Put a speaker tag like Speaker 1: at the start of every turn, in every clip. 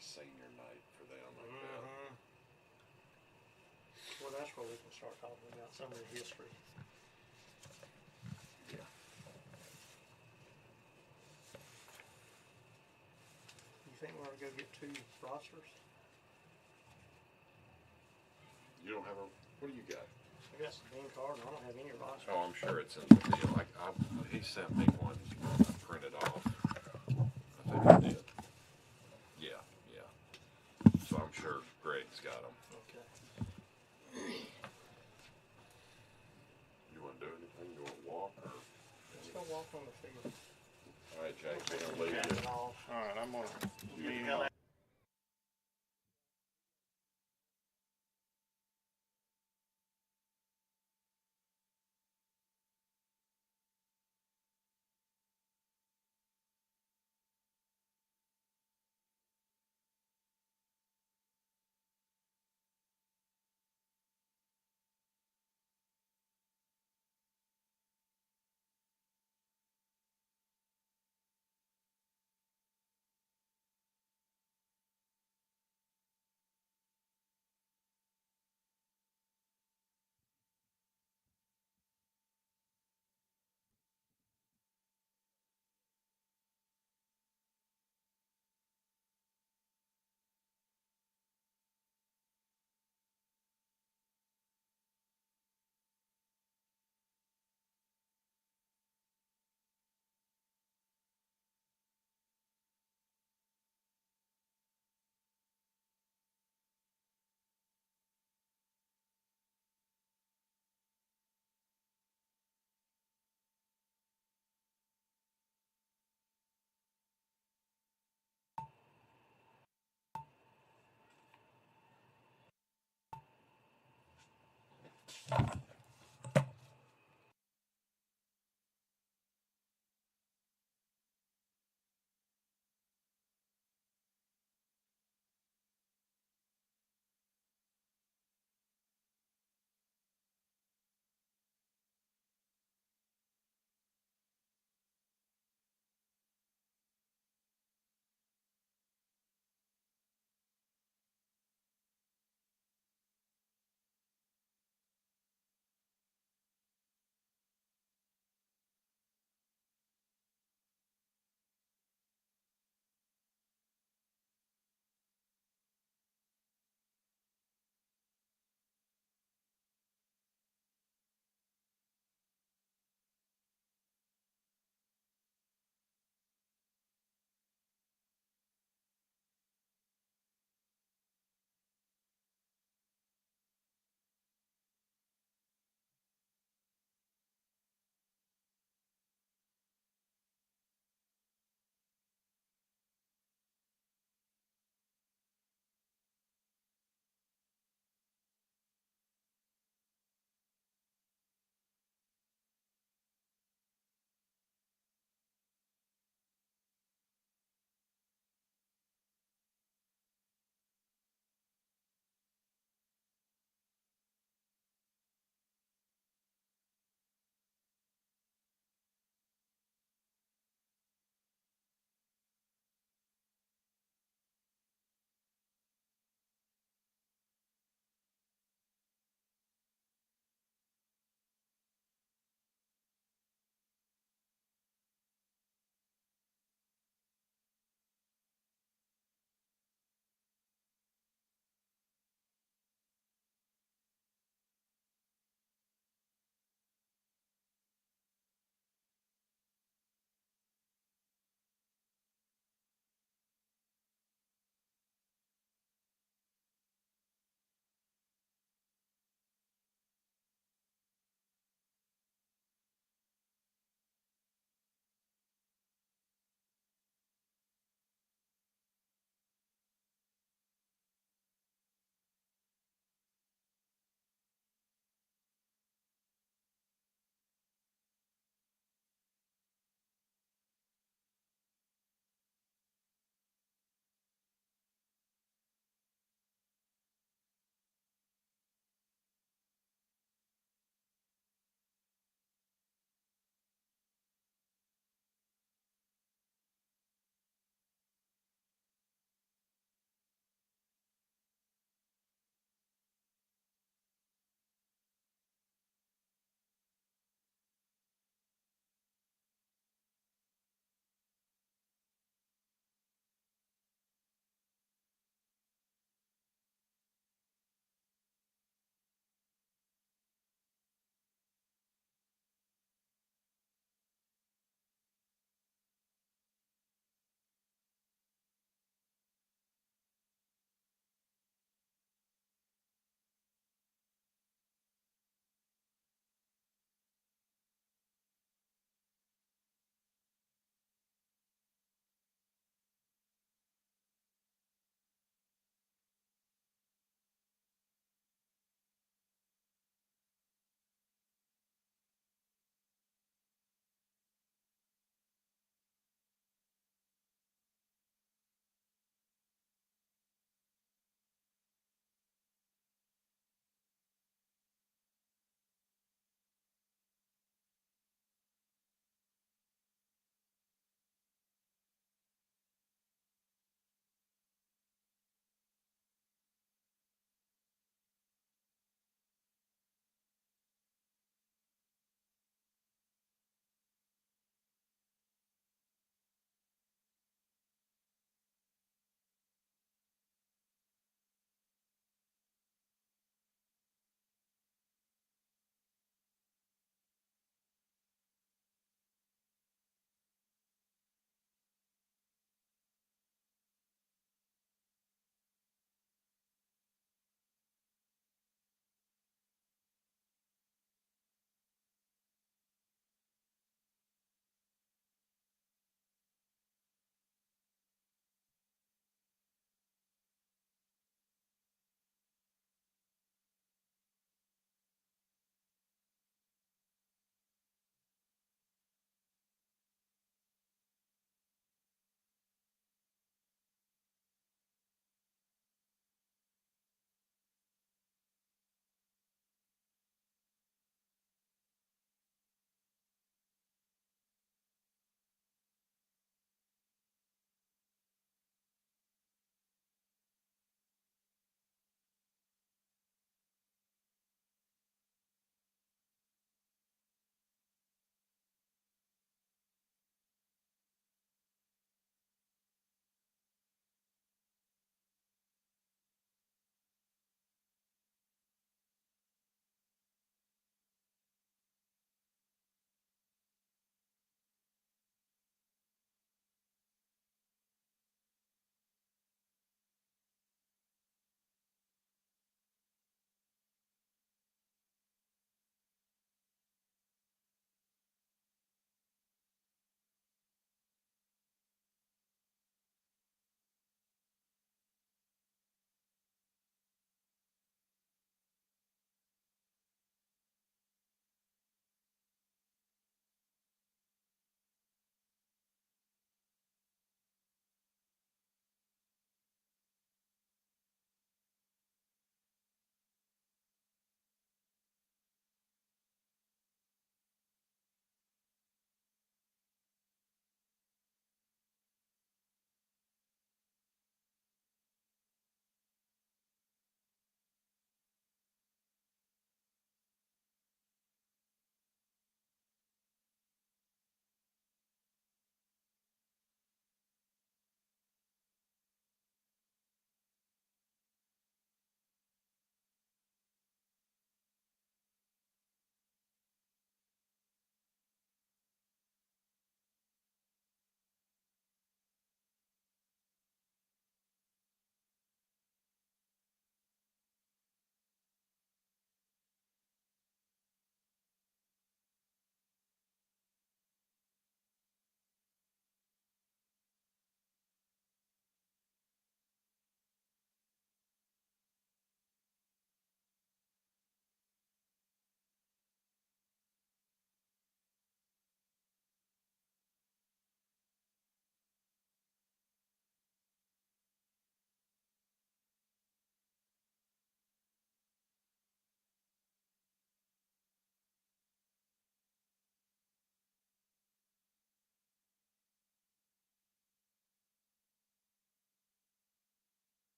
Speaker 1: senior night for them like that.
Speaker 2: Well, that's where we can start talking about some of the history.
Speaker 1: Yeah.
Speaker 2: You think we ought to go get 2 rosters?
Speaker 1: You don't have a, what do you got?
Speaker 2: I got some Dean card and I don't have any rosters.
Speaker 1: Oh, I'm sure it's in the deal. He sent me one printed off. I think I did. Yeah. So I'm sure Greg's got them.
Speaker 2: Okay.
Speaker 1: You want to do anything? You want to walk or?
Speaker 2: Let's go walk on the field.
Speaker 1: All right, Jake, we're gonna leave you.
Speaker 2: All
Speaker 3: right, I'm gonna
Speaker 2: right,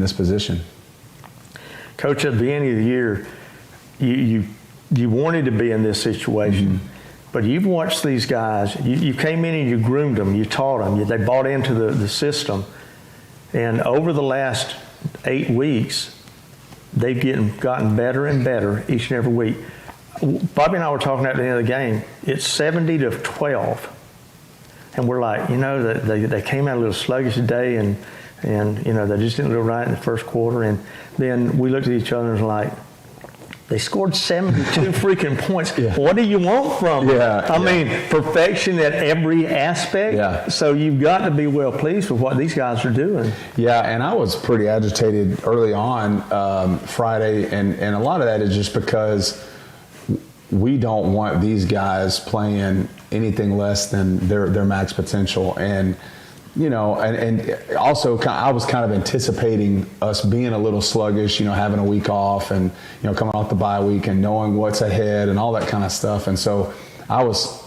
Speaker 3: this position.
Speaker 4: Coach, at the beginning of the year, you wanted to be in this situation, but you've watched these guys. You came in and you groomed them, you taught them, they bought into the system, and over the last 8 weeks, they've gotten better and better each and every week. Bobby and I were talking at the end of the game. It's 70-12, and we're like, they came out a little sluggish today, and they just didn't do right in the first quarter. And then we looked at each other and was like, they scored 72 freaking points.
Speaker 3: Yeah.
Speaker 4: What do you want from them? I mean, perfection at every aspect.
Speaker 3: Yeah.
Speaker 4: So you've got to be well pleased with what these guys are doing.
Speaker 3: Yeah, and I was pretty agitated early on Friday, and a lot of that is just because we don't want these guys playing anything less than their max potential. And and also I was kind of anticipating us being a little sluggish, having a week off and, coming off the bye week and knowing what's ahead and all that kind of stuff. And so I was,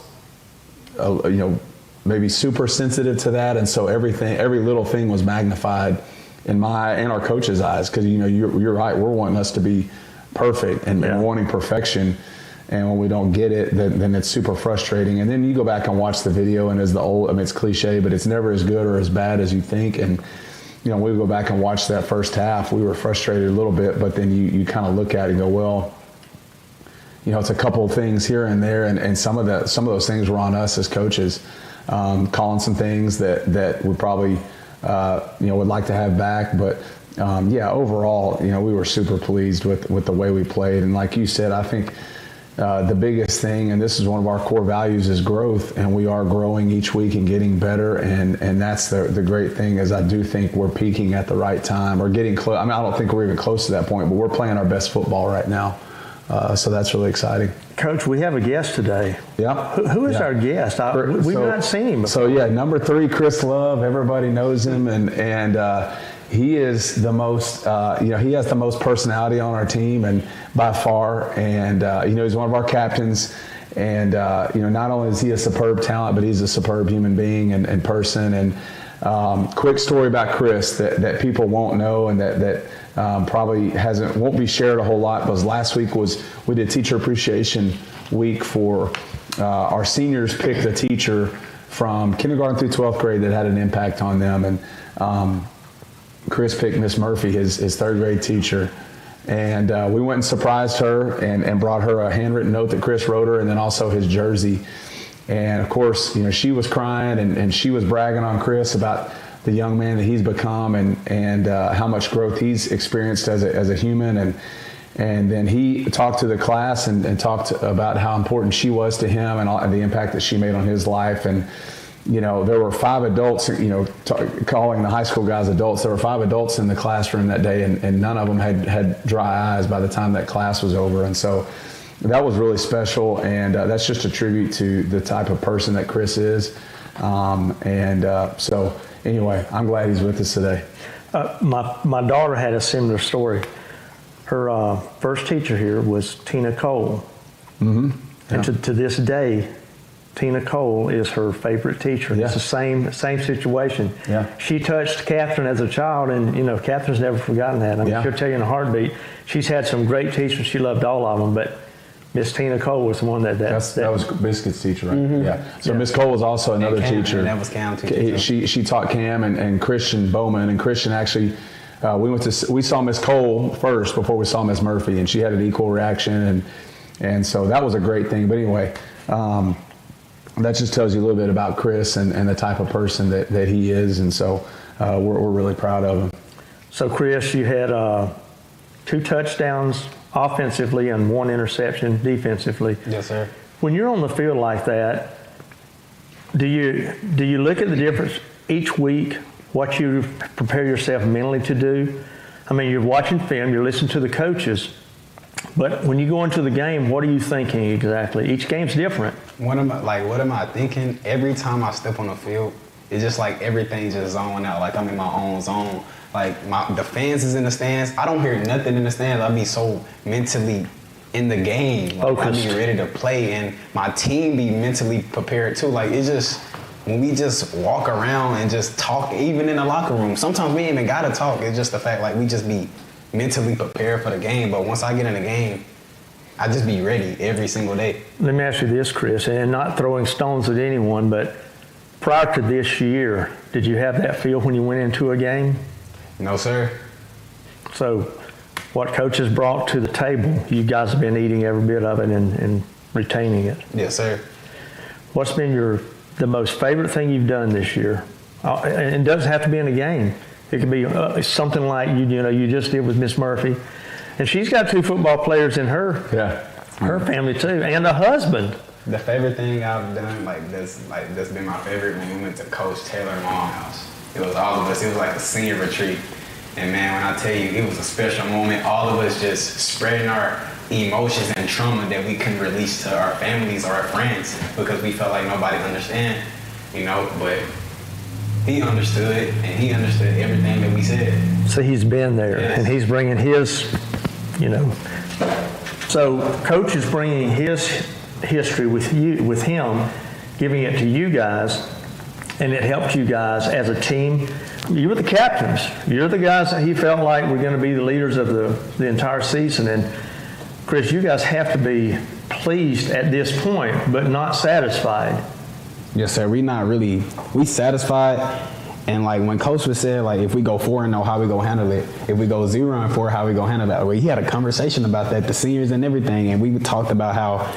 Speaker 3: maybe super sensitive to that. And so every little thing was magnified in my and our coach's eyes. Cause you're right. We're wanting us to be perfect and wanting perfection. And when we don't get it, then it's super frustrating. And then you go back and watch the video, and it's cliche, but it's never as good or as bad as you think. And, we go back and watch that first half. We were frustrated a little bit, but then you kind of look at it and go, well, it's a couple of things here and there. And some of those things were on us as coaches, calling some things that we probably, would like to have back. But, overall, we were super pleased with the way we played. And like you said, I think, the biggest thing, and this is one of our core values, is growth, and we are growing each week and getting better, and that's the great thing is I do think we're peaking at the right time or getting close. I mean, I don't think we're even close to that point, but we're playing our best football right now, so that's really exciting.
Speaker 4: Coach, we have a guest today.
Speaker 3: Yeah.
Speaker 4: Who is our guest? We've not seen him before.
Speaker 3: So, number 3, Chris Love. Everybody knows him, and he is the most, he has the most personality on our team, and by far, and he's one of our captains, and not only is he a superb talent, but he's a superb human being and person. And quick story about Chris that people won't know, and that probably won't be shared a whole lot, was last week we did Teacher Appreciation Week for our seniors picked a teacher from kindergarten through 12th grade that had an impact on them, and Chris picked Miss Murphy, his third grade teacher, and we went and surprised her and brought her a handwritten note that Chris wrote her, and then also his jersey. And of course, she was crying and she was bragging on Chris about the young man that he's become and how much growth he's experienced as a human. And then he talked to the class and talked about how important she was to him and the impact that she made on his life. And there were 5 adults, calling the high school guys adults. There were 5 adults in the classroom that day, and none of them had dry eyes by the time that class was over. And so that was really special, and that's just a tribute to the type of person that Chris is. So anyway, I'm glad he's with us today.
Speaker 4: My daughter had a similar story. Her first teacher here was Tina Cole. Mm-hmm. Yeah. And to this day, Tina Cole is her favorite teacher. Yeah. It's the same situation. Yeah. She touched Catherine as a child, and Catherine's never forgotten that. I mean, she'll tell you in a heartbeat. She's had some great teachers. She loved all of them, but Miss Tina Cole was the one that
Speaker 3: was Biscuit's teacher, right? Mm-hmm. Yeah. So Miss Cole was also another teacher.
Speaker 5: That was Cam too.
Speaker 3: She taught Cam and Christian Bowman, and Christian actually. We saw Miss Cole first before we saw Miss Murphy, and she had an equal reaction, and so that was a great thing. But anyway. That just tells you a little bit about Chris and the type of person that he is, and so we're really proud of him.
Speaker 4: So, Chris, you had 2 touchdowns offensively and 1 interception defensively.
Speaker 5: Yes, sir.
Speaker 4: When you're on the field like that, do you look at the difference each week, what you prepare yourself mentally to do? I mean, you're watching film, you're listening to the coaches, but when you go into the game, what are you thinking exactly? Each game's different.
Speaker 5: What am I thinking? Every time I step on the field, it's just like everything just zone out. Like I'm in my own zone. Like the fans is in the stands. I don't hear nothing in the stands. I be so mentally in the game. Like I be ready to play, and my team be mentally prepared too. Like it's just when we just walk around and just talk, even in the locker room, sometimes we ain't even gotta talk. It's just the fact like we just be mentally prepared for the game. But once I get in the game, I just be ready every single day.
Speaker 4: Let me ask you this, Chris, and not throwing stones at anyone, but prior to this year, did you have that feel when you went into a game?
Speaker 5: No, sir.
Speaker 4: So what Coach has brought to the table, you guys have been eating every bit of it and retaining it.
Speaker 5: Yes, sir.
Speaker 4: What's been the most favorite thing you've done this year? And it doesn't have to be in a game. It could be something like you just did with Miss Murphy. And she's got 2 football players in her family too, and a husband.
Speaker 5: The favorite thing I've done, that's been my favorite when we went to Coach Taylor's mom's house. It was all of us. It was like a senior retreat. And man, when I tell you, it was a special moment. All of us just spreading our emotions and trauma that we couldn't release to our families or our friends because we felt like nobody understand, but he understood, and he understood everything that we said.
Speaker 4: So he's been there,
Speaker 5: Yes.
Speaker 4: and he's bringing his, So Coach is bringing his history with him, giving it to you guys, and it helped you guys as a team. You were the captains. You're the guys that he felt like were going to be the leaders of the entire season. And Chris, you guys have to be pleased at this point, but not satisfied.
Speaker 5: Yes, sir. We satisfied. And like when Coach was said, like if we go 4-0, how we gonna handle it? If we go 0-4, how we gonna handle that? Well, he had a conversation about that, the seniors and everything, and we talked about how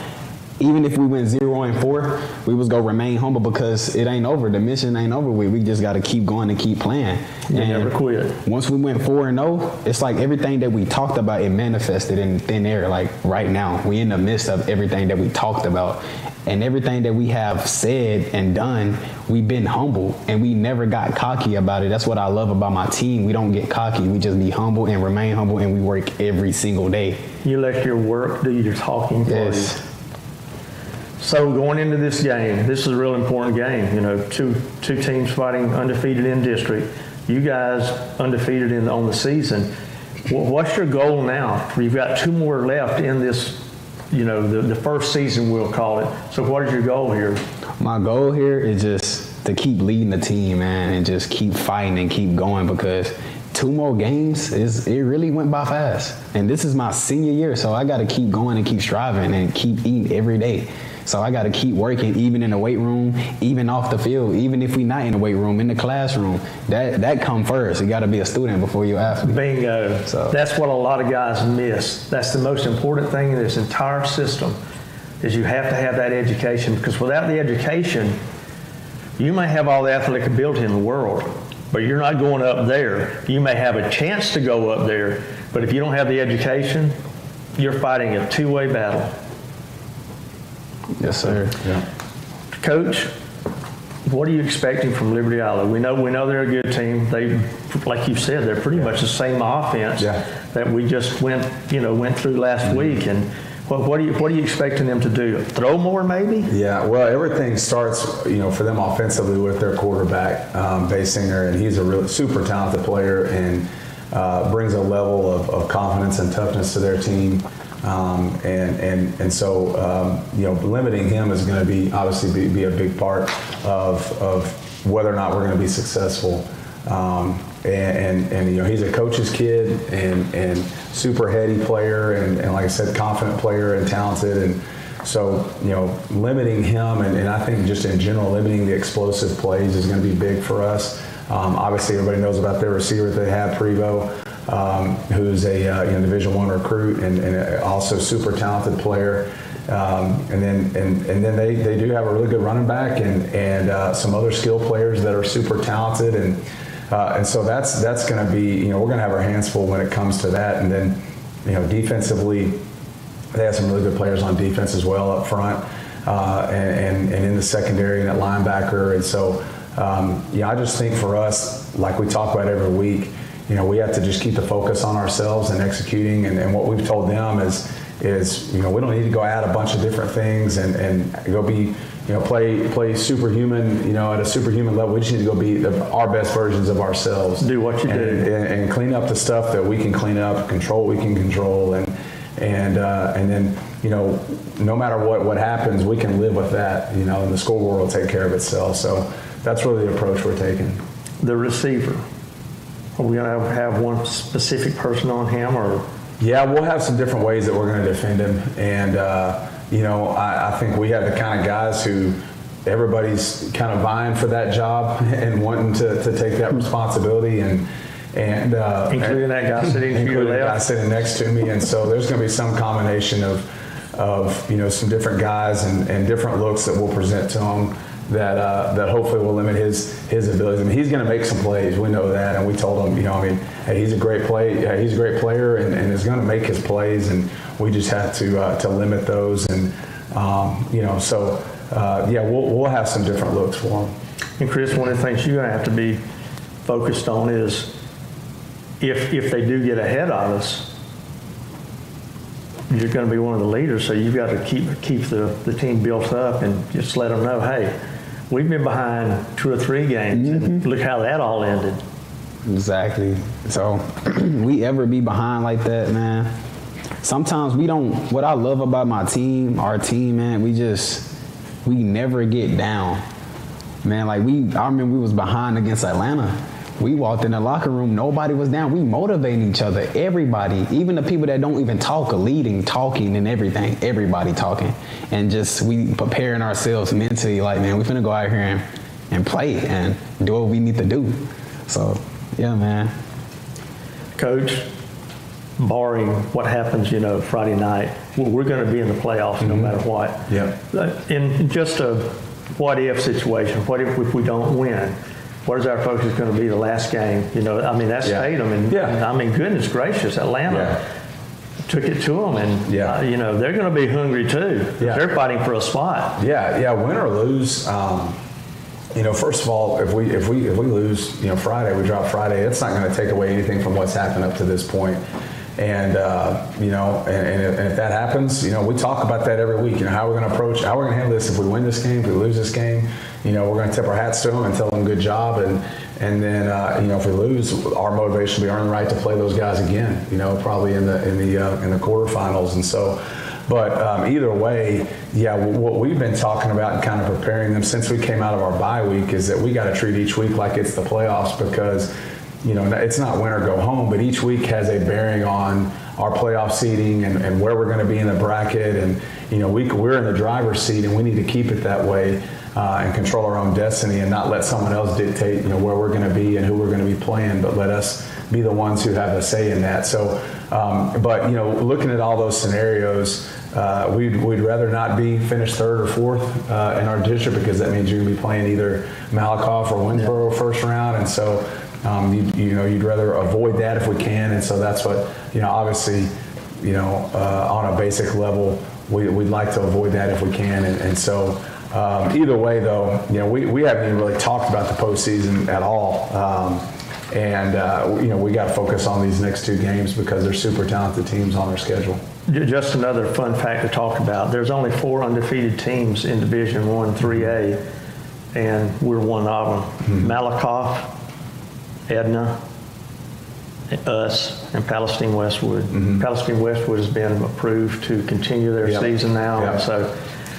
Speaker 5: even if we went 0-4, we was gonna remain humble because it ain't over. The mission ain't over with. We just gotta keep going and keep playing.
Speaker 4: You never quit.
Speaker 5: Once we went 4-0, it's like everything that we talked about, it manifested in thin air. Like right now, we in the midst of everything that we talked about. And everything that we have said and done, we've been humble, and we never got cocky about it. That's what I love about my team. We don't get cocky. We just be humble and remain humble, and we work every single day.
Speaker 4: You let your work do your talking for
Speaker 5: Yes.
Speaker 4: you. So going into this game, this is a real important game. Two teams fighting undefeated in district. You guys undefeated on the season. What's your goal now? You've got 2 more left in this. The first season, we'll call it. So what is your goal here?
Speaker 5: My goal here is just to keep leading the team, man, and just keep fighting and keep going because 2 more games, it really went by fast. And this is my senior year, so I got to keep going and keep striving and keep eating every day. So I got to keep working, even in the weight room, even off the field, even if we not in the weight room, in the classroom. That come first. You got to be a student before you athlete.
Speaker 4: Bingo.
Speaker 5: So.
Speaker 4: That's what a lot of guys miss. That's the most important thing in this entire system is you have to have that education, because without the education, you may have all the athletic ability in the world, but you're not going up there. You may have a chance to go up there, but if you don't have the education, you're fighting a 2-way battle.
Speaker 5: Yes, sir.
Speaker 3: Yeah.
Speaker 4: Coach, what are you expecting from Liberty Eylau? We know they're a good team. They, like you said, they're pretty much the same offense that we just went through last week. And what are you expecting them to do? Throw more, maybe?
Speaker 3: Yeah, well, everything starts, for them offensively with their quarterback, Baysinger, and he's a really super talented player and brings a level of confidence and toughness to their team. So limiting him is going to be obviously be a big part of whether or not we're going to be successful. He's a coach's kid and super heady player and like I said, confident player and talented. And so, limiting him and I think just in general, limiting the explosive plays is going to be big for us. Obviously, everybody knows about their receiver that they have, Prevo, who's a Division I recruit and also super talented player. And then they do have a really good running back and some other skill players that are super talented and so that's going to be we're going to have our hands full when it comes to that. And then defensively, they have some really good players on defense as well up front and in the secondary and at linebacker. And so I just think for us, like we talk about every week, we have to just keep the focus on ourselves and executing. And what we've told them is we don't need to go add a bunch of different things and go be, play superhuman, at a superhuman level. We just need to go be our best versions of ourselves.
Speaker 4: Do what you do.
Speaker 3: And clean up the stuff that we can clean up, control what we can control. And then, no matter what happens, we can live with that, and the scoreboard will take care of itself. So that's really the approach we're taking.
Speaker 4: The receiver, are we going to have one specific person on him, or?
Speaker 3: Yeah, we'll have some different ways that we're going to defend him. And, I think we have the kind of guys who everybody's kind of vying for that job and wanting to take that responsibility. And
Speaker 4: Including that guy sitting to your
Speaker 3: including the guy
Speaker 4: left?
Speaker 3: sitting next to me. And so there's going to be some combination of some different guys and different looks that we'll present to him that hopefully will limit his abilities. I mean, he's going to make some plays. We know that, and we told him, hey, he's a great player, and is going to make his plays, and we just have to limit those. And we'll have some different looks for him.
Speaker 4: And Chris, one of the things you're going to have to be focused on is if they do get ahead of us, you're going to be one of the leaders, so you've got to keep the team built up and just let them know, hey, we've been behind 2 or 3 games, and look how that all ended.
Speaker 5: Exactly. So we ever be behind like that, man. Sometimes we don't. What I love about our team, man, we never get down, man. Like I remember we was behind against Atlanta. We walked in the locker room, nobody was down. We motivating each other, everybody, even the people that don't even talk are leading, talking and everything, everybody talking. And just we preparing ourselves mentally like, man, we finna go out here and play and do what we need to do. So, yeah, man.
Speaker 4: Coach, barring what happens, Friday night, we're going to be in the playoffs no matter what.
Speaker 3: Yeah.
Speaker 4: In just a what-if situation, what if we don't win? What is our focus going to be the last game? That's Tatum. And goodness gracious, Atlanta took it to them. And, they're going to be hungry too.
Speaker 3: Yeah.
Speaker 4: They're fighting for a spot.
Speaker 3: Yeah, win or lose, first of all, if we lose, Friday, we drop Friday, it's not going to take away anything from what's happened up to this point. And, and if that happens, we talk about that every week, how we're going to approach, how we're going to handle this if we win this game, if we lose this game. We're going to tip our hats to them and tell them good job. And then, if we lose, our motivation will be earn the right to play those guys again, probably in the quarterfinals. And so, but either way, what we've been talking about and kind of preparing them since we came out of our bye week is that we got to treat each week like it's the playoffs because, it's not win or go home, but each week has a bearing on our playoff seeding and where we're going to be in the bracket. And, we're in the driver's seat and we need to keep it that way. And control our own destiny and not let someone else dictate, where we're going to be and who we're going to be playing, but let us be the ones who have a say in that. So, looking at all those scenarios, we'd rather not be finished 3rd or 4th in our district because that means you're going to be playing either Malakoff or Winsboro first round. And so, you'd rather avoid that if we can. And so that's what, obviously, on a basic level, we'd like to avoid that if we can. And so, either way, though, we haven't even really talked about the postseason at all. We got to focus on these next 2 games because they're super talented teams on our schedule.
Speaker 4: Just another fun fact to talk about. There's only 4 undefeated teams in Division I 3A, and we're one of them. Malakoff, Edna, us, and Palestine Westwood. Palestine Westwood has been approved to continue their season now. And so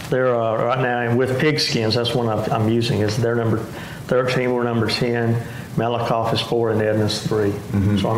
Speaker 4: they're right now with Pigskins. That's one I'm using. Is they're number 13. We're number 10. Malakoff is 4 and Edna's 3. So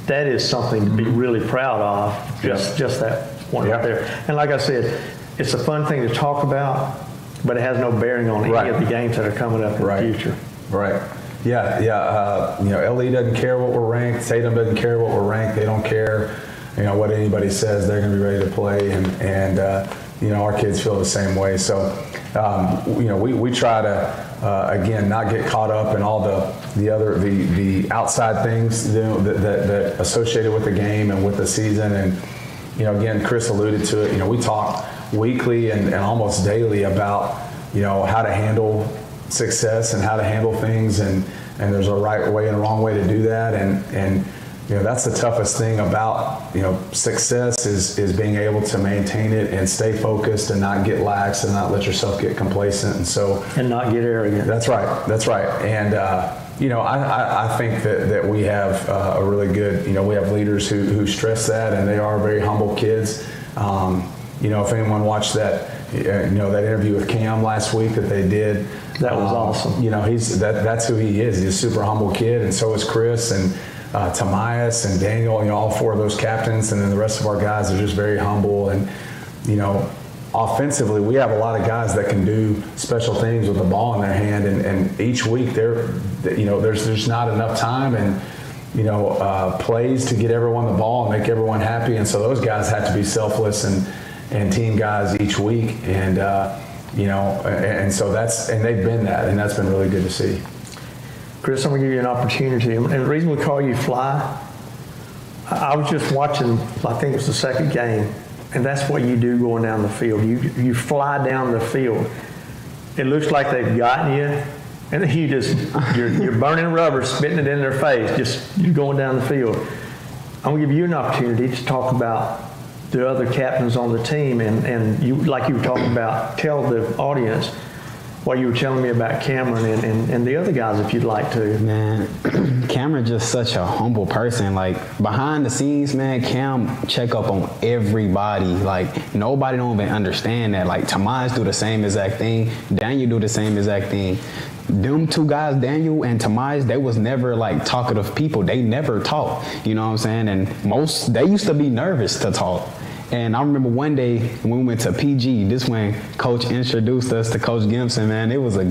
Speaker 4: that is something to be really proud of. Just that one right there. And like I said, it's a fun thing to talk about, but it has no bearing on any of the games that are coming up in the future.
Speaker 3: Right. LE doesn't care what we're ranked. Tatum doesn't care what we're ranked. They don't care, what anybody says. They're going to be ready to play, and our kids feel the same way. So, we try to again not get caught up in all the outside things that associated with the game and with the season. And again, Chris alluded to it. We talk weekly and almost daily about how to handle success and how to handle things, and there's a right way and a wrong way to do that, and that's the toughest thing about success is being able to maintain it and stay focused and not get lax and not let yourself get complacent and not get arrogant. That's right. And I think that we have a really good we have leaders who stress that, and they are very humble kids. If anyone watched that you know, that interview with Cam last week that they did.
Speaker 4: That was awesome.
Speaker 3: You know, that's who he is. He's a super humble kid, and so is Chris and Tamias and Daniel. You know, all four of those captains, and then the rest of our guys are just very humble. And you know, offensively, we have a lot of guys that can do special things with the ball in their hand, and each week there's not enough time and plays to get everyone the ball and make everyone happy, and so those guys have to be selfless and team guys each week, and so they've been that, and that's been really good to see.
Speaker 4: Chris, I'm going to give you an opportunity. And the reason we call you Fly, I was just watching, I think it was the second game, and that's what you do going down the field. You fly down the field. It looks like they've gotten you, and then you're burning rubber, spitting it in their face, you're going down the field. I'm going to give you an opportunity to talk about the other captains on the team, and you, like you were talking about, tell the audience what you were telling me about Cameron and the other guys, if you'd like to.
Speaker 5: Man, Cameron just such a humble person. Like, behind the scenes, man, Cam check up on everybody. Like, nobody don't even understand that. Like, Tamias do the same exact thing. Daniel do the same exact thing. Them two guys, Daniel and Tamias, they was never like talkative people. They never talk, you know what I'm saying? And they used to be nervous to talk. And I remember one day when we went to PG, this when Coach introduced us to Coach Gibson, man, it was a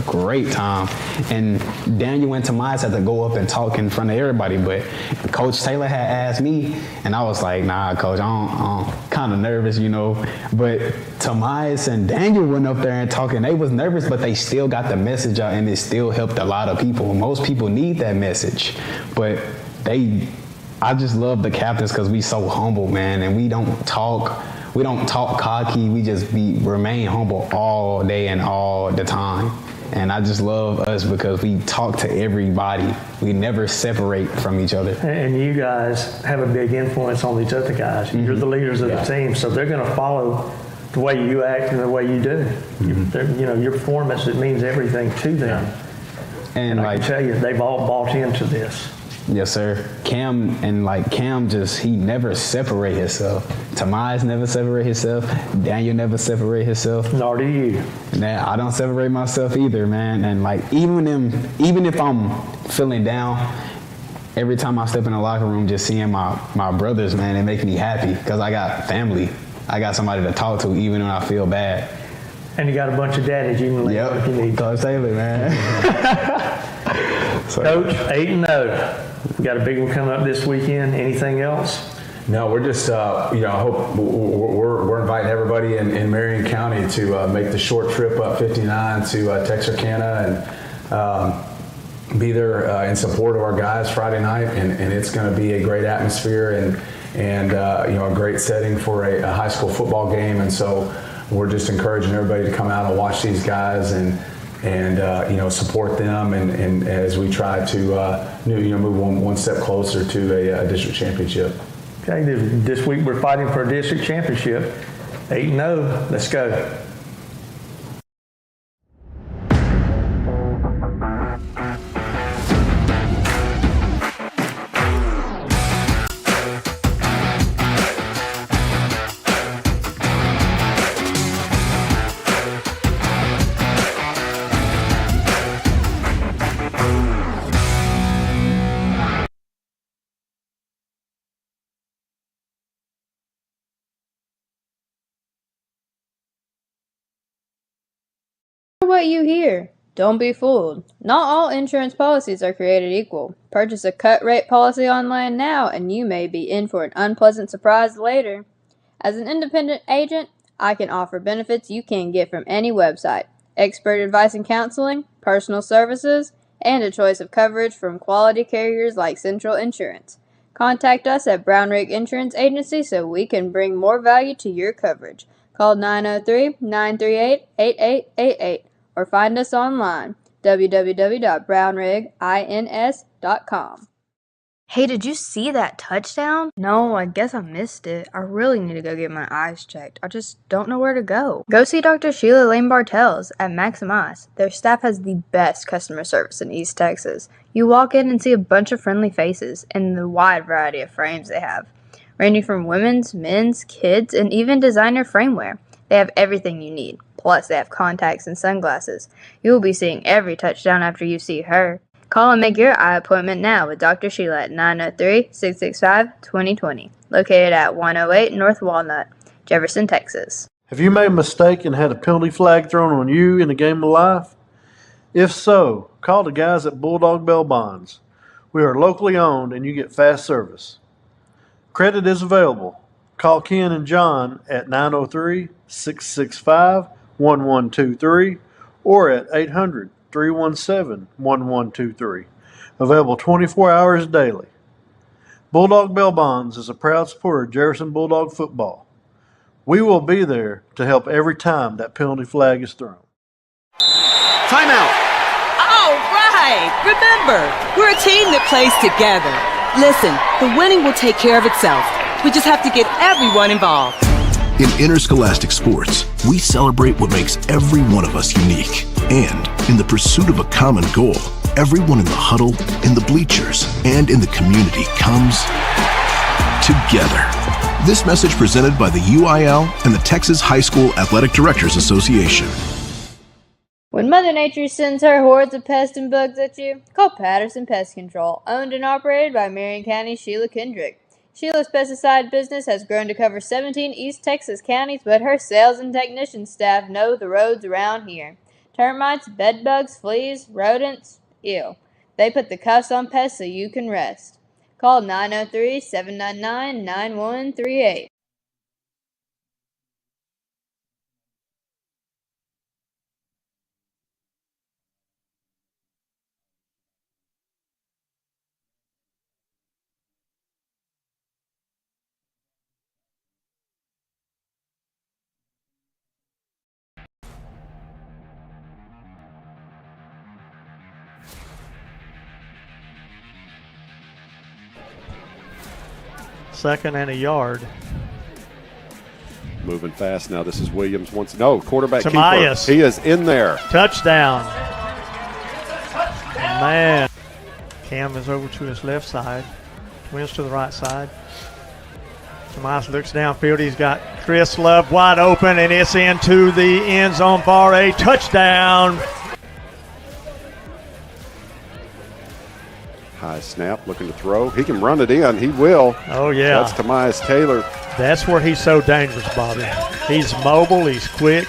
Speaker 5: great time. And Daniel and Tamias had to go up and talk in front of everybody, but Coach Taylor had asked me, and I was like, nah, Coach, I'm kind of nervous, you know. But Tamias and Daniel went up there and talking. They was nervous, but they still got the message out, and it still helped a lot of people. Most people need that message, but I just love the captains because we so humble, man, and we don't talk cocky. We just remain humble all day and all the time. And I just love us because we talk to everybody. We never separate from each other.
Speaker 4: And you guys have a big influence on these other guys. Mm-hmm. You're the leaders of the team, so they're going to follow the way you act and the way you do. Mm-hmm. Your performance, it means everything to them. And I can tell you, they've all bought into this.
Speaker 5: Yes, sir. Cam he never separate himself. Tamias never separate himself. Daniel never separate himself.
Speaker 4: Nor do you.
Speaker 5: Nah, I don't separate myself either, man. And like even if I'm feeling down, every time I step in the locker room, just seeing my brothers, man, it makes me happy because I got family. I got somebody to talk to even when I feel bad.
Speaker 4: And you got a bunch of daddies you can lean on if you need.
Speaker 5: Coach Taylor, man.
Speaker 4: Coach, 8-0. We got a big one coming up this weekend. Anything else?
Speaker 3: No, we're just, I hope we're inviting everybody in Marion County to make the short trip up 59 to Texarkana and be there in support of our guys Friday night. And it's going to be a great atmosphere and a great setting for a high school football game. And so we're just encouraging everybody to come out and watch these guys and support them and as we try to move one step closer to a district championship.
Speaker 4: Okay, this week we're fighting for a district championship. 8-0. Let's go.
Speaker 6: What you hear. Don't be fooled. Not all insurance policies are created equal. Purchase a cut-rate policy online now, and you may be in for an unpleasant surprise later. As an independent agent, I can offer benefits you can't get from any website. Expert advice and counseling, personal services, and a choice of coverage from quality carriers like Central Insurance. Contact us at Brown Rig Insurance Agency so we can bring more value to your coverage. Call 903-938-8888 or find us online, www.brownrigins.com. Hey, did you see that touchdown? No, I guess I missed it. I really need to go get my eyes checked. I just don't know where to go. Go see Dr. Sheila Lane Bartels at Maximize. Their staff has the best customer service in East Texas. You walk in and see a bunch of friendly faces and the wide variety of frames they have, ranging from women's, men's, kids, and even designer frameware. They have everything you need. Plus, they have contacts and sunglasses. You will be seeing every touchdown after you see her. Call and make your eye appointment now with Dr. Sheila at 903-665-2020, located at 108 North Walnut, Jefferson, Texas.
Speaker 7: Have you made a mistake and had a penalty flag thrown on you in a game of life? If so, call the guys at Bulldog Bail Bonds. We are locally owned and you get fast service. Credit is available. Call Ken and John at 903-665-1123 or at 800-317-1123. Available 24 hours daily. Bulldog Bail Bonds is a proud supporter of Jefferson Bulldog football. We will be there to help every time that penalty flag is thrown.
Speaker 8: Timeout.
Speaker 9: All right. Remember, we're a team that plays together. Listen, the winning will take care of itself. We just have to get everyone involved.
Speaker 10: In interscholastic sports, we celebrate what makes every one of us unique. And in the pursuit of a common goal, everyone in the huddle, in the bleachers, and in the community comes together. This message presented by the UIL and the Texas High School Athletic Directors Association.
Speaker 6: When Mother Nature sends her hordes of pests and bugs at you, call Patterson Pest Control, owned and operated by Marion County's Sheila Kendrick. Sheila's pesticide business has grown to cover 17 East Texas counties, but her sales and technician staff know the roads around here. Termites, bedbugs, fleas, rodents, ew. They put the cuffs on pests so you can rest. Call 903-799-9138.
Speaker 7: Second and a yard.
Speaker 1: Moving fast now. This is Williams. Quarterback
Speaker 7: Tamias.
Speaker 1: keeper. He is in there.
Speaker 7: Touchdown. Man. Cam is over to his left side. Twins to the right side. Tomas looks downfield. He's got Chris Love wide open, and it's into the end zone for a touchdown.
Speaker 1: High snap, looking to throw. He can run it in. He will.
Speaker 7: Oh, yeah.
Speaker 1: That's Tamias Taylor.
Speaker 7: That's where he's so dangerous, Bobby. He's mobile. He's quick.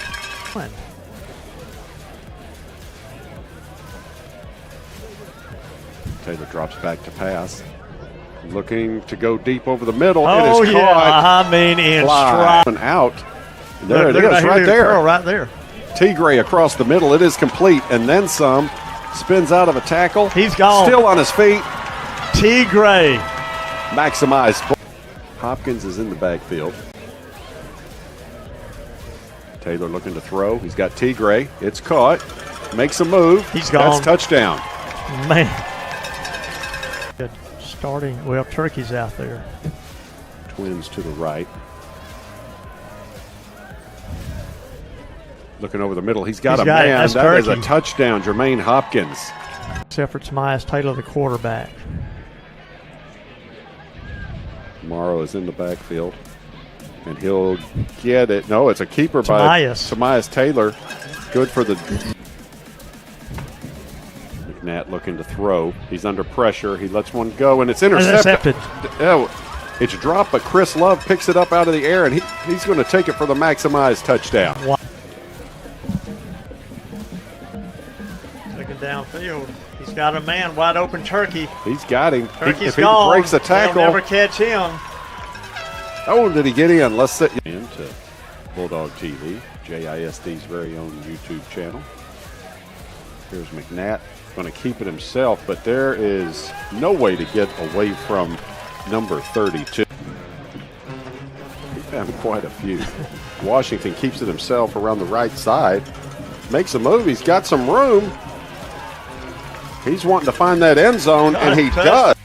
Speaker 1: Taylor drops back to pass. Looking to go deep over the middle.
Speaker 7: Oh,
Speaker 1: it is
Speaker 7: yeah.
Speaker 1: caught.
Speaker 7: I mean, in
Speaker 1: Fly.
Speaker 7: stride.
Speaker 1: Out. There
Speaker 7: Look
Speaker 1: it is, right there.
Speaker 7: Curl right there.
Speaker 1: Tigray across the middle. It is complete, and then some. Spins out of a tackle.
Speaker 7: He's gone.
Speaker 1: Still on his feet.
Speaker 7: Tigray.
Speaker 1: Maximized. Hopkins is in the backfield. Taylor looking to throw. He's got Tigray. It's caught. Makes a move.
Speaker 7: He's gone.
Speaker 1: That's touchdown.
Speaker 7: Man. Good starting. Well, Turkey's out there.
Speaker 1: Twins to the right. Looking over the middle. He's got a
Speaker 7: got it.
Speaker 1: man.
Speaker 7: That's
Speaker 1: That is a
Speaker 7: Turkey.
Speaker 1: touchdown. Jermaine Hopkins.
Speaker 7: Except for Tomias Taylor, the quarterback.
Speaker 1: Morrow is in the backfield. And he'll get it. No, it's a keeper by Tomias Taylor. Good for the... McNatt looking to throw. He's under pressure. He lets one go, and it's intercepted. Oh, it's dropped, but Chris Love picks it up out of the air, and he's going to take it for the maximized touchdown.
Speaker 7: Looking downfield. He's got a man, wide open Turkey.
Speaker 1: He's got him.
Speaker 7: Turkey's
Speaker 1: If he
Speaker 7: gone.
Speaker 1: breaks the tackle.
Speaker 7: They'll never catch him.
Speaker 1: Oh, did he get in? Let's sit into Bulldog TV, JISD's very own YouTube channel. Here's McNatt. Going to keep it himself, but there is no way to get away from number 32. He found quite a few. Washington keeps it himself around the right side. Makes a move. He's got some room. He's wanting to find that end zone, and he does.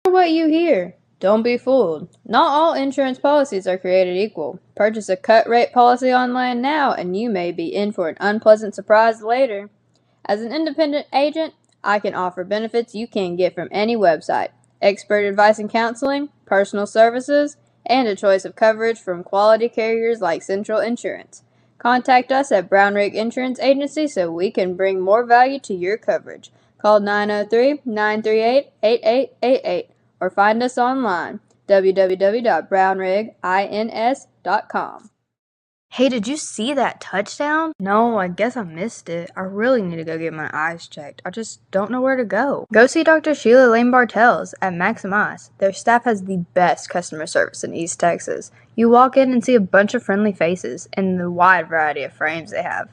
Speaker 6: What you hear. Don't be fooled. Not all insurance policies are created equal. Purchase a cut rate policy online now and you may be in for an unpleasant surprise later. As an independent agent, I can offer benefits you can't get from any website. Expert advice and counseling, personal services, and a choice of coverage from quality carriers like Central Insurance. Contact us at Brown Rig Insurance Agency so we can bring more value to your coverage. Call 903-938-8888 or find us online, www.brownrigins.com. Hey, did you see that touchdown? No, I guess I missed it. I really need to go get my eyes checked. I just don't know where to go. Go see Dr. Sheila Lane Bartels at Maximise. Their staff has the best customer service in East Texas. You walk in and see a bunch of friendly faces and the wide variety of frames they have,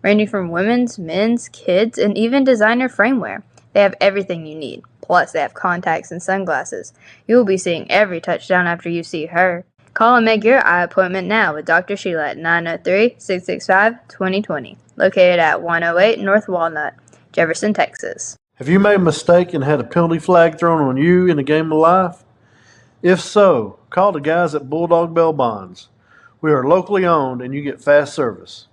Speaker 6: ranging from women's, men's, kids, and even designer frameware. They have everything you need. Plus, they have contacts and sunglasses. You will be seeing every touchdown after you see her. Call and make your eye appointment now with Dr. Sheila at 903-665-2020, located at 108 North Walnut, Jefferson, Texas.
Speaker 7: Have you made a mistake and had a penalty flag thrown on you in a game of life? If so, call the guys at Bulldog Bell Bonds. We are locally owned and you get fast service.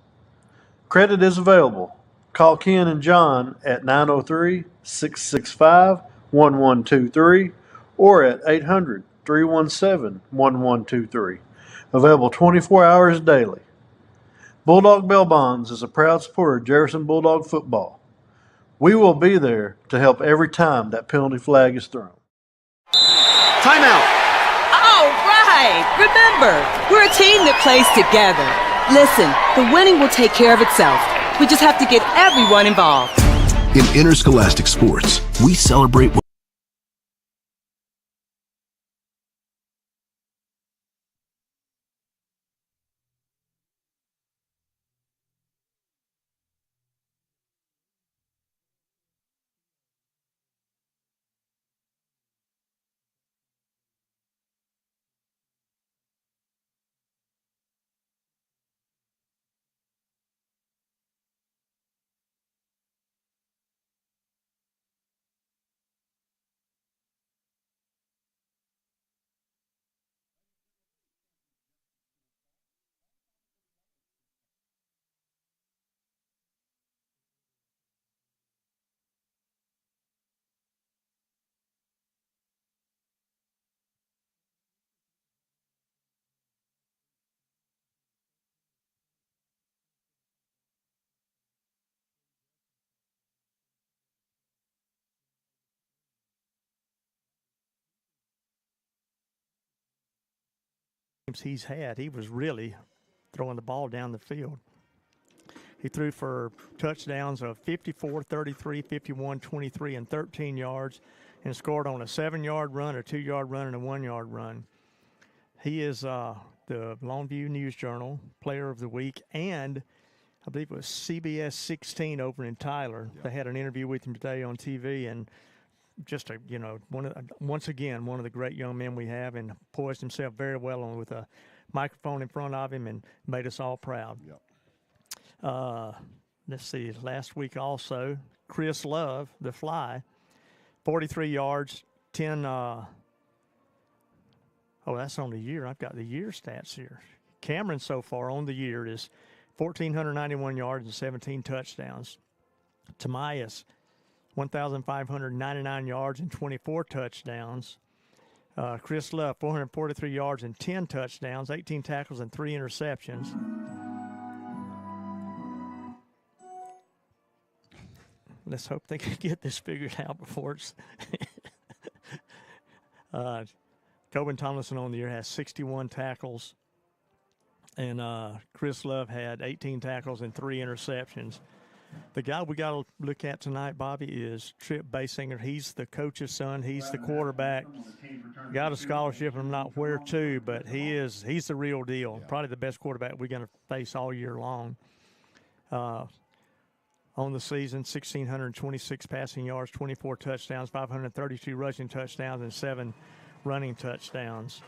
Speaker 7: Credit is available. Call Ken and John at 903-665-1123 or at 800-317-1123. Available 24 hours daily. Bulldog Bell Bonds is a proud supporter of Jefferson Bulldog football. We will be there to help every time that penalty flag is thrown.
Speaker 8: Timeout.
Speaker 9: All right. Remember, we're a team that plays together. Listen, the winning will take care of itself. We just have to get everyone involved.
Speaker 10: In interscholastic sports, we celebrate what
Speaker 4: he's had, he was really throwing the ball down the field. He threw for touchdowns of 54, 33, 51, 23, and 13 yards, and scored on a 7-yard run, a 2-yard run, and a 1-yard run. He is the Longview News Journal Player of the Week, and I believe it was CBS 16 over in Tyler. They had an interview with him today on TV, and just once again, one of the great young men we have, and poised himself very well on with a microphone in front of him and made us all proud.
Speaker 1: Yep.
Speaker 4: Let's see, last week also, Chris Love, the fly, 43 yards, 10, that's on the year. I've got the year stats here. Cameron so far on the year is 1,491 yards and 17 touchdowns. Tamias, 1,599 yards and 24 touchdowns. Chris Love, 443 yards and 10 touchdowns, 18 tackles and 3 interceptions. Let's hope they can get this figured out before it's Coben Tomlinson on the year has 61 tackles, and Chris Love had 18 tackles and 3 interceptions. The guy we got to look at tonight, Bobby, is Trip Basinger. He's the coach's son. He's the quarterback. Got a scholarship, and I'm not where to, but he's the real deal. Yeah. Probably the best quarterback we're going to face all year long. On the season, 1,626 passing yards, 24 touchdowns, 532 rushing touchdowns, and 7 running touchdowns.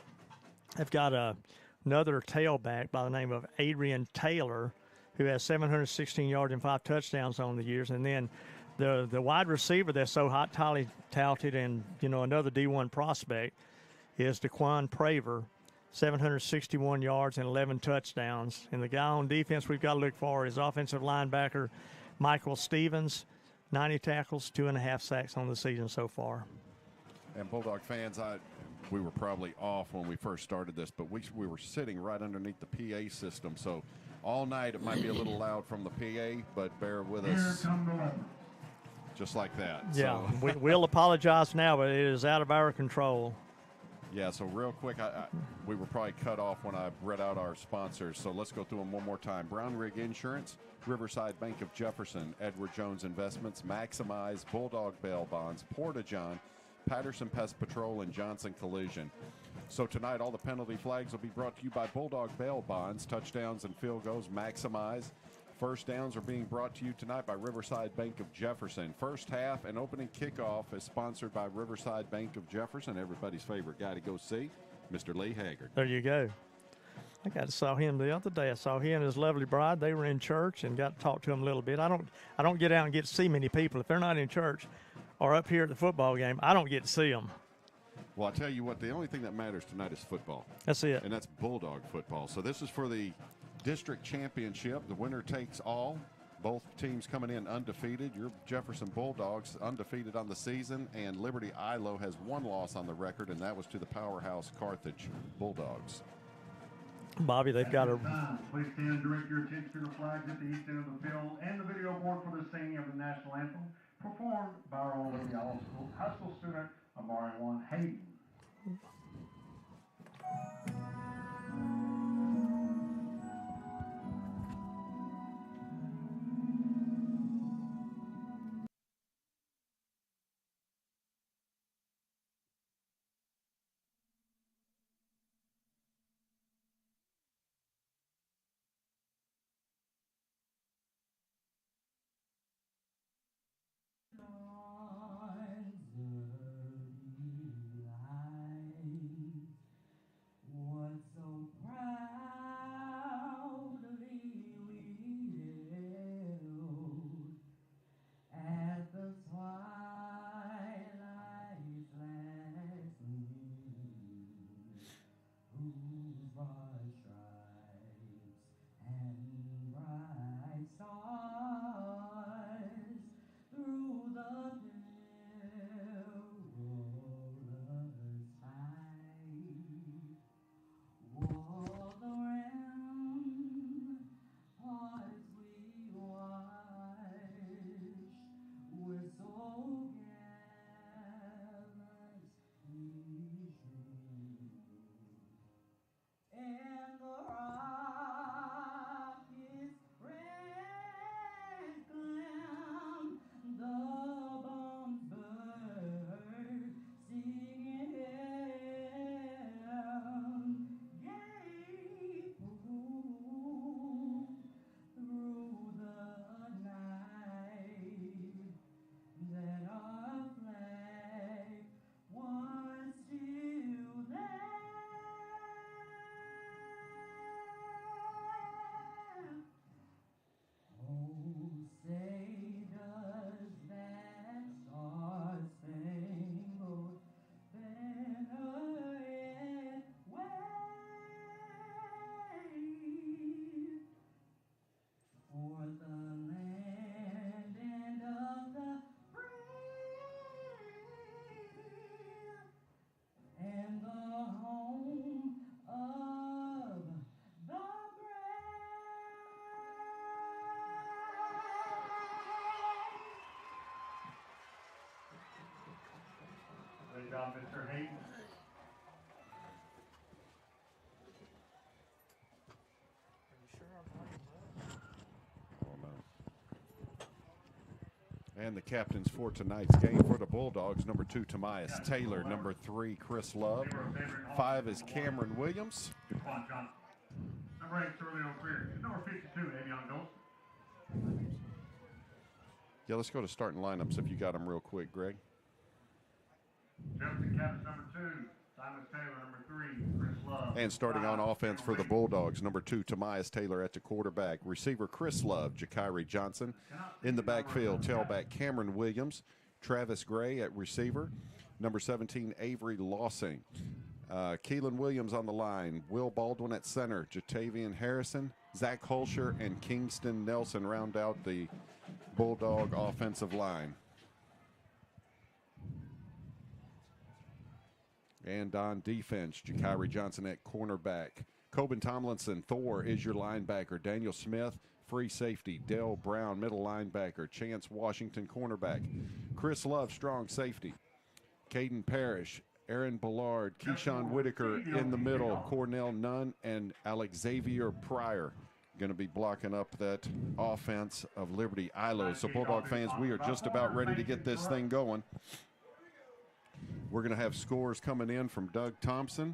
Speaker 4: They've got another tailback by the name of Adrian Taylor, who has 716 yards and 5 touchdowns on the years. And then the wide receiver that's so highly touted and, another D1 prospect is DeQuan Praver, 761 yards and 11 touchdowns. And the guy on defense we've got to look for is offensive linebacker Michael Stevens, 90 tackles, 2.5 sacks on the season so far.
Speaker 1: And Bulldog fans, we were probably off when we first started this, but we were sitting right underneath the PA system. So all night it might be a little loud from the PA, but bear with us. Just like that.
Speaker 4: Yeah,
Speaker 1: So.
Speaker 4: we'll apologize now, but it is out of our control.
Speaker 1: Yeah, so real quick, we were probably cut off when I read out our sponsors, so let's go through them one more time. Brown Rig Insurance, Riverside Bank of Jefferson, Edward Jones Investments, Maximize, Bulldog Bail Bonds, Porta-John, Patterson Pest Patrol, and Johnson Collision. So tonight, all the penalty flags will be brought to you by Bulldog Bail Bonds, touchdowns and field goals, Maximize. First downs are being brought to you tonight by Riverside Bank of Jefferson. First half and opening kickoff is sponsored by Riverside Bank of Jefferson. Everybody's favorite guy to go see, Mr. Lee Haggard.
Speaker 4: There you go. I saw him the other day. I saw he and his lovely bride. They were in church and got to talk to him a little bit. I don't get out and get to see many people. If they're not in church or up here at the football game, I don't get to see them.
Speaker 1: Well, I tell you what, the only thing that matters tonight is football.
Speaker 4: That's it.
Speaker 1: And that's Bulldog football. So this is for the district championship. The winner takes all. Both teams coming in undefeated. Your Jefferson Bulldogs undefeated on the season, and Liberty Eylau has one loss on the record, and that was to the powerhouse Carthage Bulldogs.
Speaker 4: Bobby, they've got a...
Speaker 11: Please stand and direct your attention to the flags at the east end of the field and the video board for the singing of the national anthem, performed by our own Liberty High School student, Amari One Hayden. Good job, Mr. Hayden.
Speaker 1: Oh, no. And the captains for tonight's game for the Bulldogs, number 2, Tomias Taylor, number 3, Chris Love, 5 is Cameron Williams.
Speaker 11: Number 8, Sterling O'Clear. Number 52, Avion Ghost.
Speaker 1: Yeah, let's go to starting lineups if you got them real quick, Greg.
Speaker 11: Jefferson Cabins, number 2. Simon Taylor, number 3. Chris Love.
Speaker 1: And starting on offense for the Bulldogs, number 2, Tomias Taylor at the quarterback. Receiver, Chris Love, Jakiri Johnson. In the backfield, tailback, Cameron Williams. Travis Gray at receiver. Number 17, Avery Lossing. Keelan Williams on the line. Will Baldwin at center. Jatavian Harrison, Zach Holscher, and Kingston Nelson round out the Bulldog offensive line. And on defense, Jakiri Johnson at cornerback. Coben Tomlinson, Thor is your linebacker. Daniel Smith, free safety. Dale Brown, middle linebacker. Chance Washington, cornerback. Chris Love, strong safety. Caden Parrish, Aaron Ballard, Keyshawn Whitaker in the middle. Cornell Nunn and Alex Xavier Pryor going to be blocking up that offense of Liberty Eylau. So Bulldog fans, we are just about ready to get this thing going. We're going to have scores coming in from Doug Thompson.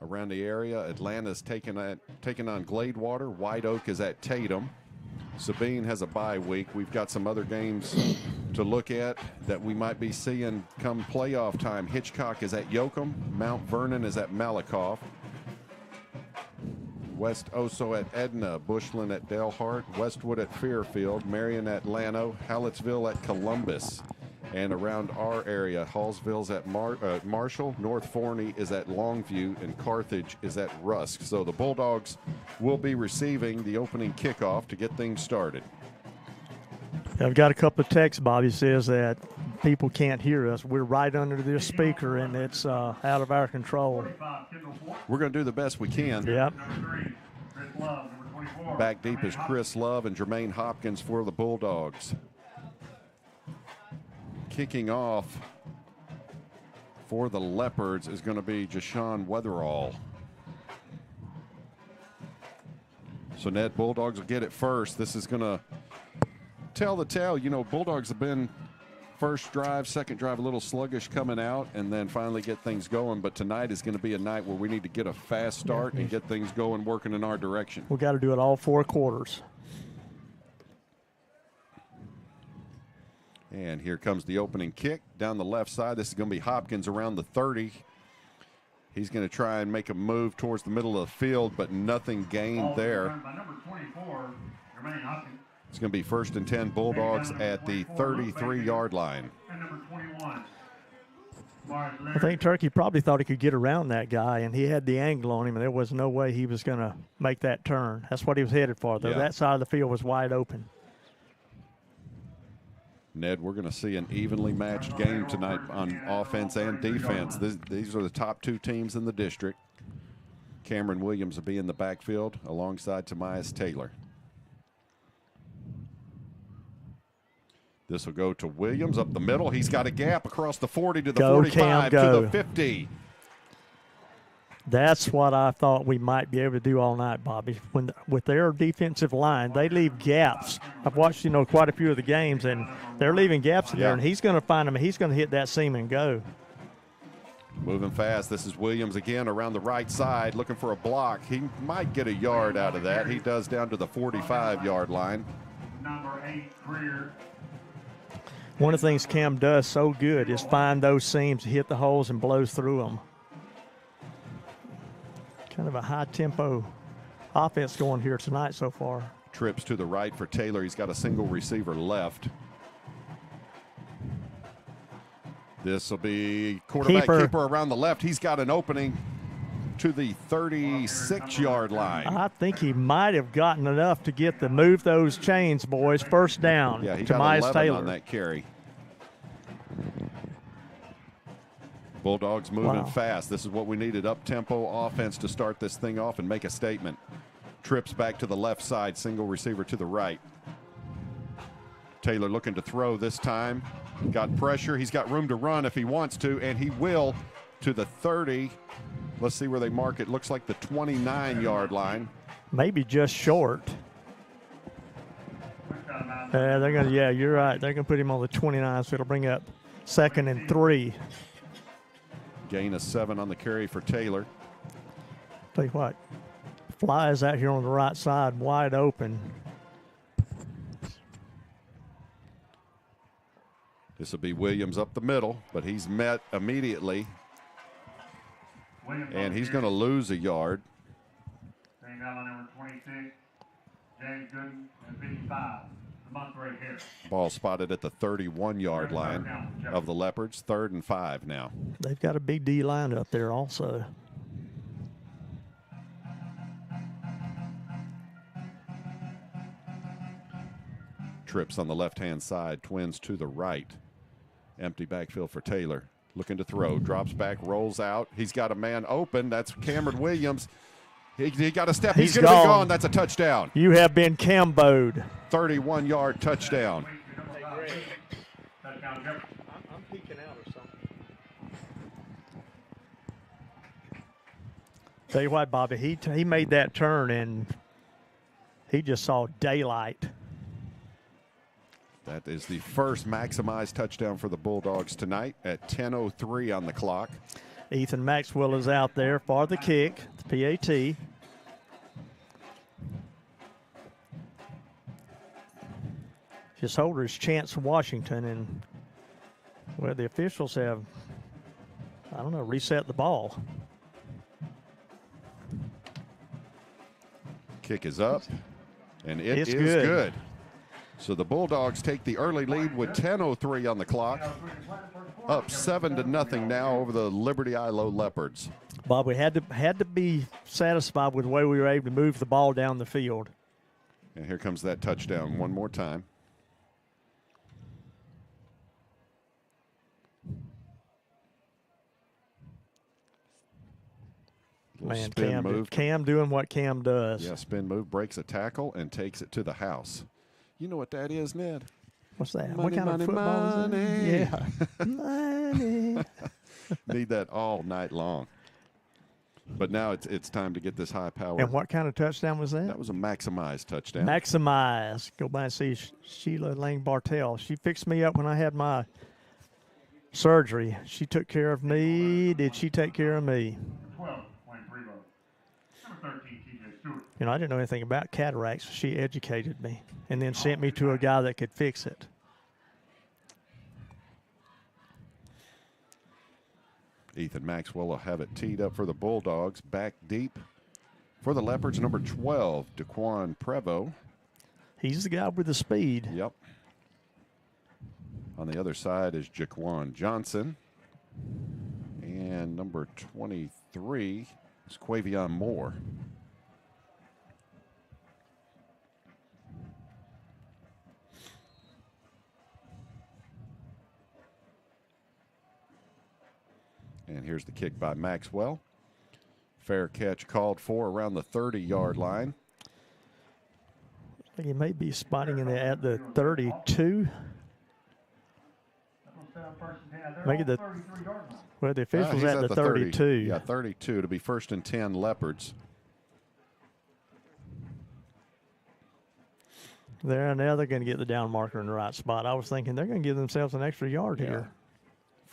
Speaker 1: Around the area, Atlanta's taking on Gladewater. White Oak is at Tatum. Sabine has a bye week. We've got some other games to look at that we might be seeing come playoff time. Hitchcock is at Yoakum. Mount Vernon is at Malakoff. West Oso at Edna. Bushland at Delhart. Westwood at Fairfield. Marion at Llano. Hallettsville at Columbus. And around our area, Hallsville's at Marshall, North Forney is at Longview, and Carthage is at Rusk. So the Bulldogs will be receiving the opening kickoff to get things started.
Speaker 4: I've got a couple of texts. Bobby says that people can't hear us. We're right under this speaker, and it's out of our control.
Speaker 1: We're going to do the best we can.
Speaker 4: Yep.
Speaker 1: Back deep is Chris Love and Jermaine Hopkins for the Bulldogs. Kicking off for the Leopards is going to be Jashawn Weatherall. So Ned, Bulldogs will get it first. This is going to tell the tale. You know, Bulldogs have been first drive, second drive a little sluggish coming out, and then finally get things going. But tonight is going to be a night where we need to get a fast start and get things going, working in our direction.
Speaker 4: We've got to do it all 4 quarters.
Speaker 1: And here comes the opening kick down the left side. This is going to be Hopkins around the 30. He's going to try and make a move towards the middle of the field, but nothing gained there. It's going to be 1st and 10 Bulldogs at the 33-yard line.
Speaker 4: I think Turkey probably thought he could get around that guy, and he had the angle on him, and there was no way he was going to make that turn. That's what he was headed for, though.
Speaker 1: Yeah.
Speaker 4: That side of the field was wide open.
Speaker 1: Ned, we're going to see an evenly matched game tonight on offense and defense. These are the top 2 teams in the district. Cameron Williams will be in the backfield alongside Tomias Taylor. This will go to Williams up the middle. He's got a gap across the 40 to the 45 to the 50.
Speaker 4: That's what I thought we might be able to do all night, Bobby. With their defensive line, they leave gaps. I've watched, quite a few of the games, and they're leaving gaps in there, and he's going to find them, and he's going to hit that seam and go.
Speaker 1: Moving fast. This is Williams again around the right side, looking for a block. He might get a yard out of that. He does down to the 45-yard line.
Speaker 11: Number 8, Greer.
Speaker 4: One of the things Cam does so good is find those seams, hit the holes, and blows through them. Kind of a high-tempo offense going here tonight so far.
Speaker 1: Trips to the right for Taylor. He's got a single receiver left. This will be quarterback keeper around the left. He's got an opening to the 36-yard line.
Speaker 4: I think he might have gotten enough to move those chains, boys. First down.
Speaker 1: Yeah, he
Speaker 4: to
Speaker 1: got 11
Speaker 4: Taylor
Speaker 1: on that carry. Bulldogs moving fast. This is what we needed, up-tempo offense to start this thing off and make a statement. Trips back to the left side, single receiver to the right. Taylor looking to throw this time. Got pressure. He's got room to run if he wants to, and he will to the 30. Let's see where they mark it. Looks like the 29-yard line.
Speaker 4: Maybe just short. They're gonna. Yeah, you're right. They're gonna put him on the 29, so it'll bring up 2nd and 3.
Speaker 1: Gain of 7 on the carry for Taylor.
Speaker 4: Tell you what, flies out here on the right side, wide open.
Speaker 1: This will be Williams up the middle, but he's met immediately, and he's going to lose a yard.
Speaker 11: Number 26, James Gooden, and 55.
Speaker 1: Ball spotted at the 31-yard line of the Leopards. 3rd and 5 now.
Speaker 4: They've got a big D line up there also.
Speaker 1: Trips on the left-hand side, Twins to the right. Empty backfield for Taylor. Looking to throw, drops back, rolls out. He's got a man open. That's Cameron Williams. He got a step. He's going to be gone. That's a touchdown.
Speaker 4: You have been Camboed.
Speaker 1: 31-yard touchdown.
Speaker 4: I'm peeking out or something. Tell you what, Bobby, he made that turn and he just saw daylight.
Speaker 1: That is the first maximized touchdown for the Bulldogs tonight at 10:03 on the clock.
Speaker 4: Ethan Maxwell is out there for the kick, the PAT. His holder is Chance Washington, and well, the officials have, I don't know, reset the ball.
Speaker 1: Kick is up, and it's
Speaker 4: It's
Speaker 1: good. So the Bulldogs take the early lead with 10:03 on the clock. Up 7-0 now over the Liberty Eylau Leopards.
Speaker 4: Bob, we had to be satisfied with the way we were able to move the ball down the field.
Speaker 1: And here comes that touchdown one more time.
Speaker 4: Man,
Speaker 1: spin move.
Speaker 4: Cam doing what Cam does.
Speaker 1: Yeah, spin move, breaks a tackle, and takes it to the house. You know what that is, Ned?
Speaker 4: What's that?
Speaker 1: Money,
Speaker 4: what kind
Speaker 1: money,
Speaker 4: of football
Speaker 1: money.
Speaker 4: is that? Yeah. Money.
Speaker 1: Need that all night long. But now it's time to get this high power.
Speaker 4: And what kind of touchdown was that?
Speaker 1: That was a maximized touchdown.
Speaker 4: Maximize. Go by and see Sheila Lane Bartell. She fixed me up when I had my surgery. She took care of me. Did she take care of me? You know, I didn't know anything about cataracts. She educated me and then sent me to a guy that could fix it.
Speaker 1: Ethan Maxwell will have it teed up for the Bulldogs. Back deep for the Leopards, number 12, Daquan Prevost.
Speaker 4: He's the guy with the speed.
Speaker 1: Yep. On the other side is Jaquan Johnson. And number 23 is Quavion Moore. And here's the kick by Maxwell. Fair catch called for around the 30-yard line.
Speaker 4: I think he may be spotting in at the 32. Maybe the official's
Speaker 1: He's
Speaker 4: at the 32.
Speaker 1: Yeah, 32 to be 1st and 10 Leopards.
Speaker 4: Now they're going to get the down marker in the right spot. I was thinking they're going to give themselves an extra yard here.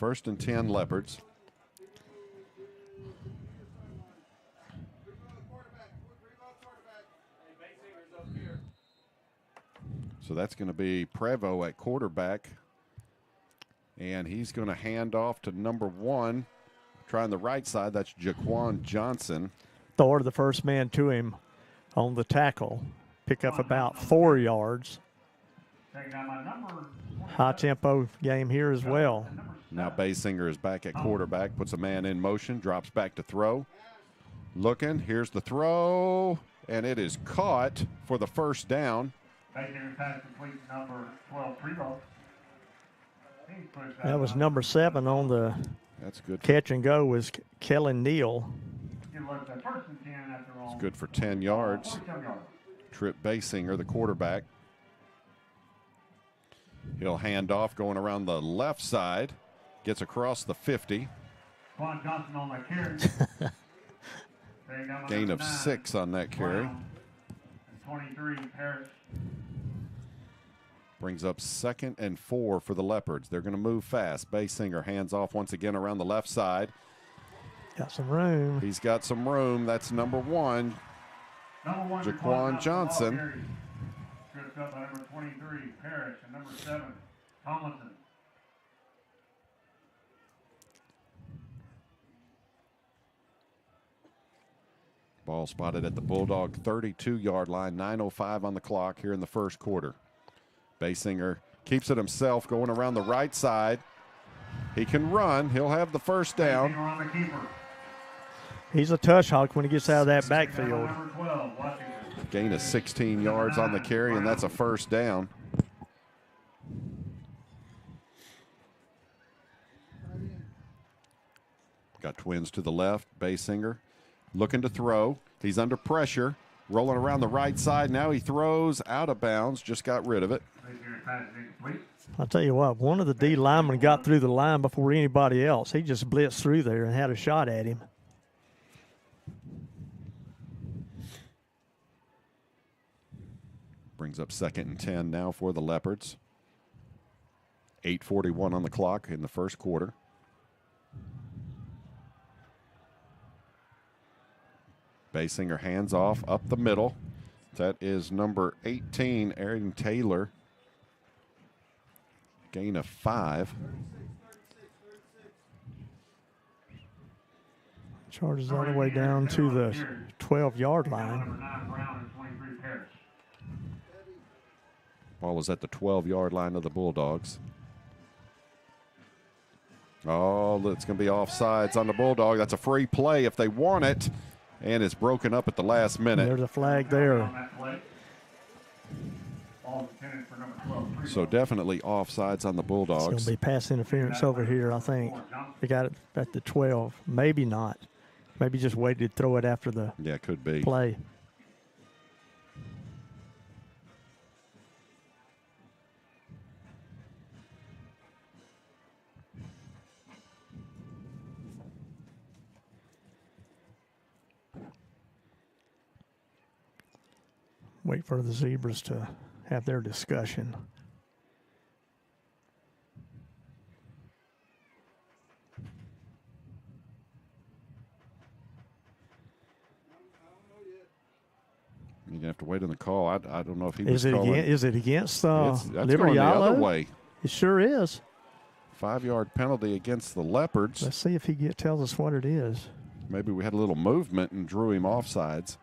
Speaker 1: 1st and 10 Leopards. So that's going to be Prevost at quarterback. And he's going to hand off to number 1. Trying the right side, that's Jaquan Johnson.
Speaker 4: Thor, the first man to him on the tackle. Pick up about 4 yards. High tempo game here as well.
Speaker 1: Now Basinger is back at quarterback, puts a man in motion, drops back to throw. Looking, here's the throw, and it is caught for the first down.
Speaker 4: That was number 7 on the
Speaker 1: That's good.
Speaker 4: catch and go was Kellen Neal.
Speaker 1: It's good for 10 yards. Trip Basinger, the quarterback. He'll hand off going around the left side. Gets across the 50. Gain of 6 on that carry.
Speaker 11: 23, Parrish.
Speaker 1: Brings up 2nd and 4 for the Leopards. They're going to move fast. Basinger hands off once again around the left side.
Speaker 4: Got some room.
Speaker 1: He's got some room. That's number 1, Jaquan Johnson.
Speaker 11: Tripped up by number 23, Parrish, and number 7, Tomlinson.
Speaker 1: Ball spotted at the Bulldog 32-yard line. 9:05 on the clock here in the first quarter. Basinger keeps it himself, going around the right side. He can run. He'll have the first down.
Speaker 11: On the keeper.
Speaker 4: He's a tush hawk when he gets out of that backfield.
Speaker 11: Number 12, Washington.
Speaker 1: Gain of 16 yards on the carry, and that's a first down. Got twins to the left. Basinger looking to throw. He's under pressure. Rolling around the right side. Now he throws out of bounds. Just got rid of it.
Speaker 4: I'll tell you what, one of the D linemen got through the line before anybody else. He just blitzed through there and had a shot at him.
Speaker 1: Brings up 2nd and 10 now for the Leopards. 8:41 on the clock in the first quarter. Basinger hands off up the middle. That is number 18, Aaron Taylor. Gain of 5.
Speaker 4: Charges all the way down to the 12-yard line.
Speaker 1: Ball is at the 12-yard line of the Bulldogs. Oh, it's going to be offsides on the Bulldog. That's a free play if they want it. And it's broken up at the last minute.
Speaker 4: There's a flag there.
Speaker 1: So definitely offsides on the Bulldogs.
Speaker 4: It's going to be pass interference over here, I think. They got it at the 12. Maybe not. Maybe just waited to throw it after the
Speaker 1: could be
Speaker 4: play. Wait for the Zebras to have their discussion.
Speaker 1: You're going to have to wait on the call. I don't know if he was
Speaker 4: Is it
Speaker 1: calling.
Speaker 4: Is it against
Speaker 1: That's
Speaker 4: Liberty
Speaker 1: going the other
Speaker 4: Eylau?
Speaker 1: way.
Speaker 4: It sure is.
Speaker 1: 5-yard penalty against the Leopards.
Speaker 4: Let's see if he tells us what it is.
Speaker 1: Maybe we had a little movement and drew him offsides.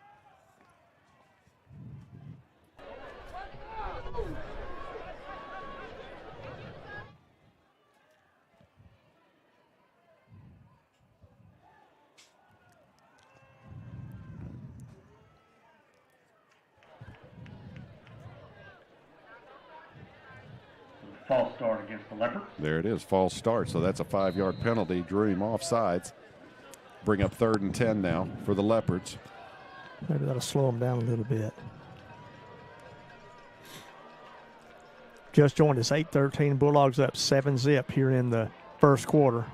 Speaker 11: False start against the Leopards.
Speaker 1: There it is, false start. So that's a 5-yard penalty. Drew him offsides. Bring up 3rd and 10 now for the Leopards.
Speaker 4: Maybe that'll slow them down a little bit. Just joined us, 8-13. Bulldogs up 7-zip here in the first quarter.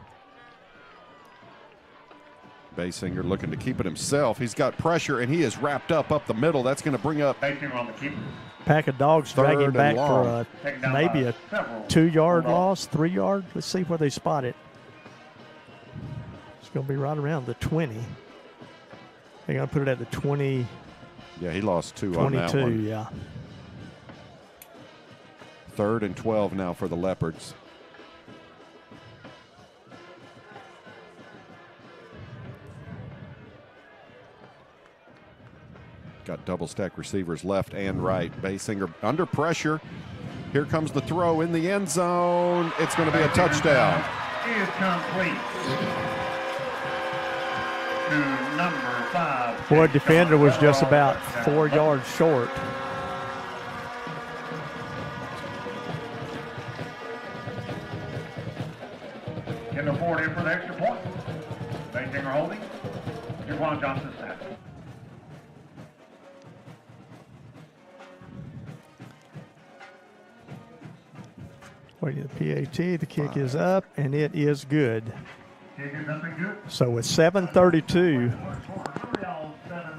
Speaker 1: Basinger looking to keep it himself. He's got pressure, and he is wrapped up the middle. That's going to bring up
Speaker 11: on the keeper.
Speaker 4: Pack of dogs dragging back
Speaker 1: long.
Speaker 4: for maybe a 2-yard loss, 3-yard. Let's see where they spot it. It's going to be right around the 20. They're going to put it at the 20.
Speaker 1: Yeah, he lost 2 on that one.
Speaker 4: 22, yeah.
Speaker 1: 3rd and 12 now for the Leopards. Got double stack receivers left and right. Basinger under pressure. Here comes the throw in the end zone. It's going to be a touchdown.
Speaker 11: Is complete to number 5.
Speaker 4: Boy, defender was just about 4 yards short.
Speaker 11: In the forward in for the extra point. Basinger holding. Jaquan Johnson snaps.
Speaker 4: Waiting the PAT, the kick is up, and it is good.
Speaker 11: Kick is up and good.
Speaker 4: So with 7:32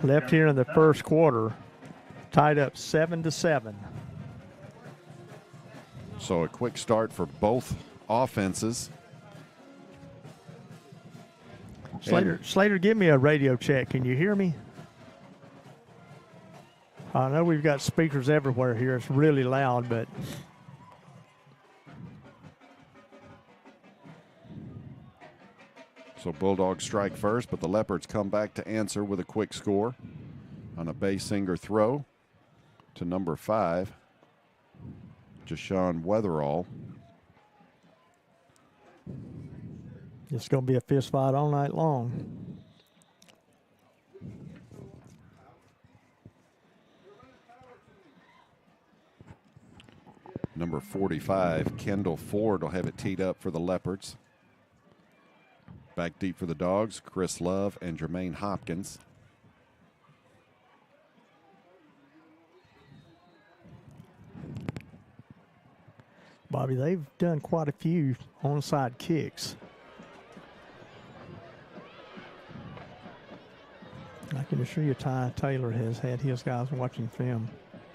Speaker 4: left here in the first quarter, tied up 7-7.
Speaker 1: So a quick start for both offenses.
Speaker 4: Slater, give me a radio check. Can you hear me? I know we've got speakers everywhere here. It's really loud, but
Speaker 1: So Bulldogs strike first, but the Leopards come back to answer with a quick score on a Basinger throw to number 5. Jashawn Weatherall.
Speaker 4: It's going to be a fist fight all night long.
Speaker 1: Number 45, Kendall Ford, will have it teed up for the Leopards. Back deep for the Dogs, Chris Love and Jermaine Hopkins.
Speaker 4: Bobby, they've done quite a few onside kicks. I can assure you Ty Taylor has had his guys watching film.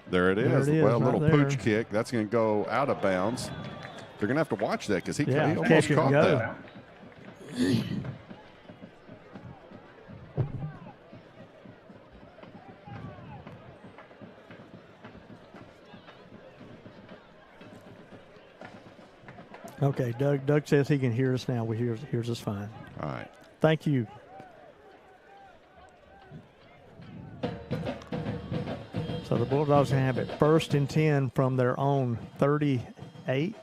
Speaker 1: There it is.
Speaker 4: There it is,
Speaker 1: Well, a
Speaker 4: right
Speaker 1: little
Speaker 4: there.
Speaker 1: pooch kick. That's going to go out of bounds. They're going to have to watch that because he
Speaker 4: Yeah,
Speaker 1: almost
Speaker 4: catch it and
Speaker 1: caught
Speaker 4: go.
Speaker 1: that.
Speaker 4: Okay, Doug says he can hear us now. Hears us fine.
Speaker 1: All right.
Speaker 4: Thank you. So the Bulldogs going to have it 1st and 10 from their own 38.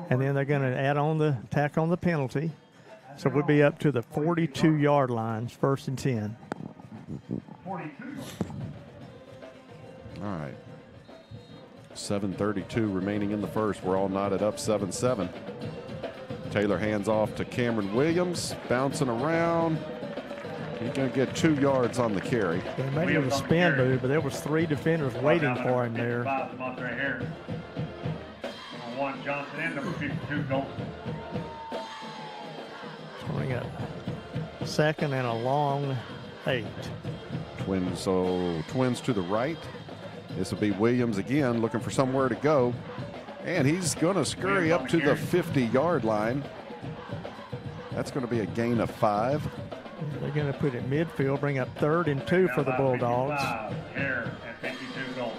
Speaker 4: And then they're going to tack on the penalty. So we'll be up to the 42-yard lines, 1st and 10.
Speaker 11: 42.
Speaker 1: All right. 7:32 remaining in the first. We're all knotted up 7-7. Taylor hands off to Cameron Williams, bouncing around. He's going to get 2 yards on the carry.
Speaker 4: They made it a spin move, but there was 3 defenders waiting for him there.
Speaker 11: Number 1 Johnson and number 52 Golson.
Speaker 4: Bring up 2nd and a long 8.
Speaker 1: Twins to the right. This will be Williams again, looking for somewhere to go. And he's going to scurry up to the 50-yard line. That's going to be a gain of 5.
Speaker 4: They're going to put it midfield, bring up 3rd and 2 for the Bulldogs.
Speaker 11: Hare and 52 Golson.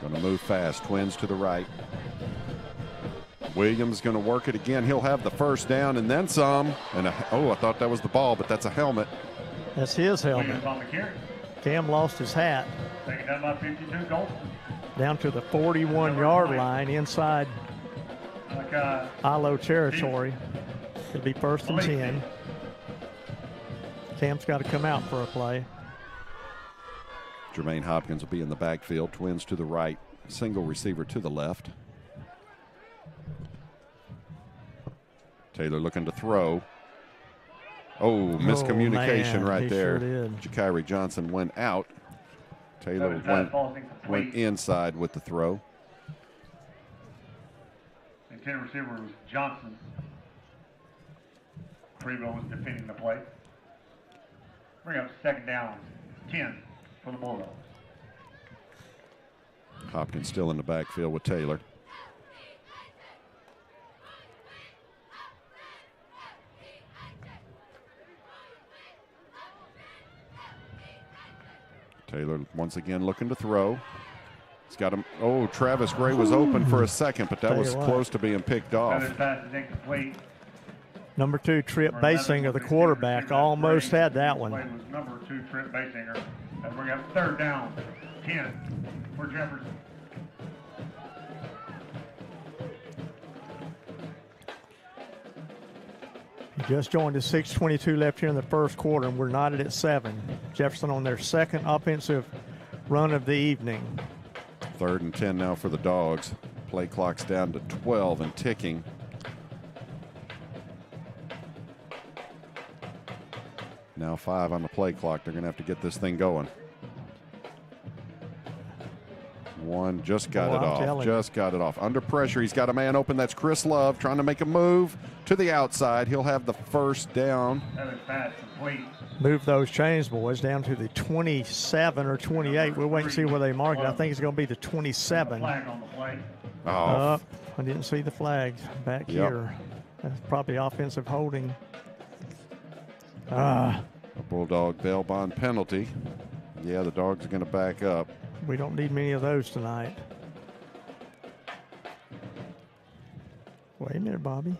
Speaker 1: Going to move fast. Twins to the right. Williams going to work it again. He'll have the first down and then some. And I thought that was the ball, but that's a helmet.
Speaker 4: That's his helmet.
Speaker 11: Williams on the carry.
Speaker 4: Cam lost his hat.
Speaker 11: Taken down by 52 Golson.
Speaker 4: Down to the 41-yard line inside Eylau territory. It'll be 1st and 10. Cam's got to come out for a play.
Speaker 1: Jermaine Hopkins will be in the backfield. Twins to the right. Single receiver to the left. Taylor looking to throw. Oh, miscommunication
Speaker 4: man,
Speaker 1: right
Speaker 4: he
Speaker 1: there.
Speaker 4: sure did.
Speaker 1: Jakiri Johnson went out. Taylor went inside with the throw.
Speaker 11: Intended receiver was Johnson. Prevo was defending the play. Bring up 2nd down, 10 for the Bulldogs.
Speaker 1: Hopkins still in the backfield with Taylor. Taylor once again looking to throw. He's got him. Oh, Travis Gray was open for a second, but that was close to being picked off.
Speaker 11: Another pass is incomplete.
Speaker 4: Number 2, Trip Basinger, the quarterback, almost had that one.
Speaker 11: Play was number 2, Trip Basinger. As we got 3rd down, 10 for Jefferson.
Speaker 4: Just joined us, 6:22 left here in the first quarter, and we're knotted at 7. Jefferson on their 2nd offensive run of the evening.
Speaker 1: 3rd and 10 now for the Dogs. Play clock's down to 12 and ticking. Now 5 on the play clock. They're going to have to get this thing going. 1 just got it off. Just got it off. Under pressure. He's got a man open. That's Chris Love trying to make a move to the outside. He'll have the first down.
Speaker 11: Another pass complete.
Speaker 4: Move those chains, boys, down to the 27 or 28. We'll wait and see where they mark it. I think it's going to be the 27.
Speaker 11: Flag on the play.
Speaker 1: Oh,
Speaker 4: I didn't see the flag back here. That's probably offensive holding.
Speaker 1: a Bulldog bail bond penalty. Yeah, the Dogs are going to back up.
Speaker 4: We don't need many of those tonight. Wait a minute, Bobby.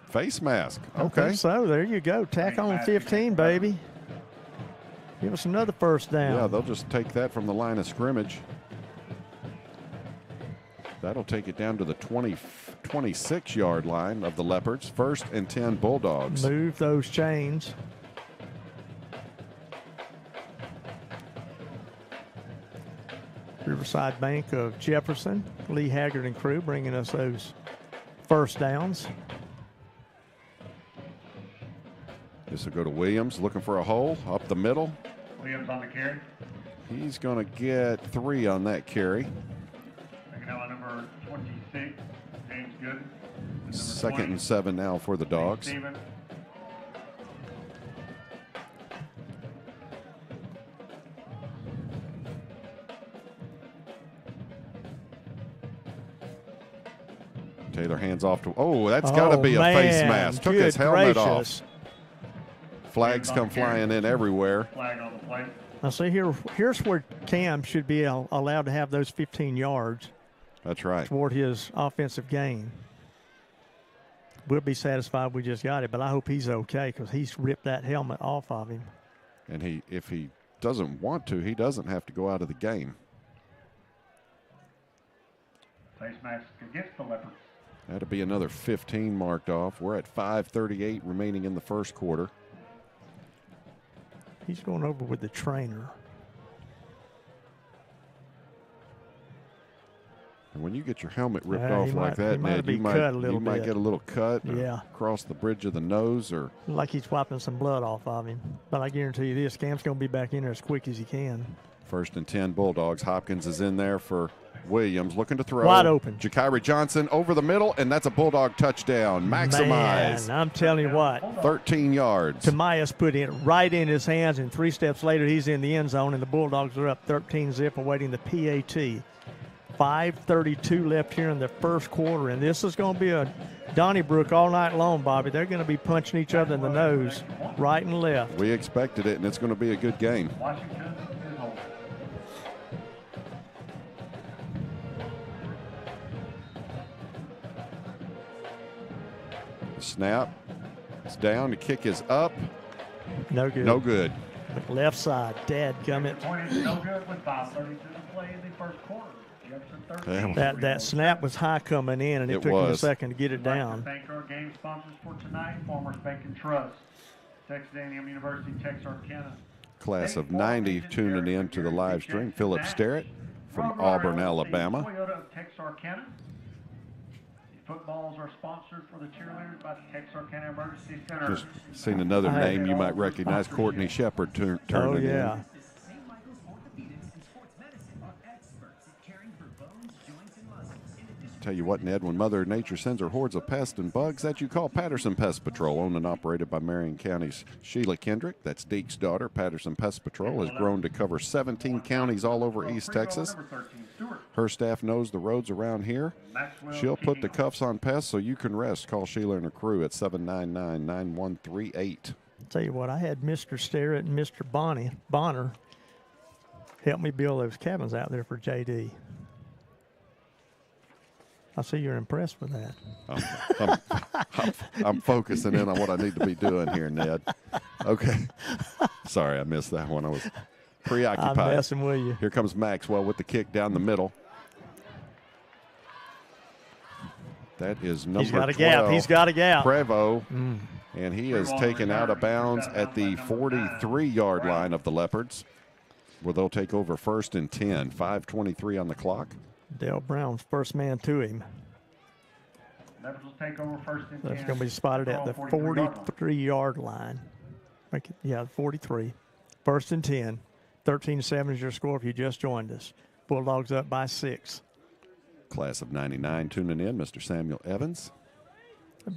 Speaker 1: Face mask.
Speaker 4: I
Speaker 1: Okay.
Speaker 4: think so. There you go. Tack on 15, baby. Give us another first down.
Speaker 1: Yeah, they'll just take that from the line of scrimmage. That'll take it down to the 26-yard line of the Leopards. 1st and 10 Bulldogs.
Speaker 4: Move those chains. Riverside Bank of Jefferson, Lee Haggard and crew bringing us those first downs.
Speaker 1: This will go to Williams, looking for a hole up the middle.
Speaker 11: Williams on the carry.
Speaker 1: He's going to get 3 on that carry.
Speaker 11: Second down, number 26, James Gooden. Number
Speaker 1: 2nd
Speaker 11: 20,
Speaker 1: and 7 now for the Dogs.
Speaker 11: Stevens.
Speaker 1: Taylor hands off to, that's got to be a face mask. Took his helmet off. Flags come flying in everywhere.
Speaker 11: Flag on the plate.
Speaker 4: Now see here's where Cam should be allowed to have those 15 yards.
Speaker 1: That's right.
Speaker 4: Toward his offensive gain. We'll be satisfied we just got it, but I hope he's okay because he's ripped that helmet off of him.
Speaker 1: And if he doesn't want to, he doesn't have to go out of the game.
Speaker 11: Face mask against the Leopards.
Speaker 1: That'll be another 15 marked off. We're at 5:38 remaining in the first quarter.
Speaker 4: He's going over with the trainer.
Speaker 1: And when you get your helmet ripped
Speaker 4: Yeah,
Speaker 1: off like that, Ned, you might get a little cut across the bridge of the nose. Or
Speaker 4: like he's wiping some blood off of him. But I guarantee you this, Cam's going to be back in there as quick as he can.
Speaker 1: 1st and 10 Bulldogs. Hopkins is in there for Williams, looking to throw.
Speaker 4: Wide open.
Speaker 1: Jakiri Johnson over the middle, and that's a Bulldog touchdown. Maximize.
Speaker 4: Man, I'm telling you what.
Speaker 1: 13 yards.
Speaker 4: Tamias put it right in his hands, and 3 steps later, he's in the end zone, and the Bulldogs are up 13-0 awaiting the PAT. 5:32 left here in the first quarter, and this is going to be a Donnybrook all night long, Bobby. They're going to be punching each other in the nose, right and left.
Speaker 1: We expected it, and it's going to be a good game.
Speaker 11: Washington is over.
Speaker 1: Snap. It's down. The kick is up.
Speaker 4: No good.
Speaker 1: No good.
Speaker 4: Left side. Dadgummit.
Speaker 11: Point is no good with 5:32 to play in the first quarter. Jefferson 13.
Speaker 4: That snap was high coming in, and it took him a second to get it down.
Speaker 11: Thank our game sponsors for tonight, Farmers Bank and Trust, Texas A&M University, Texarkana.
Speaker 1: Class of 90 tuning in to the live stream. Philip Sterrett from Auburn, Alabama.
Speaker 11: Toyota of Texarkana. The footballs are sponsored for the cheerleaders by the Texarkana Emergency Center.
Speaker 1: Just seen another name you might recognize, Courtney Shepard turning in. Tell you what, Ned, when Mother Nature sends her hordes of pests and bugs, that you call Patterson Pest Patrol, owned and operated by Marion County's Sheila Kendrick. That's Deke's daughter. Patterson Pest Patrol has grown to cover 17 counties all over East Texas. Her staff knows the roads around here. She'll put the cuffs on pests so you can rest. Call Sheila and her crew at 799-9138.
Speaker 4: Tell you what, I had Mr. Sterrett and Mr. Bonner help me build those cabins out there for JD. I see you're impressed with that.
Speaker 1: I'm focusing in on what I need to be doing here, Ned. Okay. Sorry, I missed that one. I was preoccupied.
Speaker 4: I'm messing with you.
Speaker 1: Here comes Maxwell with the kick down the middle. That is number 12.
Speaker 4: He's got a gap. He's got a gap.
Speaker 1: Prevo. And he is taken out of bounds at the 43-yard line of the Leopards, where they'll take over 1st and 10. 5:23 on the clock.
Speaker 4: Dale Brown's first man to him.
Speaker 11: Leopards will take over 1st and 10.
Speaker 4: That's going to be spotted at the 43-yard line. 43. 1st and 10. 13-7 is your score if you just joined us. Bulldogs up by 6.
Speaker 1: Class of 99 tuning in, Mr. Samuel Evans.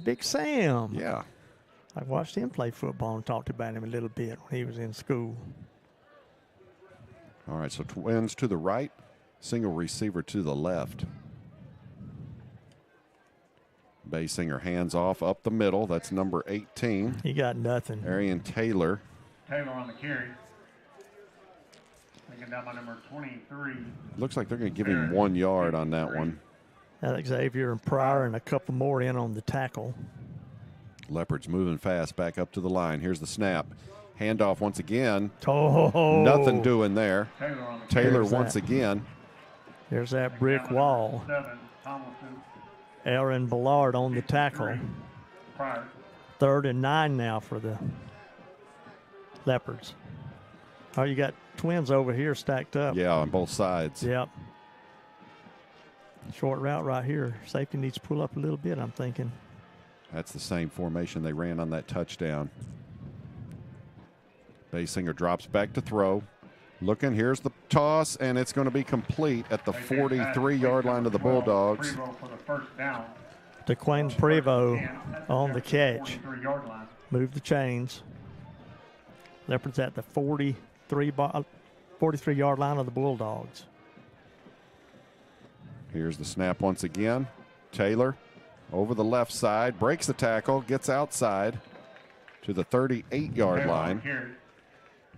Speaker 4: Big Sam.
Speaker 1: Yeah.
Speaker 4: I watched him play football and talked about him a little bit when he was in school.
Speaker 1: All right, so twins to the right, single receiver to the left. Baysinger hands off up the middle. That's number 18.
Speaker 4: He got nothing.
Speaker 1: Arian Taylor.
Speaker 11: Taylor on the carry. Taking down by number 23.
Speaker 1: Looks like they're going to give him 1 yard on that one.
Speaker 4: Xavier and Pryor and a couple more in on the tackle.
Speaker 1: Leopards moving fast back up to the line. Here's the snap. Handoff once again.
Speaker 4: Oh.
Speaker 1: Nothing doing there. Taylor
Speaker 4: There's
Speaker 1: once
Speaker 4: that.
Speaker 1: again.
Speaker 4: There's that brick wall. Aaron Ballard on the tackle. 3rd and 9 now for the Leopards. Oh, you got Twins over here stacked up.
Speaker 1: Yeah, on both sides.
Speaker 4: Yep. Short route right here. Safety needs to pull up a little bit, I'm thinking.
Speaker 1: That's the same formation they ran on that touchdown. Basinger drops back to throw. Looking, here's the toss, and it's going to be complete at the 43-yard line of the Bulldogs.
Speaker 4: DeQuain Prevost on the catch. Move the chains. Leopards at the 43-yard line of the Bulldogs.
Speaker 1: Here's the snap once again. Taylor over the left side, breaks the tackle, gets outside to the 38-yard line.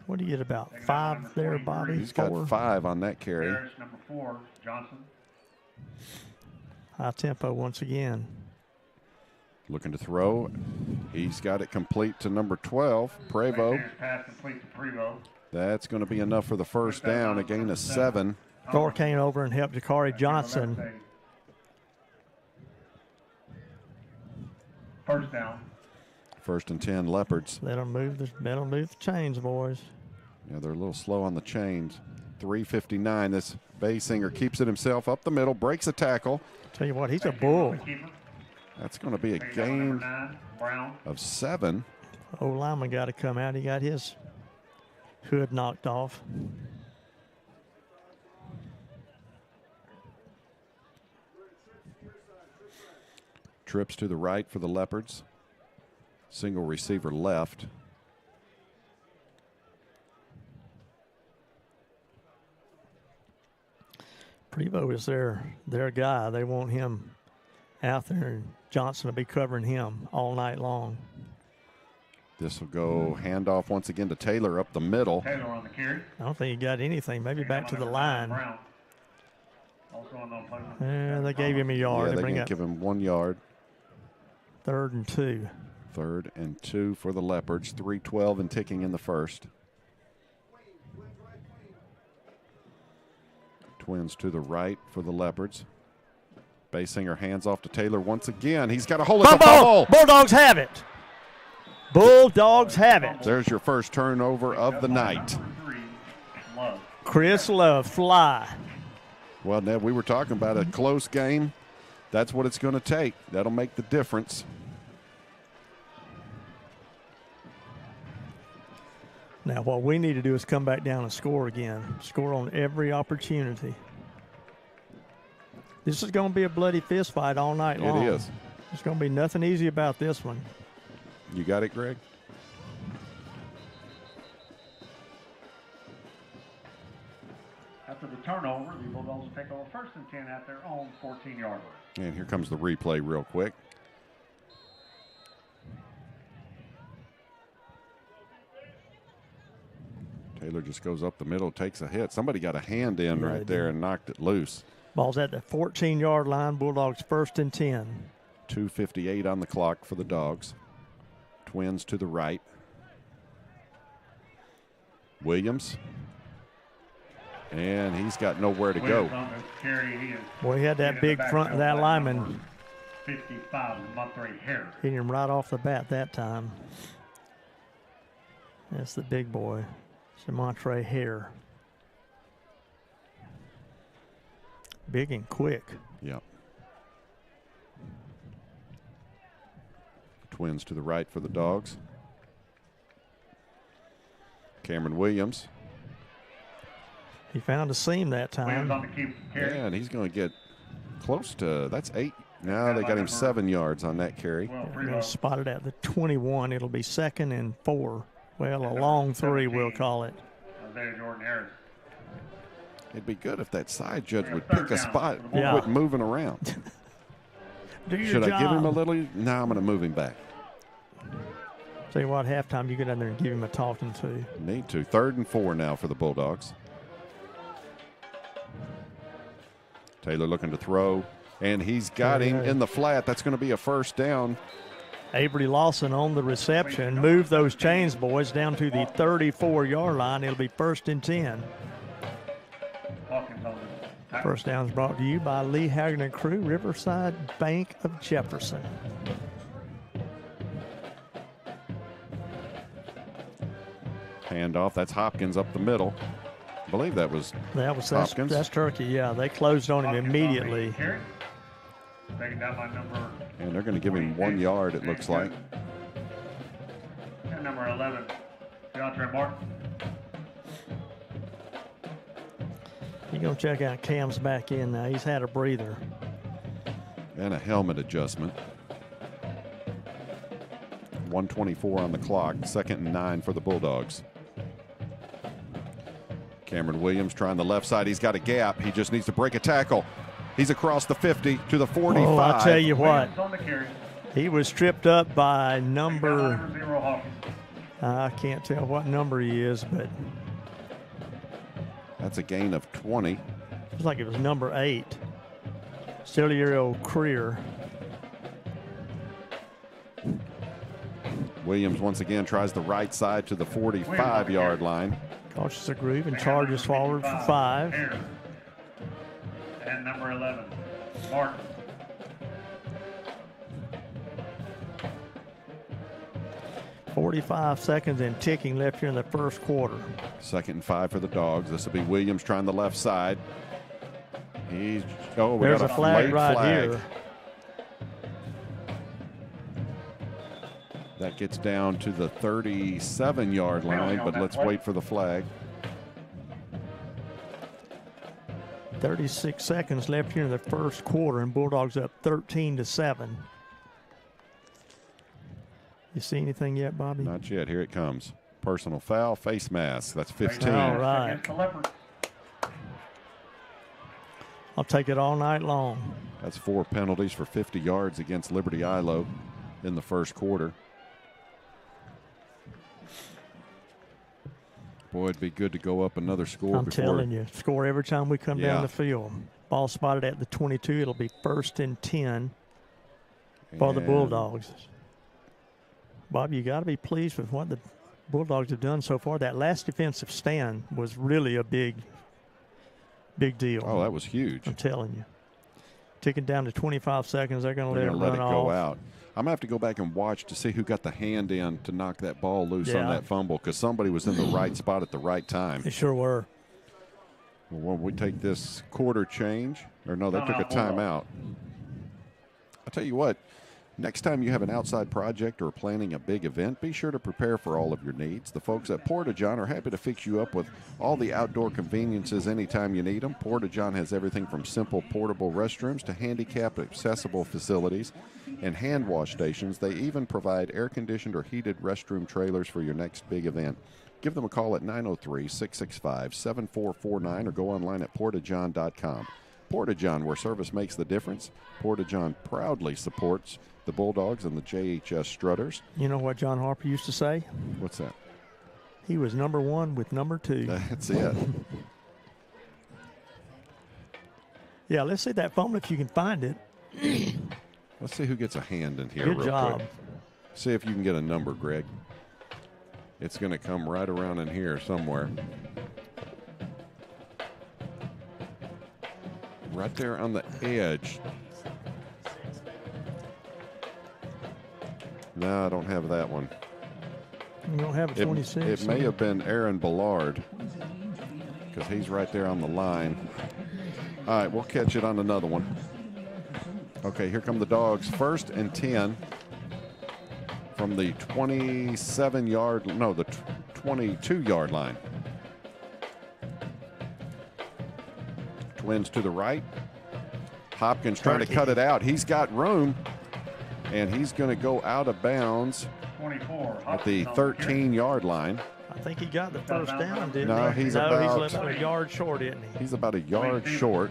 Speaker 4: What do you get, about 5 there, Bobby?
Speaker 1: He's
Speaker 4: 4?
Speaker 1: got 5 on that carry.
Speaker 11: Number 4, Johnson.
Speaker 4: High tempo once again.
Speaker 1: Looking to throw. He's got it complete to number 12, Prevost.
Speaker 11: Pass complete to Prevost.
Speaker 1: That's going to be enough for the first down, a gain of 7.
Speaker 4: Thor came over and helped Jakari Johnson.
Speaker 11: First down.
Speaker 1: 1st and 10, Leopards.
Speaker 4: Let them move the chains, boys.
Speaker 1: Yeah, they're a little slow on the chains. 3:59. This Basinger keeps it himself up the middle, breaks a tackle.
Speaker 4: Tell you what, he's a bull.
Speaker 1: That's going to be a gain of 7.
Speaker 4: Old lineman got to come out. He got his hood knocked off.
Speaker 1: Trips to the right for the Leopards. Single receiver left.
Speaker 4: Prevost is their guy. They want him out there, and Johnson will be covering him all night long.
Speaker 1: This will go handoff once again to Taylor up the middle.
Speaker 11: Taylor on the carry.
Speaker 4: I don't think he got anything. Maybe back to the line. Yeah, they gave him a yard.
Speaker 1: Yeah,
Speaker 4: They
Speaker 1: they
Speaker 4: bring
Speaker 1: can
Speaker 4: up
Speaker 1: give him 1 yard.
Speaker 4: 3rd and 2.
Speaker 1: 3rd and 2 for the Leopards. 3:12 and ticking in the first. Twins to the right for the Leopards. Basinger hands off to Taylor once again. He's got a hole at the ball.
Speaker 4: Bulldogs have it. Bulldogs have it.
Speaker 1: There's your first turnover of the night.
Speaker 4: Chris Love, fly.
Speaker 1: Well, Ned, we were talking about a close game. That's what it's going to take. That'll make the difference.
Speaker 4: Now, what we need to do is come back down and score again. Score on every opportunity. This is going to be a bloody fist fight all night long.
Speaker 1: It is.
Speaker 4: There's going to be nothing easy about this one.
Speaker 1: You got it, Greg?
Speaker 11: After the turnover, the Bulldogs will take over 1st and 10 at their own 14-yard line.
Speaker 1: And here comes the replay real quick. Taylor just goes up the middle, takes a hit. Somebody got a hand in right there and knocked it loose.
Speaker 4: Ball's at the 14-yard line. Bulldogs 1st and 10.
Speaker 1: 2:58 on the clock for the Dogs. Twins to the right. Williams. And he's got nowhere to go.
Speaker 4: Boy, he had that big front of that lineman.
Speaker 11: 55, Montre Harris.
Speaker 4: Hit him right off the bat that time. That's the big boy. Montre Hare. Big and quick.
Speaker 1: Yep. Twins to the right for the Dogs. Cameron Williams.
Speaker 4: He found a seam that time.
Speaker 1: Yeah, and he's going to get close to, that's 8. Now they got him 7 yards on that carry.
Speaker 4: Yeah, spotted at the 21. It'll be 2nd and 4. Well, a long 3, we'll call it.
Speaker 11: Jordan Harris.
Speaker 1: It'd be good if that side judge would pick a spot and
Speaker 4: Yeah.
Speaker 1: quit moving around.
Speaker 4: Do your
Speaker 1: Should I give him a
Speaker 4: job.
Speaker 1: little? No, I'm going to move him back.
Speaker 4: Tell you what, halftime, you get down there and give him a talking to.
Speaker 1: Need to. 3rd and 4 now for the Bulldogs. Taylor looking to throw, and he's got him in the flat. That's going to be a first down
Speaker 4: Avery Lawson on the reception. Move those chains, boys, down to the 34-yard line. It'll be 1st and 10. First down is brought to you by Lee Haggard and Crew, Riverside Bank of Jefferson.
Speaker 1: Handoff. That's Hopkins up the middle. I believe that was Hopkins.
Speaker 4: That's Turkey, yeah. They closed on him immediately.
Speaker 11: Taken down by number.
Speaker 1: And they're going to give him 1 yard, it looks like.
Speaker 11: And number 11, DeAndre Martin.
Speaker 4: You're going to check out Cam's back in now. He's had a breather.
Speaker 1: And a helmet adjustment. 1:24 on the clock. 2nd and 9 for the Bulldogs. Cameron Williams trying the left side. He's got a gap. He just needs to break a tackle. He's across the 50 to the 45.
Speaker 4: Oh, I'll tell you what. He was tripped up by number, I can't tell what number he is, but
Speaker 1: that's a gain of 20.
Speaker 4: It was like it was number 8. Celio Creer.
Speaker 1: Williams once again tries the right side to the 45-yard line.
Speaker 4: Cautious a groove and charges forward for 5.
Speaker 11: And number 11, Martin.
Speaker 4: .45 seconds and ticking left here in the first quarter.
Speaker 1: 2nd and 5 for the Dogs. This will be Williams trying the left side. We
Speaker 4: There's
Speaker 1: got
Speaker 4: a flag right here.
Speaker 1: That gets down to the 37-yard line, but let's wait for the flag.
Speaker 4: 36 seconds left here in the first quarter, and Bulldogs up 13-7. You see anything yet, Bobby?
Speaker 1: Not yet. Here it comes. Personal foul, face mask. That's 15.
Speaker 4: All right. I'll take it all night long.
Speaker 1: That's 4 penalties for 50 yards against Liberty Eylau in the first quarter. Boy, it'd be good to go up another score.
Speaker 4: I'm telling you, score every time we come down the field. Ball spotted at the 22. It'll be 1st and 10 for the Bulldogs. Bob, you got to be pleased with what the Bulldogs have done so far. That last defensive stand was really a big deal.
Speaker 1: Oh, that was huge.
Speaker 4: I'm telling you. Ticking down to 25 seconds. They're going to let it
Speaker 1: go out. I'm going to have to go back and watch to see who got the hand in to knock that ball loose on that fumble, because somebody was in the right spot at the right time.
Speaker 4: They sure were.
Speaker 1: Well, when we take this quarter change, or no, they took a timeout. I'll tell you what, next time you have an outside project or planning a big event, be sure to prepare for all of your needs. The folks at Porta-John are happy to fix you up with all the outdoor conveniences anytime you need them. Porta-John has everything from simple portable restrooms to handicap accessible facilities and hand wash stations. They even provide air-conditioned or heated restroom trailers for your next big event. Give them a call at 903-665-7449 or go online at portajohn.com. Porta-John, where service makes the difference. Porta-John proudly supports the Bulldogs and the JHS Strutters.
Speaker 4: You know what John Harper used to say?
Speaker 1: What's that?
Speaker 4: He was number 1 with number 2.
Speaker 1: That's it.
Speaker 4: Yeah, let's see that fumble if you can find it.
Speaker 1: Let's see who gets a hand in here.
Speaker 4: Good
Speaker 1: real
Speaker 4: job.
Speaker 1: Quick. See if you can get a number, Greg. It's going to come right around in here somewhere. Right there on the edge. No, I don't have that one.
Speaker 4: You don't have a 26.
Speaker 1: It may have been Aaron Ballard, because he's right there on the line. All right, we'll catch it on another one. Okay, here come the Dogs. 1st and 10 from the 22-yard line. Twins to the right. Hopkins trying to cut it out. He's got room, and he's going to go out of bounds
Speaker 11: 24,
Speaker 1: at the 13-yard line.
Speaker 4: I think he got the first down, didn't
Speaker 1: No,
Speaker 4: he?
Speaker 1: he's
Speaker 4: no,
Speaker 1: about
Speaker 4: he's left a yard short, isn't he?
Speaker 1: He's about a yard short.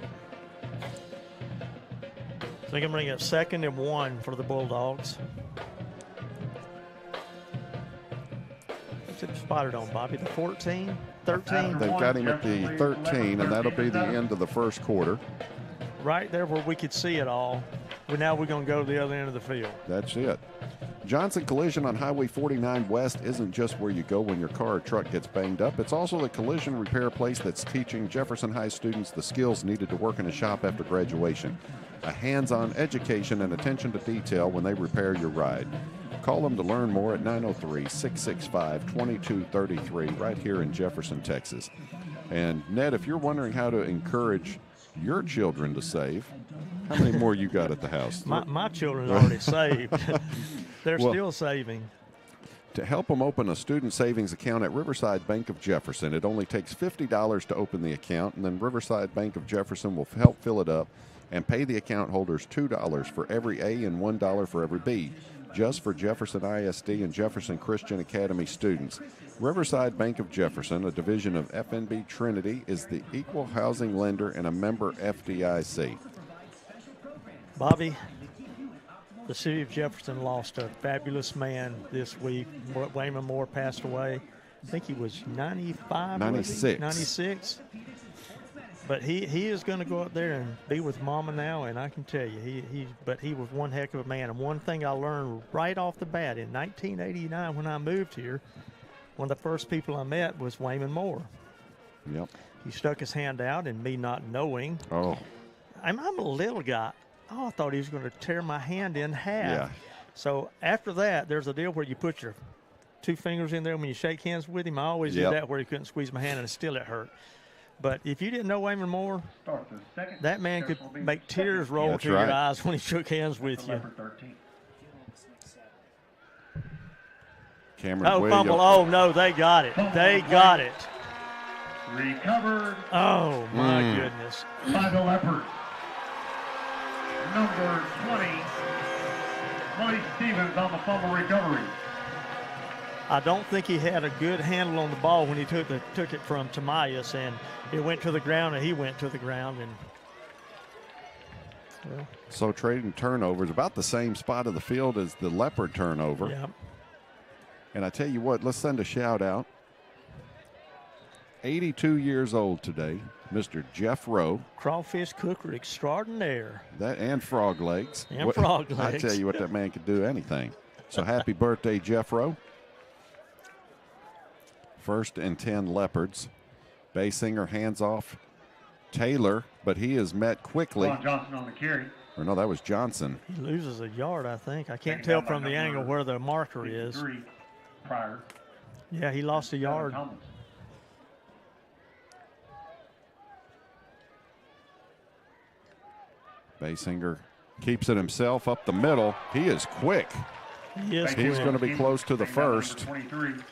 Speaker 4: So they can bring it 2nd and 1 for the Bulldogs. What's it spotted on, Bobby? The 14, 13?
Speaker 1: They've got him at the 13, and that'll be the end of the first quarter.
Speaker 4: Right there where we could see it all. But now we're going to go to the other end of the field.
Speaker 1: That's it. Johnson Collision on Highway 49 West isn't just where you go when your car or truck gets banged up. It's also the collision repair place that's teaching Jefferson High students the skills needed to work in a shop after graduation. A hands-on education and attention to detail when they repair your ride. Call them to learn more at 903-665-2233 right here in Jefferson, Texas. And Ned, if you're wondering how to encourage your children to save, how many more you got at the house?
Speaker 4: My children are already saved. They're still saving.
Speaker 1: To help them open a student savings account at Riverside Bank of Jefferson, it only takes $50 to open the account, and then Riverside Bank of Jefferson will help fill it up and pay the account holders $2 for every A and $1 for every B, just for Jefferson ISD and Jefferson Christian Academy students. Riverside Bank of Jefferson, a division of FNB Trinity, is the equal housing lender and a member FDIC.
Speaker 4: Bobby, the city of Jefferson lost a fabulous man this week. Wayman Moore passed away. I think he was 95.
Speaker 1: 96.
Speaker 4: 96. But he is going to go up there and be with Mama now, and I can tell you, he was one heck of a man. And one thing I learned right off the bat in 1989 when I moved here, one of the first people I met was Wayman Moore.
Speaker 1: Yep.
Speaker 4: He stuck his hand out, and me not knowing.
Speaker 1: Oh.
Speaker 4: I'm a little guy. Oh, I thought he was going to tear my hand in half.
Speaker 1: Yeah.
Speaker 4: So after that, there's a deal where you put your two fingers in there when you shake hands with him. I always did that where he couldn't squeeze my hand, and still it hurt. But if you didn't know Wayman Moore, that man could make tears roll through your eyes when he shook hands with you.
Speaker 1: Cameron
Speaker 4: fumble. Oh, no, they got it. They got it.
Speaker 11: Recovered.
Speaker 4: Oh, my goodness.
Speaker 11: By the Leopards. Number 20, Mike Stevens on the fumble recovery.
Speaker 4: I don't think he had a good handle on the ball when he took it from Tamias, and it went to the ground, and he went to the ground. And well,
Speaker 1: so trading turnovers, about the same spot of the field as the Leopard turnover.
Speaker 4: Yeah.
Speaker 1: And I tell you what, let's send a shout out. 82 years old today, Mr. Jeff Rowe.
Speaker 4: Crawfish cooker extraordinaire.
Speaker 1: That and frog legs.
Speaker 4: And frog legs.
Speaker 1: I tell you what, that man could do anything. So happy birthday, Jeff Rowe. 1st and 10 Leopards. Basinger hands off Taylor, but he is met quickly.
Speaker 11: Johnson on the carry.
Speaker 1: Or no, that was Johnson.
Speaker 4: He loses a yard, I think. I can't tell from the angle where the marker is.
Speaker 11: Prior.
Speaker 4: Yeah, he lost a yard.
Speaker 1: Basinger keeps it himself up the middle. He is quick.
Speaker 4: He's
Speaker 1: going to be close to the first.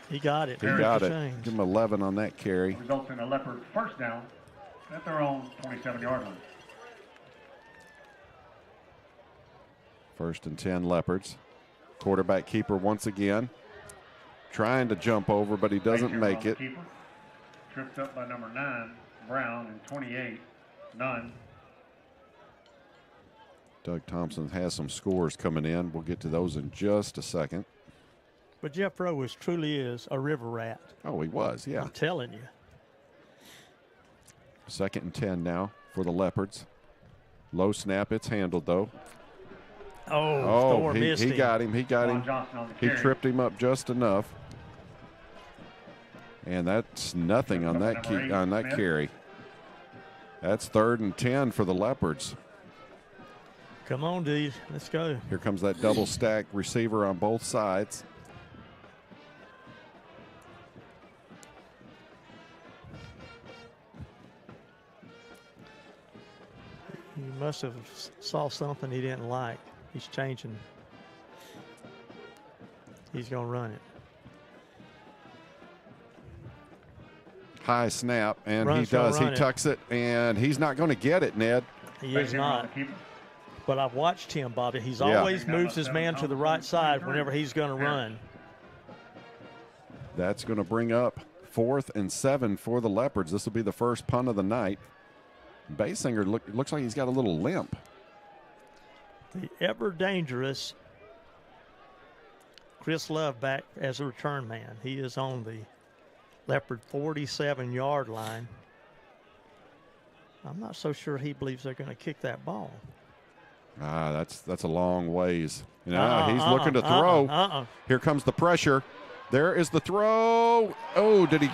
Speaker 4: He got it.
Speaker 1: He got it. Give him 11 on that carry.
Speaker 11: Results in a Leopard first down at their own 27-yard line.
Speaker 1: 1st and 10 Leopards. Quarterback keeper once again. Trying to jump over, but he doesn't make it.
Speaker 11: Tripped up by number 9, Brown, and 28, Nunn.
Speaker 1: Doug Thompson has some scores coming in. We'll get to those in just a second.
Speaker 4: But Jeff Rowe truly is a river rat.
Speaker 1: Oh, he was, yeah.
Speaker 4: I'm telling you.
Speaker 1: 2nd and 10 now for the Leopards. Low snap. It's handled, though.
Speaker 4: Thor missed him.
Speaker 1: He got him. He got him. He tripped him up just enough. And that's nothing on that carry. That's 3rd and 10 for the Leopards.
Speaker 4: Come on, D. Let's go.
Speaker 1: Here comes that double stack receiver on both sides.
Speaker 4: He must have saw something he didn't like. He's changing. He's going to run it.
Speaker 1: High snap, and he does. He tucks it, and he's not going to get it, Ned.
Speaker 4: He is not. But I've watched him, Bobby. He's always moves his man to the right side whenever he's going to run.
Speaker 1: That's going to bring up 4th and 7 for the Leopards. This will be the first punt of the night. Basinger looks like he's got a little limp.
Speaker 4: The ever dangerous Chris Love back as a return man. He is on the Leopard 47-yard line. I'm not so sure he believes they're going to kick that ball.
Speaker 1: That's a long ways. He's looking to throw. Here comes the pressure. There is the throw. Oh, did he?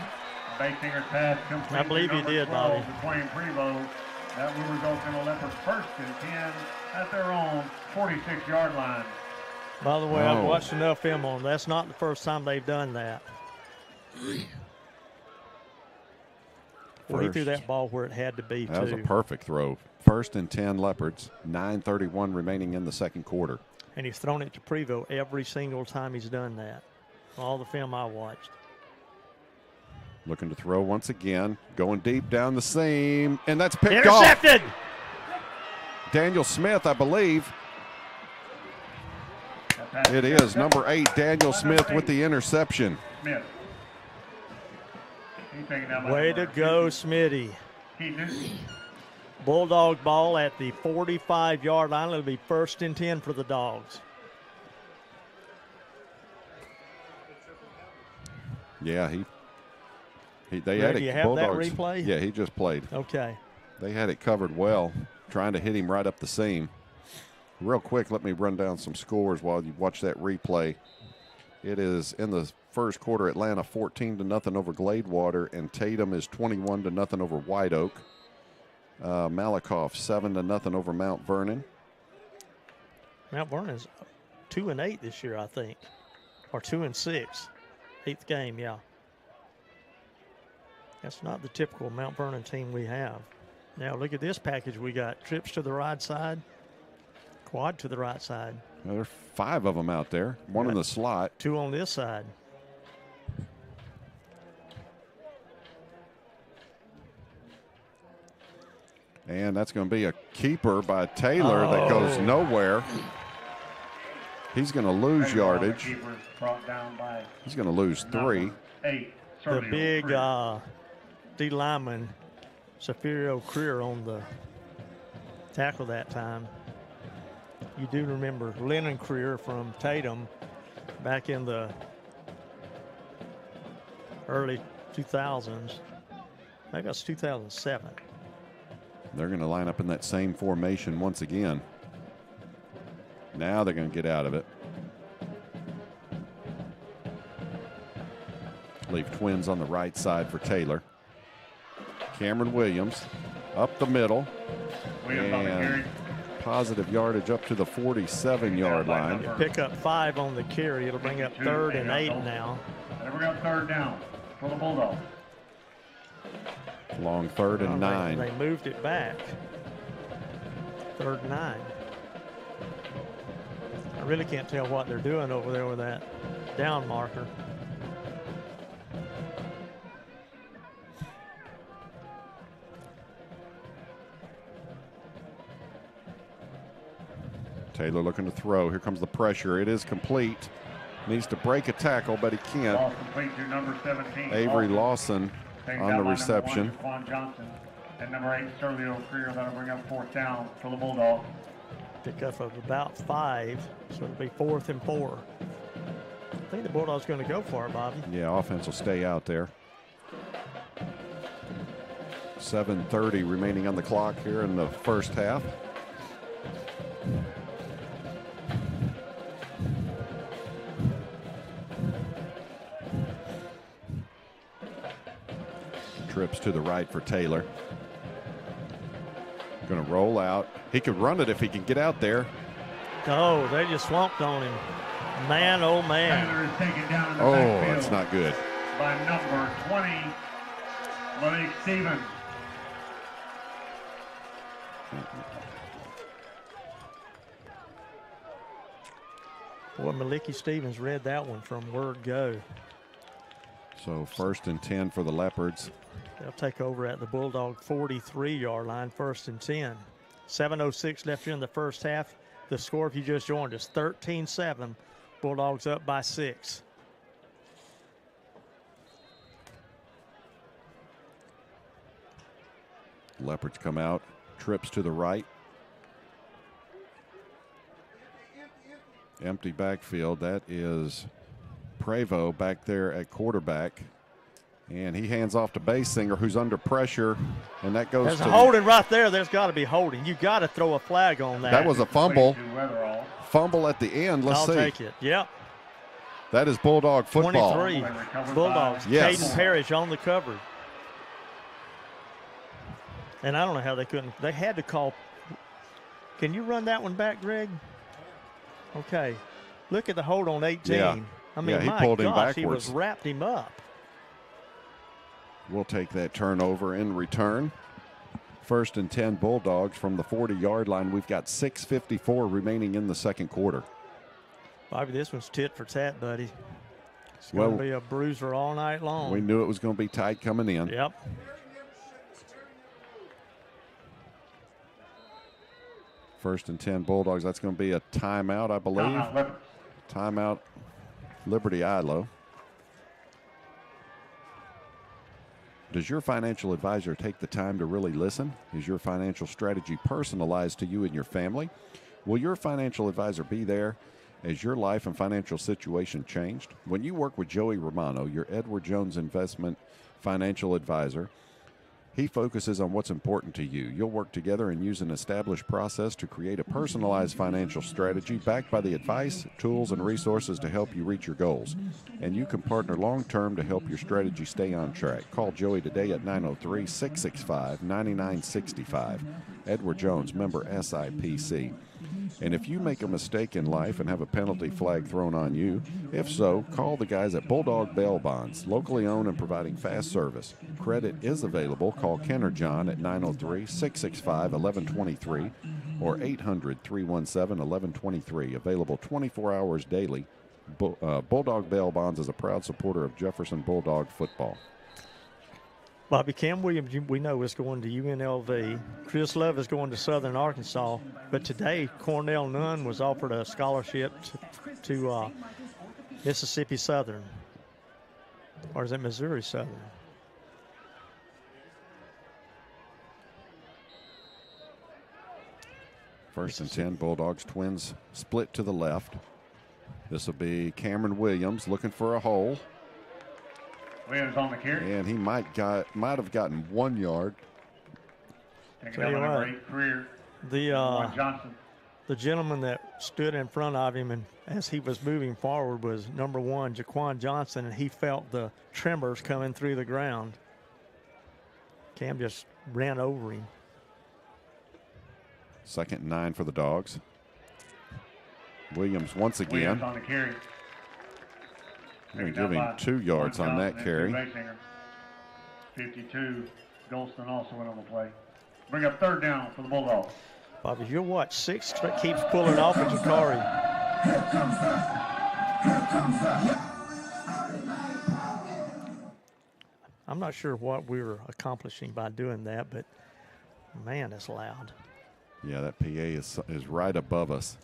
Speaker 11: Basinger's pass complete.
Speaker 2: I believe he did, Bobby.
Speaker 11: Between Prevost. That will result in the Leopards first and 10 at their own 46-yard line.
Speaker 2: By the way, I've watched enough film on. That's not the first time they've done that. Well, he threw that ball where it had to be,
Speaker 1: That was a perfect throw. First and 10 Leopards, 9:31 remaining in the second quarter.
Speaker 2: And he's thrown it to Prevost every single time he's done that. All the film I watched.
Speaker 1: Looking to throw once again, going deep down the seam, and that's picked
Speaker 2: Intercepted!
Speaker 1: off. Daniel Smith, I believe. It is number 8, Daniel Smith with the interception.
Speaker 11: Smith.
Speaker 2: Way to go, Smitty. Bulldog ball at the 45-yard line. It'll be first and 10 for the Dogs.
Speaker 1: Yeah, they had it.
Speaker 2: Do you have
Speaker 1: Bulldogs,
Speaker 2: that replay?
Speaker 1: Yeah, he just played.
Speaker 2: Okay.
Speaker 1: They had it covered well, trying to hit him right up the seam. Real quick, let me run down some scores while you watch that replay. It is in the first quarter, Atlanta 14-0 over Gladewater, and Tatum is 21-0 over White Oak. Malakoff 7-0 over Mount Vernon.
Speaker 2: Mount Vernon's 2-8 this year, I think, or 2-6. 8th game, yeah. That's not the typical Mount Vernon team we have. Now look at this package we got. Trips to the right side, quad to the right side.
Speaker 1: Well, there are 5 of them out there. One in the slot.
Speaker 2: 2 on this side.
Speaker 1: And that's going to be a keeper by Taylor that goes nowhere. He's going to lose yardage. He's going to lose 3.
Speaker 2: The big D lineman, Safirio Creer, on the tackle that time. You do remember Lennon Creer from Tatum back in the early 2000s. Maybe that's 2007.
Speaker 1: They're going to line up in that same formation once again. Now they're going to get out of it. Leave twins on the right side for Taylor. Cameron Williams up the middle. And positive yardage up to the 47-yard line.
Speaker 2: You pick up 5 on the carry. It'll bring up 3rd and 8 now.
Speaker 11: It'll bring up 3rd down for the Bulldogs.
Speaker 1: Long 3rd and 9.
Speaker 2: They moved it back. 3rd and 9. I really can't tell what they're doing over there with that down marker.
Speaker 1: Taylor looking to throw. Here comes the pressure. It is complete. Needs to break a tackle, but he can't.
Speaker 11: Ball complete to number 17.
Speaker 1: Avery Lawson on the reception.
Speaker 11: Quan Johnson and number 8, Serlio Creer. That'll bring up 4th down for the Bulldogs.
Speaker 2: Pick up of about 5, so it'll be 4th and 4. I think the Bulldogs going to go for it, Bobby.
Speaker 1: Yeah, offense will stay out there. 7:30 remaining on the clock here in the first half. Trips to the right for Taylor. Going to roll out. He could run it if he can get out there.
Speaker 2: Oh, they just swamped on him. Man, oh man.
Speaker 11: Taylor is taken down in the
Speaker 1: Oh,
Speaker 11: backfield
Speaker 1: that's not good.
Speaker 11: by number 20, Malik Stevens.
Speaker 2: Boy, Maliki Stevens read that one from word go.
Speaker 1: So 1st and 10 for the Leopards.
Speaker 2: They'll take over at the Bulldog 43-yard line, 1st and 10. 7:06 left here in the first half. The score, if you just joined us, 13-7. Bulldogs up by 6.
Speaker 1: Leopards come out. Trips to the right. Empty backfield. That is Prevost back there at quarterback. And he hands off to Basinger, who's under pressure, and that goes
Speaker 2: There's
Speaker 1: to
Speaker 2: a holding right there. There's got to be holding. You got to throw a flag on that.
Speaker 1: That was a fumble. Fumble at the end. Let's see.
Speaker 2: I'll take it. Yep.
Speaker 1: That is Bulldog football.
Speaker 2: 23. Bulldogs.
Speaker 1: Yes.
Speaker 2: Caden Parrish on the cover. And I don't know how they couldn't. They had to call. Can you run that one back, Greg? Okay. Look at the hold on 18.
Speaker 1: Yeah.
Speaker 2: I mean,
Speaker 1: he
Speaker 2: my
Speaker 1: pulled him
Speaker 2: gosh, he
Speaker 1: backwards.
Speaker 2: was wrapped him up.
Speaker 1: We'll take that turnover in return. 1st and 10 Bulldogs from the 40-yard line. We've got 6:54 remaining in the second quarter.
Speaker 2: Bobby, this one's tit for tat, buddy. It's going to be a bruiser all night long.
Speaker 1: We knew it was going to be tight coming in.
Speaker 2: Yep.
Speaker 1: First and 10 Bulldogs. That's going to be a timeout, I believe. Timeout, Liberty Eylau. Does your financial advisor take the time to really listen? Is your financial strategy personalized to you and your family? Will your financial advisor be there as your life and financial situation changed? When you work with Joey Romano, your Edward Jones Investment Financial Advisor, he focuses on what's important to you. You'll work together and use an established process to create a personalized financial strategy backed by the advice, tools, and resources to help you reach your goals. And you can partner long-term to help your strategy stay on track. Call Joey today at 903-665-9965. Edward Jones, member SIPC. And if you make a mistake in life and have a penalty flag thrown on you, if so, call the guys at Bulldog Bail Bonds, locally owned and providing fast service. Credit is available. Call Ken or John at 903-665-1123 or 800-317-1123. Available 24 hours daily. Bulldog Bail Bonds is a proud supporter of Jefferson Bulldog football.
Speaker 2: Bobby, Cam Williams, we know, is going to UNLV. Chris Love is going to Southern Arkansas. But today, Cornell Nunn was offered a scholarship to Mississippi Southern. Or is it Missouri Southern?
Speaker 1: First and 10, Bulldogs. Twins split to the left. This will be Cameron Williams looking for a hole.
Speaker 11: Williams on the carry.
Speaker 1: And he might have gotten 1 yard.
Speaker 2: Tell you what, the gentleman that stood in front of him and as he was moving forward was number 1, Jaquan Johnson, and he felt the tremors coming through the ground. Cam just ran over him.
Speaker 1: 2nd and 9 for the Dogs. Williams once again.
Speaker 11: Williams on the carry.
Speaker 1: Going to give him 2 yards on that carry.
Speaker 11: 52. Golston also went on the play. Bring up 3rd down for the Bulldogs.
Speaker 2: Bobby, you'll watch 6 keeps pulling off at Jakari. I'm not sure what we were accomplishing by doing that, but man, it's loud.
Speaker 1: Yeah, that PA is right above us.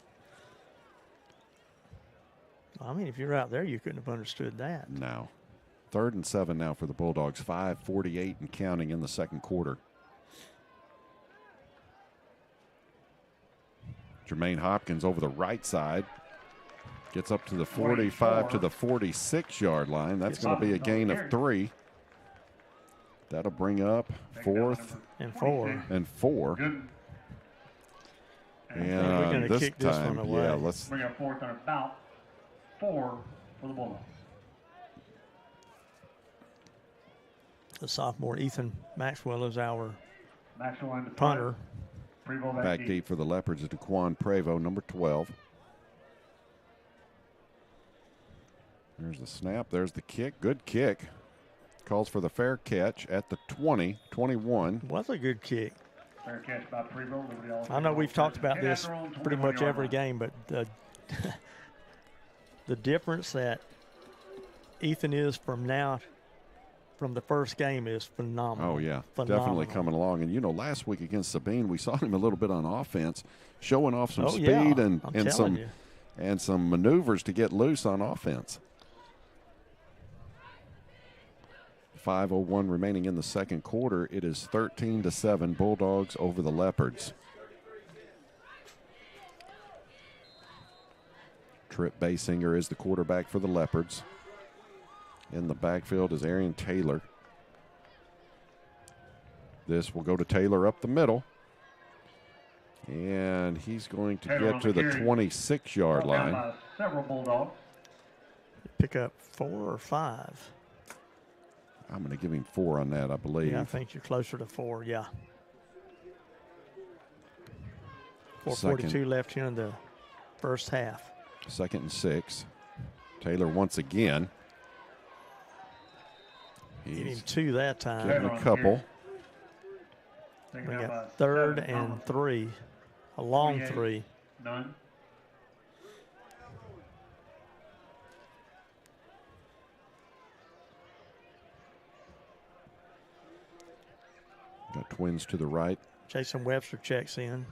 Speaker 2: I mean, if you're out there, you couldn't have understood that.
Speaker 1: No. 3rd and 7 now for the Bulldogs. 5:48 and counting in the second quarter. Jermaine Hopkins over the right side. Gets up to the 45 to the 46-yard line. That's going to be a gain of 3. That'll bring up 4th
Speaker 2: and 4.
Speaker 1: And 4. And this
Speaker 2: kick
Speaker 1: time,
Speaker 2: this one away.
Speaker 1: yeah, let's
Speaker 11: Bring up 4th and about 4 for the Bulldogs.
Speaker 2: The sophomore Ethan Maxwell is our
Speaker 11: Maxwell in the
Speaker 2: punter.
Speaker 1: back deep for the Leopards is Daquan Prevo, number 12. There's the snap. There's the kick. Good kick. Calls for the fair catch at the 20, 21.
Speaker 2: Was a good kick.
Speaker 11: Fair catch by Prevo.
Speaker 2: I know we've talked about this pretty much every game, but the difference that Ethan is from the first game is phenomenal.
Speaker 1: Oh, yeah.
Speaker 2: Phenomenal.
Speaker 1: Definitely coming along. And, last week against Sabine, we saw him a little bit on offense, showing off some speed and some maneuvers to get loose on offense. 5:01 remaining in the second quarter. It is 13-7 Bulldogs over the Leopards. Trip Basinger is the quarterback for the Leopards. In the backfield is Arian Taylor. This will go to Taylor up the middle. And he's going to get to the 26-yard line.
Speaker 11: Several Bulldogs.
Speaker 2: Pick up 4 or 5.
Speaker 1: I'm going to give him 4 on that, I believe.
Speaker 2: Yeah, I think you're closer to 4, yeah. 4:42 left here in the first half.
Speaker 1: 2nd and 6. Taylor once again.
Speaker 2: Get him 2 that time.
Speaker 1: Getting a couple.
Speaker 2: We got 3rd and 3. A long 3.
Speaker 11: None.
Speaker 1: Got Twins to the right.
Speaker 2: Jason Webster checks in.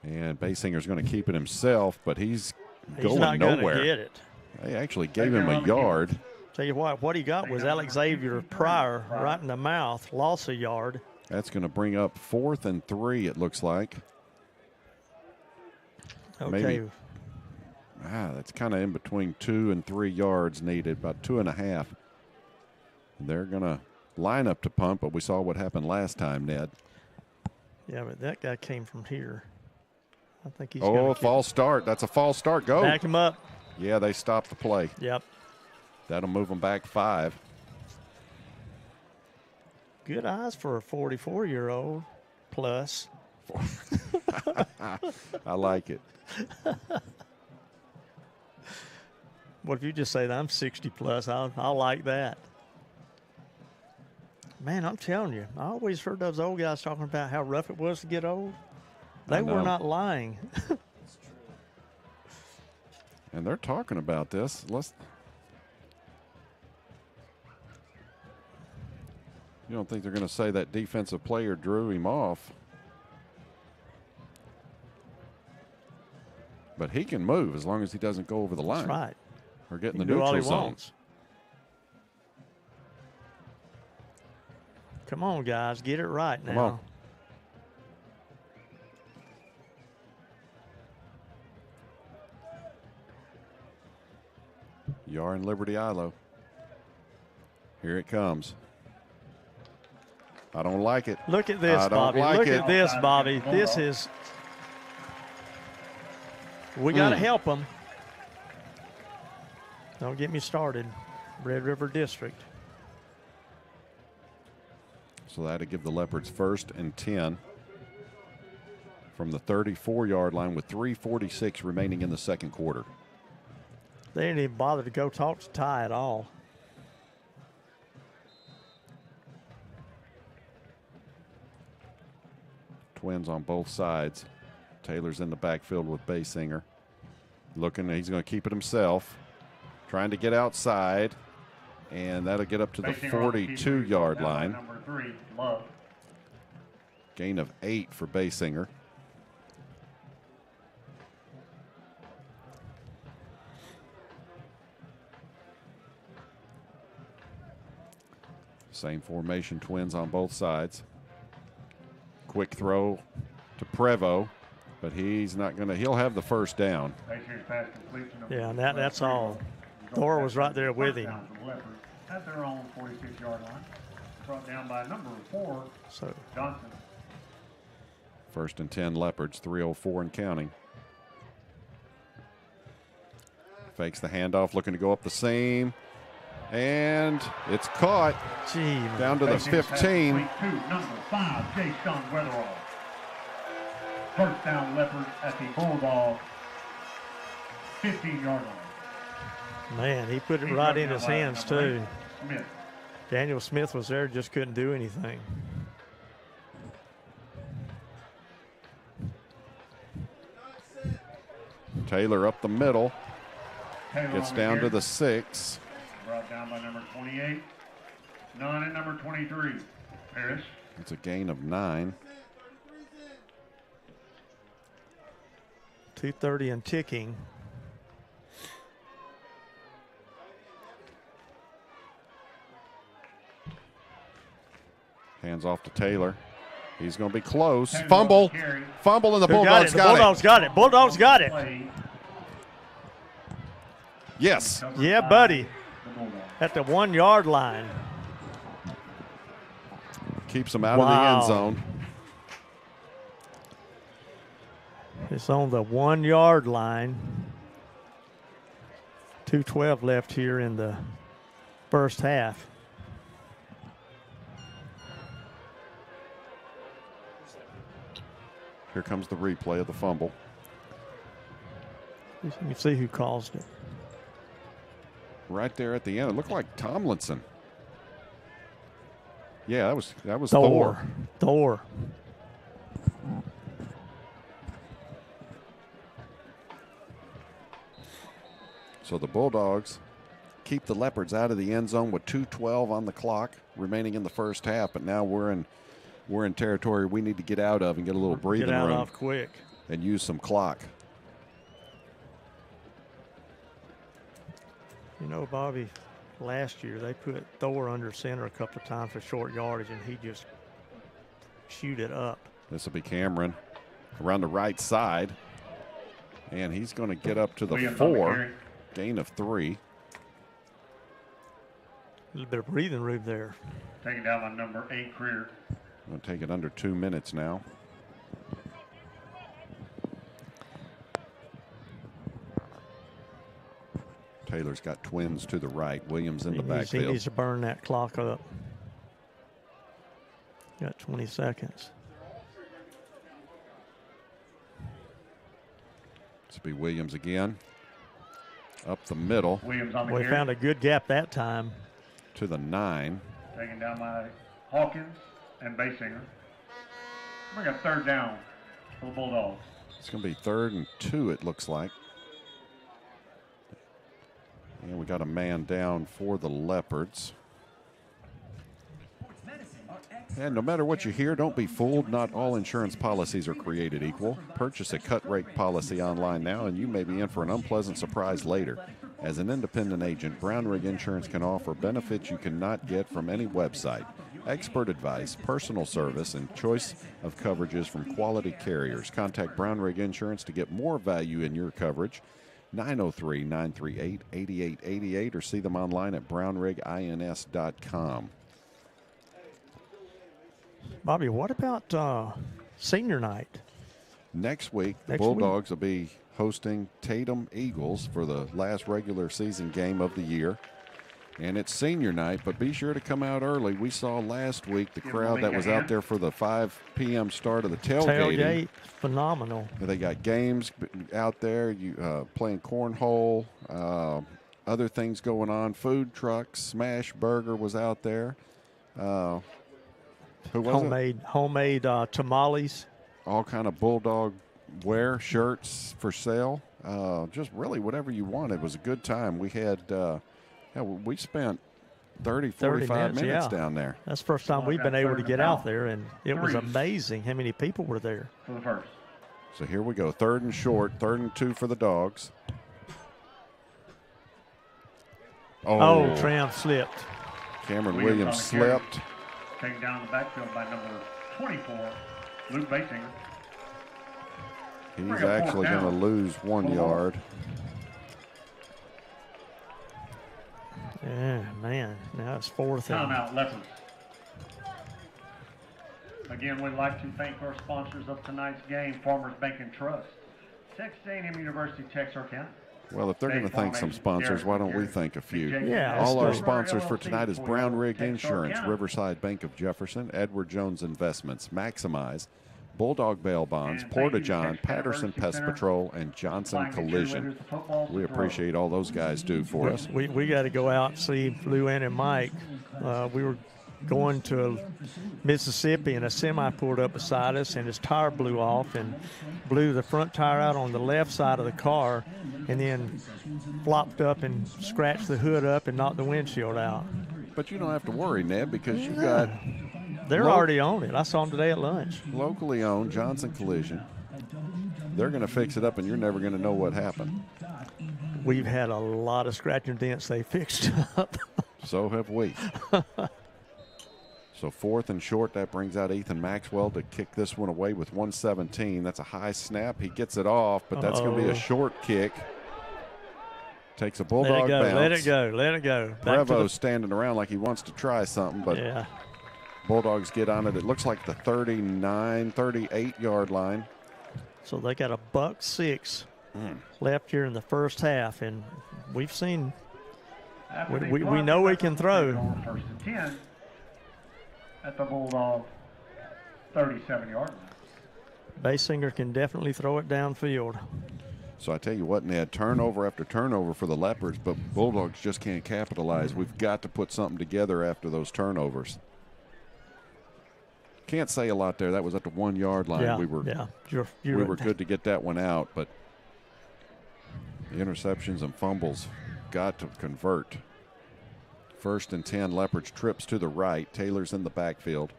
Speaker 1: And Basinger's going to keep it himself, but he's going
Speaker 2: not
Speaker 1: nowhere.
Speaker 2: Gonna get it.
Speaker 1: They actually gave him a yard.
Speaker 2: Tell you what he got was Alex Xavier Pryor right in the mouth, lost a yard.
Speaker 1: That's going to bring up 4th and 3, it looks like.
Speaker 2: Okay.
Speaker 1: Maybe. That's kind of in between 2 and 3 yards needed, about 2.5. They're going to line up to punt, but we saw what happened last time, Ned.
Speaker 2: Yeah, but that guy came from here. I think he's
Speaker 1: false start. That's a false start. Go.
Speaker 2: Back him up.
Speaker 1: Yeah, they stopped the play.
Speaker 2: Yep.
Speaker 1: That'll move them back 5.
Speaker 2: Good eyes for a 44-year-old plus.
Speaker 1: I like it.
Speaker 2: What if you just say that I'm 60 plus? I'll like that. Man, I'm telling you, I always heard those old guys talking about how rough it was to get old. They were not lying.
Speaker 1: And they're talking about this. You don't think they're going to say that defensive player drew him off? But he can move as long as he doesn't go over the line.
Speaker 2: That's right.
Speaker 1: Or get in the
Speaker 2: do all
Speaker 1: neutral
Speaker 2: he
Speaker 1: zone.
Speaker 2: wants. Come on, guys, get it right now.
Speaker 1: Come on. Yar and Liberty Eylau. Here it comes. I don't like it.
Speaker 2: Look at this,
Speaker 1: I don't
Speaker 2: Bobby.
Speaker 1: like
Speaker 2: Look
Speaker 1: it.
Speaker 2: at this, Bobby. This is. We got to help them. Don't get me started. Red River District.
Speaker 1: So that'll give the Leopards 1st and 10 from the 34-yard line with 3:46 remaining in the second quarter.
Speaker 2: They didn't even bother to go talk to Ty at all.
Speaker 1: Twins on both sides. Taylor's in the backfield with Basinger. Looking, he's going to keep it himself. Trying to get outside. And that'll get up to the 42-yard line.
Speaker 11: Number 3, Love.
Speaker 1: Gain of 8 for Basinger. Same formation, Twins on both sides. Quick throw to Prevo, but he's not going to. He'll have the first down.
Speaker 2: Yeah, and that's all. Thor was right there with him.
Speaker 11: At their own 46-yard line. Brought down by number 4, Johnson.
Speaker 1: 1st and 10 Leopards, 3:04 and counting. Fakes the handoff, looking to go up the seam. And it's caught.
Speaker 2: Gee,
Speaker 1: down to the 15.
Speaker 11: Number 5, J. Sean Weatherall. First down Leopards at the Bulldog 15-yard line.
Speaker 2: Man, he put it right in his hands, too. Daniel Smith was there, just couldn't do anything.
Speaker 1: Taylor up the middle.
Speaker 11: Taylor
Speaker 1: Gets down to the 6.
Speaker 11: Brought down by number 28. 9 and number 23, Harris.
Speaker 1: It's a gain of 9.
Speaker 2: 2:30 and ticking.
Speaker 1: Hands off to Taylor. He's going to be close. Fumble. Fumble, and the Bulldogs got it.
Speaker 2: Bulldogs got it. Bulldogs got it.
Speaker 1: Yes.
Speaker 2: Yeah, buddy. At the 1-yard line.
Speaker 1: Keeps them out of the end zone.
Speaker 2: It's on the 1 yard line. 2:12 left here in the first half.
Speaker 1: Here comes the replay of the fumble.
Speaker 2: Let me see who caused it.
Speaker 1: Right there at the end. It looked like Tomlinson. Yeah, that was
Speaker 2: Thor.
Speaker 1: So the Bulldogs keep the Leopards out of the end zone with 2:12 on the clock remaining in the first half, but now we're in territory we need to get out of and get a little breathing room.
Speaker 2: Get out of quick.
Speaker 1: And use some clock.
Speaker 2: You know, Bobby, last year they put Thor under center a couple of times for short yardage, and he just shoot it up.
Speaker 1: This will be Cameron around the right side, and he's going to get up to the 4, gain of 3.
Speaker 2: A little bit of breathing room there.
Speaker 11: Taking down my number 8 Creer.
Speaker 1: Going to take it under 2 minutes now. Taylor's got twins to the right. Williams in the backfield.
Speaker 2: He needs to burn that clock up. Got 20 seconds.
Speaker 1: This will be Williams again. Up the middle.
Speaker 11: Williams on the
Speaker 2: We found a good gap that time.
Speaker 1: To the 9.
Speaker 11: Taking down my Hawkins and Basinger. We got 3rd down for the Bulldogs.
Speaker 1: It's going to be 3rd and 2, it looks like. And we got a man down for the Leopards. And no matter what you hear, don't be fooled. Not all insurance policies are created equal. Purchase a cut rate policy online now, and you may be in for an unpleasant surprise later. As an independent agent, Brown Rig Insurance can offer benefits you cannot get from any website. Expert advice, personal service, and choice of coverages from quality carriers. Contact Brown Rig Insurance to get more value in your coverage. 903-938-8888 or see them online at brownrigins.com.
Speaker 2: Bobby, what about senior night?
Speaker 1: Next week, the Bulldogs will be hosting Tatum Eagles for the last regular season game of the year. And it's senior night, but be sure to come out early. We saw last week the crowd that was out there for the 5 p.m. start of the tailgating.
Speaker 2: Tailgate, phenomenal.
Speaker 1: They got games out there, playing cornhole, other things going on, food trucks, Smash Burger was out there. Who was
Speaker 2: Homemade tamales.
Speaker 1: All kind of Bulldog wear, shirts for sale. Just really whatever you want. It was a good time. We had... we spent 45 minutes down there.
Speaker 2: That's the first time we've been able to get out there, and it was amazing how many people were there.
Speaker 11: For the first.
Speaker 1: So here we go. 3rd and short, 3rd and 2 for the Dogs.
Speaker 2: Oh, Tram slipped.
Speaker 1: Cameron Williams slipped.
Speaker 11: Taken down the backfield by number 24, Luke Basinger.
Speaker 1: He's actually going to lose 1 yard.
Speaker 2: Yeah, man. Now it's 4th and...
Speaker 11: Timeout, Leopards. Again, we'd like to thank our sponsors of tonight's game, Farmers Bank and Trust, Texas A&M University, Texarkana.
Speaker 1: Well, if they're going to thank some sponsors, why don't we thank a few?
Speaker 2: Yeah.
Speaker 1: All our sponsors for tonight is Brown Rig Insurance, Riverside Bank of Jefferson, Edward Jones Investments, Maximize, Bulldog Bail Bonds, Porta-John, Patterson Pest Patrol, and Johnson Collision. We appreciate all those guys do for us.
Speaker 2: We got to go out and see Luann and Mike. We were going to Mississippi, and a semi pulled up beside us, and his tire blew off and blew the front tire out on the left side of the car, and then flopped up and scratched the hood up and knocked the windshield out.
Speaker 1: But you don't have to worry, Ned, because you've got...
Speaker 2: They're already on it. I saw them today at lunch.
Speaker 1: Locally owned, Johnson Collision. They're going to fix it up, and you're never going to know what happened.
Speaker 2: We've had a lot of scratch and dents they fixed up.
Speaker 1: So have we. So 4th and short, that brings out Ethan Maxwell to kick this one away with 1:17. That's a high snap. He gets it off, but that's going to be a short kick. Takes a Bulldog bounce.
Speaker 2: Let it go.
Speaker 1: Prevo's standing around like he wants to try something, but Bulldogs get on it. It looks like the 39, 38-yard line.
Speaker 2: So they got a $1.06 left here in the first half, and we've seen we know we can throw.
Speaker 11: First and 10 at the Bulldog 37-yard line.
Speaker 2: Basinger can definitely throw it downfield.
Speaker 1: So I tell you what, Ned, turnover after turnover for the Leopards, but Bulldogs just can't capitalize. We've got to put something together after those turnovers. Can't say a lot there. That was at the 1 yard line.
Speaker 2: Yeah,
Speaker 1: we were
Speaker 2: you're
Speaker 1: were good to get that one out, but the interceptions and fumbles got to convert. First and 10, Leopards trips to the right. Taylor's in the backfield.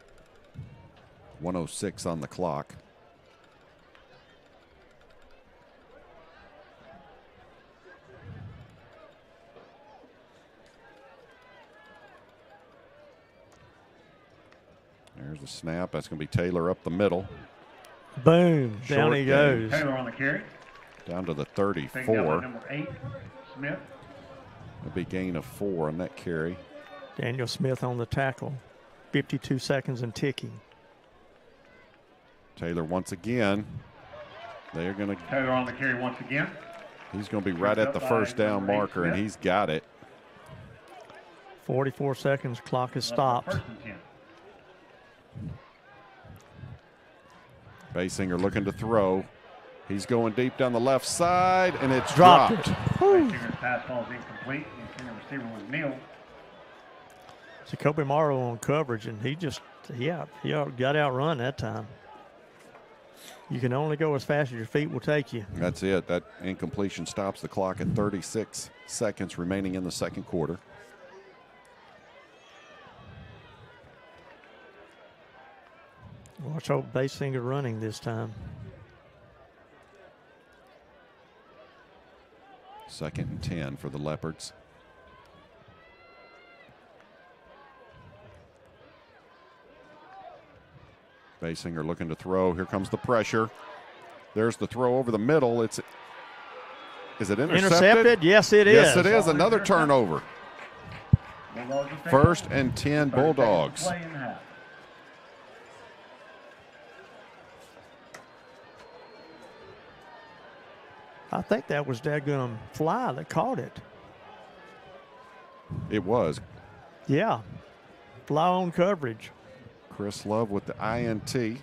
Speaker 1: 1:06 on the clock. There's the snap. That's going to be Taylor up the middle.
Speaker 2: Boom. Down
Speaker 1: Short
Speaker 2: he
Speaker 1: gain.
Speaker 2: goes.
Speaker 11: Taylor on the carry.
Speaker 1: Down to the
Speaker 11: Big
Speaker 1: 34.
Speaker 11: yellow, number 8, Smith.
Speaker 1: It'll be gain of 4 on that carry.
Speaker 2: Daniel Smith on the tackle. 52 seconds and ticking.
Speaker 1: Taylor once again. They're going to.
Speaker 11: Taylor on the carry once again.
Speaker 1: He's going to be right at the first down marker, and he's got it.
Speaker 2: 44 seconds. Clock is stopped.
Speaker 11: First and 10.
Speaker 1: Basinger looking to throw. He's going deep down the left side, and it's
Speaker 2: Dropped
Speaker 1: dropped.
Speaker 2: it.
Speaker 11: Basinger's pass ball is incomplete. The receiver was Neal.
Speaker 2: Jacoby Morrow on coverage, and he got outrun that time. You can only go as fast as your feet will take you.
Speaker 1: That's it. That incompletion stops the clock at 36 seconds remaining in the second quarter.
Speaker 2: Watch out, Basinger running this time.
Speaker 1: Second and 10 for the Leopards. Basinger looking to throw. Here comes the pressure. There's the throw over the middle. Is it intercepted?
Speaker 2: Yes, it is.
Speaker 1: Yes, it is. Another turnover. First and 10 Bulldogs.
Speaker 11: Play in half.
Speaker 2: I think that was daggum Fly that caught it.
Speaker 1: It was.
Speaker 2: Yeah. Fly on coverage.
Speaker 1: Chris Love with the INT.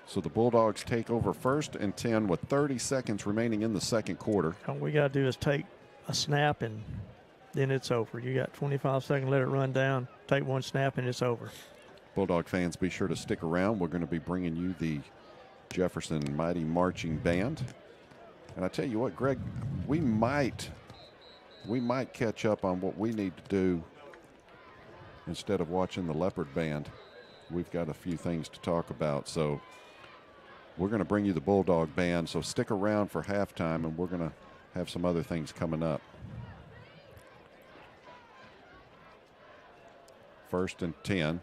Speaker 1: So the Bulldogs take over first and 10 with 30 seconds remaining in the second quarter.
Speaker 2: All we got to do is take a snap, and then it's over. You got 25 seconds, let it run down, take one snap, and it's over.
Speaker 1: Bulldog fans, be sure to stick around. We're going to be bringing you the Jefferson Mighty Marching Band. And I tell you what, Greg, we might catch up on what we need to do instead of watching the Leopard Band. We've got a few things to talk about. So we're going to bring you the Bulldog Band. So stick around for halftime, and we're going to have some other things coming up. First and 10.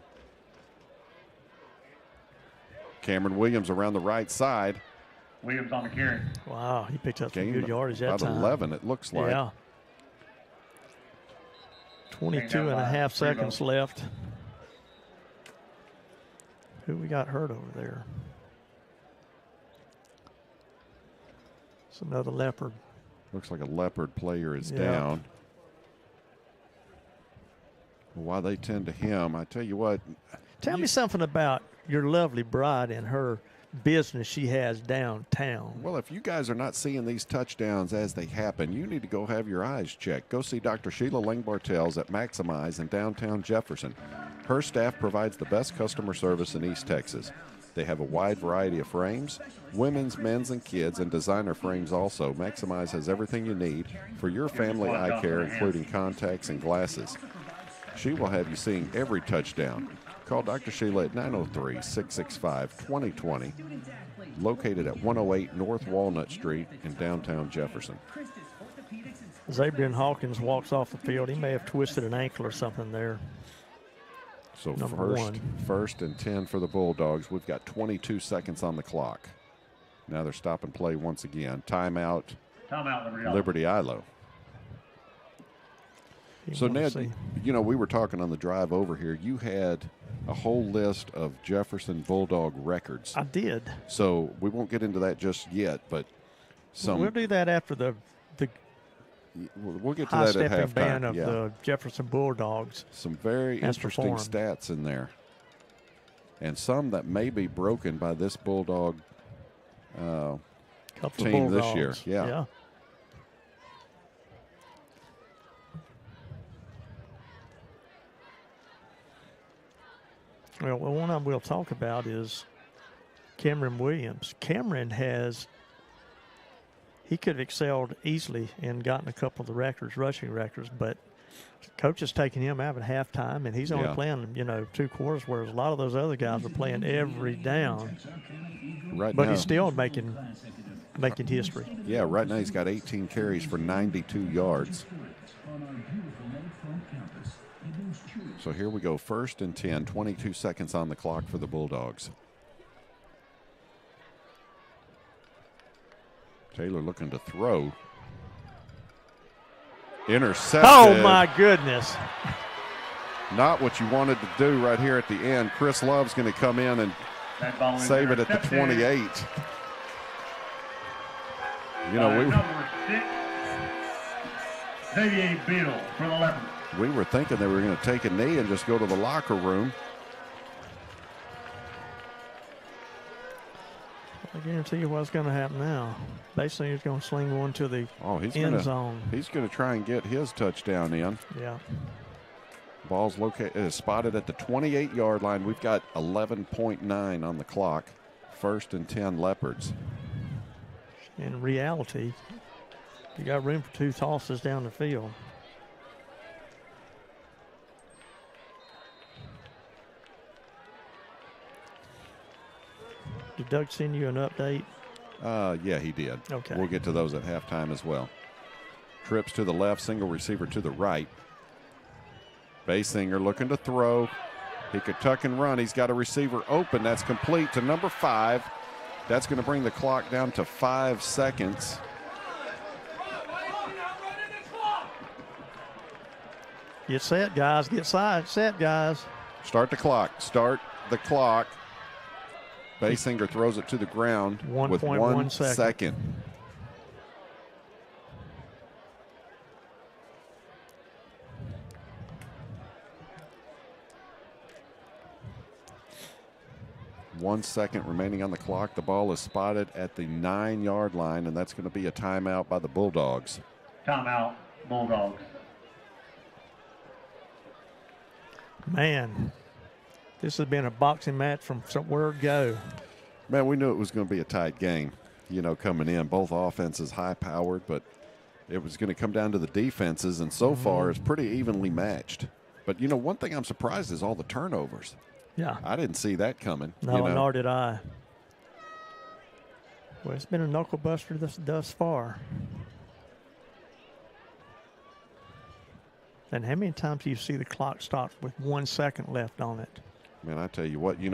Speaker 1: Cameron Williams around the right side.
Speaker 11: Williams on the carry.
Speaker 2: Wow, he picked up some
Speaker 1: Gained
Speaker 2: good yardage that
Speaker 1: about
Speaker 2: time.
Speaker 1: 11, it looks like.
Speaker 2: Yeah. 22 and a half seconds left. Who we got hurt over there? It's another Leopard.
Speaker 1: Looks like a Leopard player is down. Why they tend to him, I tell you what.
Speaker 2: Tell me something about your lovely bride and her business she has downtown.
Speaker 1: Well, if you guys are not seeing these touchdowns as they happen, you need to go have your eyes checked. Go see Dr. Sheila Lang-Bartels at Maximize in downtown Jefferson. Her staff provides the best customer service in East Texas. They have a wide variety of frames, women's, men's, and kids, and designer frames also. Maximize has everything you need for your family eye care, including contacts and glasses. She will have you seeing every touchdown. Call Dr. Sheila at 903-665-2020, located at 108 North Walnut Street in downtown Jefferson.
Speaker 2: Zabrian Hawkins walks off the field. He may have twisted an ankle or something there.
Speaker 1: So
Speaker 2: Number one.
Speaker 1: first and 10 for the Bulldogs. We've got 22 seconds on the clock. Now they're stop and play once again. Timeout, Liberty Eylau. So, Ned, you know, we were talking on the drive over here. You had a whole list of Jefferson Bulldog records.
Speaker 2: I did.
Speaker 1: So we won't get into that just yet, but
Speaker 2: we'll do that after the
Speaker 1: we'll get to that at halftime.
Speaker 2: Band of the Jefferson Bulldogs.
Speaker 1: Some very interesting stats in there, and some that may be broken by this Bulldog team this year. Yeah.
Speaker 2: Well, one of them we'll talk about is Cameron Williams. Cameron he could have excelled easily and gotten a couple of the records, rushing records, but coach is taking him out at halftime, and he's only playing, 2 quarters, whereas a lot of those other guys are playing every down.
Speaker 1: Right
Speaker 2: but
Speaker 1: now,
Speaker 2: he's still making history.
Speaker 1: Yeah, right now he's got 18 carries for 92 yards. So here we go, 1st and 10, 22 seconds on the clock for the Bulldogs. Taylor looking to throw. Intercepted.
Speaker 2: Oh, my goodness.
Speaker 1: Not what you wanted to do right here at the end. Chris Love's going to come in and save it at the 28.
Speaker 11: Number 6, Xavier Beal for the Leopards.
Speaker 1: We were thinking they were going to take a knee and just go to the locker room.
Speaker 2: I guarantee you what's going to happen now. Basically, he's going to sling one to the end zone.
Speaker 1: He's going to try and get his touchdown in.
Speaker 2: Yeah.
Speaker 1: Ball's spotted at the 28-yard line. We've got 11.9 on the clock. 1st and 10 Leopards.
Speaker 2: In reality, you got room for 2 tosses down the field. Did Doug send you an update?
Speaker 1: Yeah, he did.
Speaker 2: Okay.
Speaker 1: We'll get to those at halftime as well. Trips to the left, single receiver to the right. Basinger looking to throw. He could tuck and run. He's got a receiver open. That's complete to number 5. That's going to bring the clock down to 5 seconds.
Speaker 2: Get set, guys. Get set, guys.
Speaker 1: Start the clock. Start the clock. Basinger throws it to the ground with 1 second. One second remaining on the clock. The ball is spotted at the 9-yard line, and that's going to be a timeout by the Bulldogs.
Speaker 11: Timeout, Bulldogs.
Speaker 2: Man, this has been a boxing match from somewhere go.
Speaker 1: Man, we knew it was going to be a tight game, coming in. Both offenses high-powered, but it was going to come down to the defenses, and so far it's pretty evenly matched. But, one thing I'm surprised is all the turnovers.
Speaker 2: Yeah.
Speaker 1: I didn't see that coming.
Speaker 2: No, nor did I. Well, it's been a knuckle buster thus far. And how many times do you see the clock stop with 1 second left on it?
Speaker 1: Man, I tell you what, they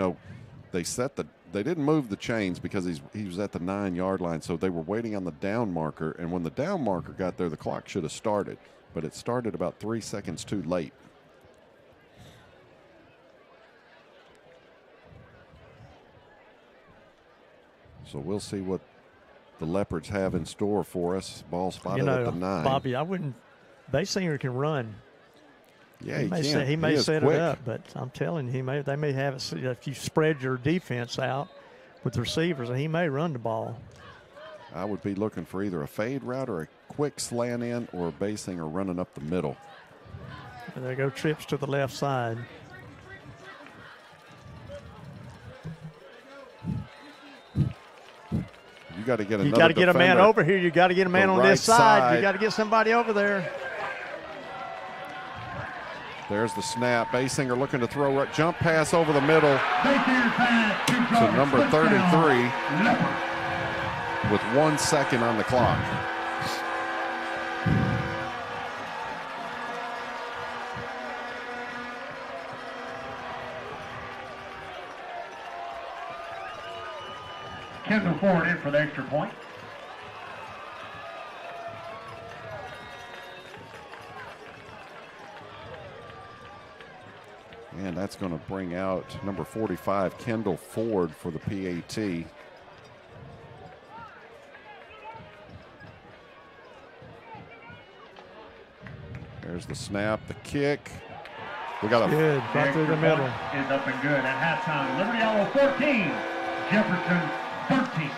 Speaker 1: didn't move the chains because he was at the 9-yard line, so they were waiting on the down marker, and when the down marker got there, the clock should have started, but it started about 3 seconds too late. So we'll see what the Leopards have in store for us. Ball spotted at the 9.
Speaker 2: Bobby, Basinger can run.
Speaker 1: Yeah,
Speaker 2: he may set it up, but I'm telling you, they may have it. If you spread your defense out with receivers, and he may run the ball.
Speaker 1: I would be looking for either a fade route or a quick slant in, or Basinger running up the middle.
Speaker 2: And there go trips to the left side.
Speaker 1: You got to get another.
Speaker 2: You got to get a man over here. You got to get a man on this side. You got to get somebody over there.
Speaker 1: There's the snap. Basinger looking to throw right, jump pass over the middle to number 33 with 1 second on the clock.
Speaker 11: Kendall Ford in for the extra point.
Speaker 1: And that's going to bring out number 45, Kendall Ford, for the PAT. There's the snap, the kick. We got a
Speaker 2: good, right through the middle.
Speaker 11: Is up and good at halftime. Liberty Eylau 14, Jefferson 13.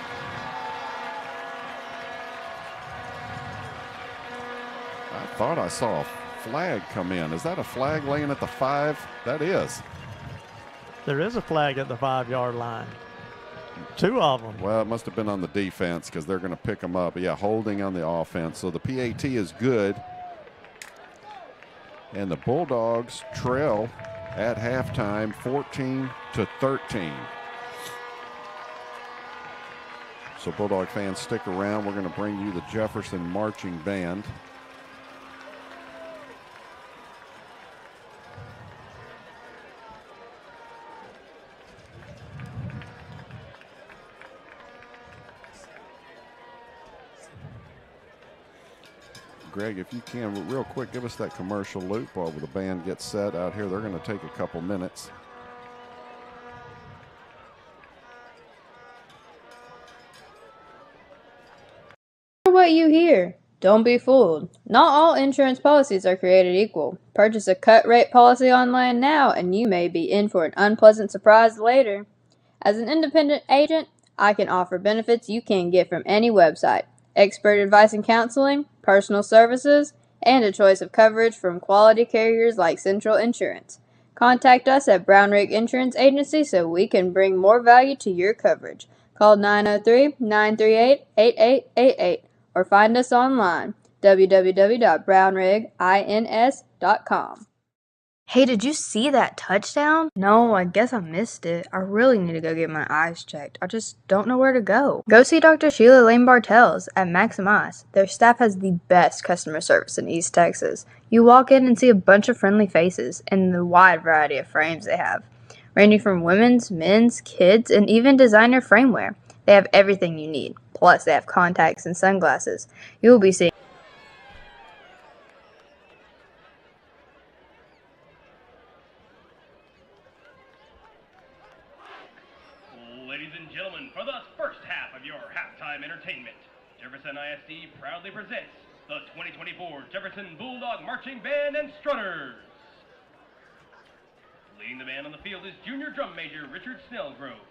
Speaker 1: I thought I saw a flag come in. Is that a flag laying at the 5? That is.
Speaker 2: There is a flag at the 5-yard line. 2 of them.
Speaker 1: Well, it must have been on the defense because they're going to pick them up. But yeah, holding on the offense. So the PAT is good. And the Bulldogs trail at halftime 14-13. So Bulldog fans, stick around. We're going to bring you the Jefferson Marching Band. Greg, if you can, real quick, give us that commercial loop while the band gets set out here. They're going to take a couple minutes.
Speaker 6: What you hear. Don't be fooled. Not all insurance policies are created equal. Purchase a cut rate policy online now and you may be in for an unpleasant surprise later. As an independent agent, I can offer benefits you can't get from any website. Expert advice and counseling, personal services, and a choice of coverage from quality carriers like Central Insurance. Contact us at Brown Rig Insurance Agency so we can bring more value to your coverage. Call 903-938-8888 or find us online, www.brownrigins.com. Hey, did you see that touchdown? No, I guess I missed it. I really need to go get my eyes checked. I just don't know where to go. Go see Dr. Sheila Lane Bartels at Maxim Eyes. Their staff has the best customer service in East Texas. You walk in and see a bunch of friendly faces and the wide variety of frames they have, ranging from women's, men's, kids, and even designer frameware. They have everything you need. Plus, they have contacts and sunglasses. You will be seeing
Speaker 12: Ladies and gentlemen, for the first half of your halftime entertainment, Jefferson ISD proudly presents the 2024 Jefferson Bulldog Marching Band and Strutters. Leading the band on the field is Junior Drum Major Richard Snellgrove.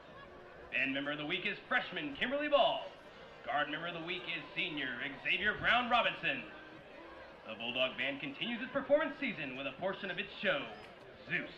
Speaker 12: Band member of the week is freshman Kimberly Ball. Guard member of the week is senior Xavier Brown Robinson. The Bulldog Band continues its performance season with a portion of its show, Zeus.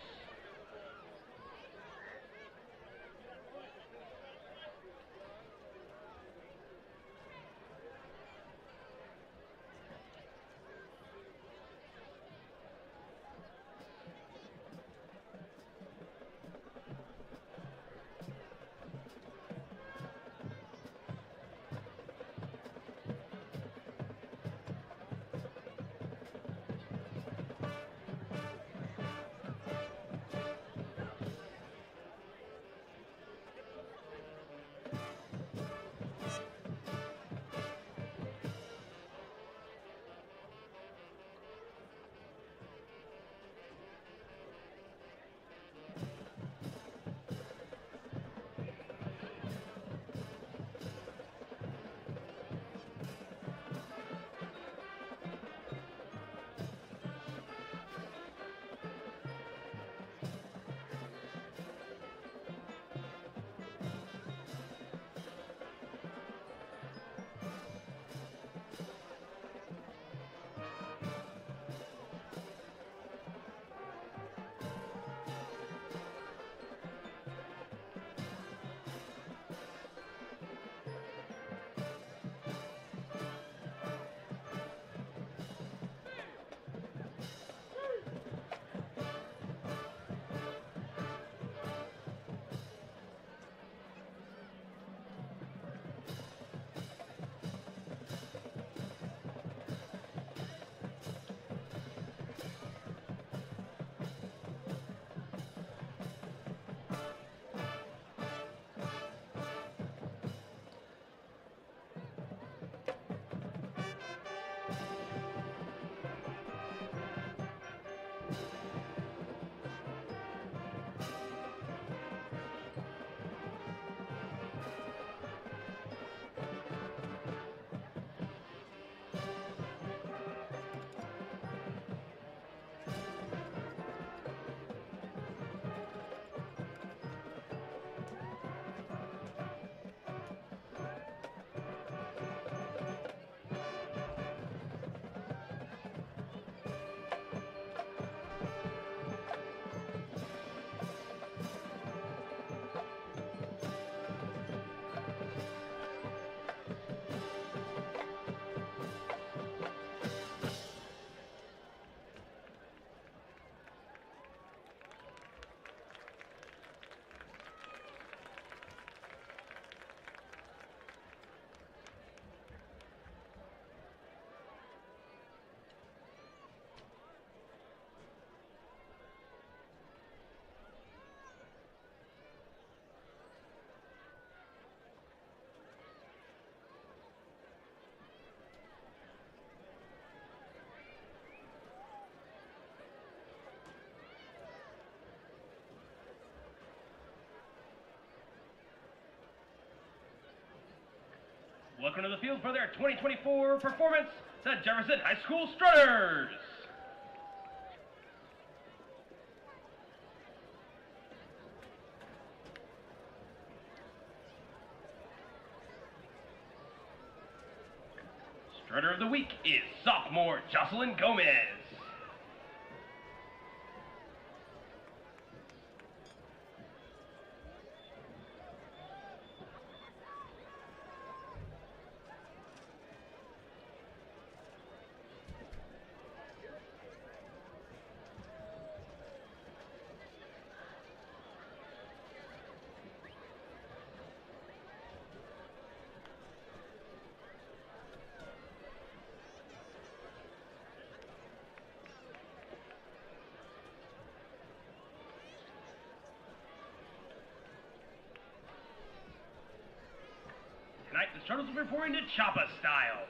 Speaker 12: welcome to the field for their 2024 performance, the Jefferson High School Strutters. Strutter of the week is sophomore Jocelyn Gomez. Tonight, the Strutters will be performing to Choppa style.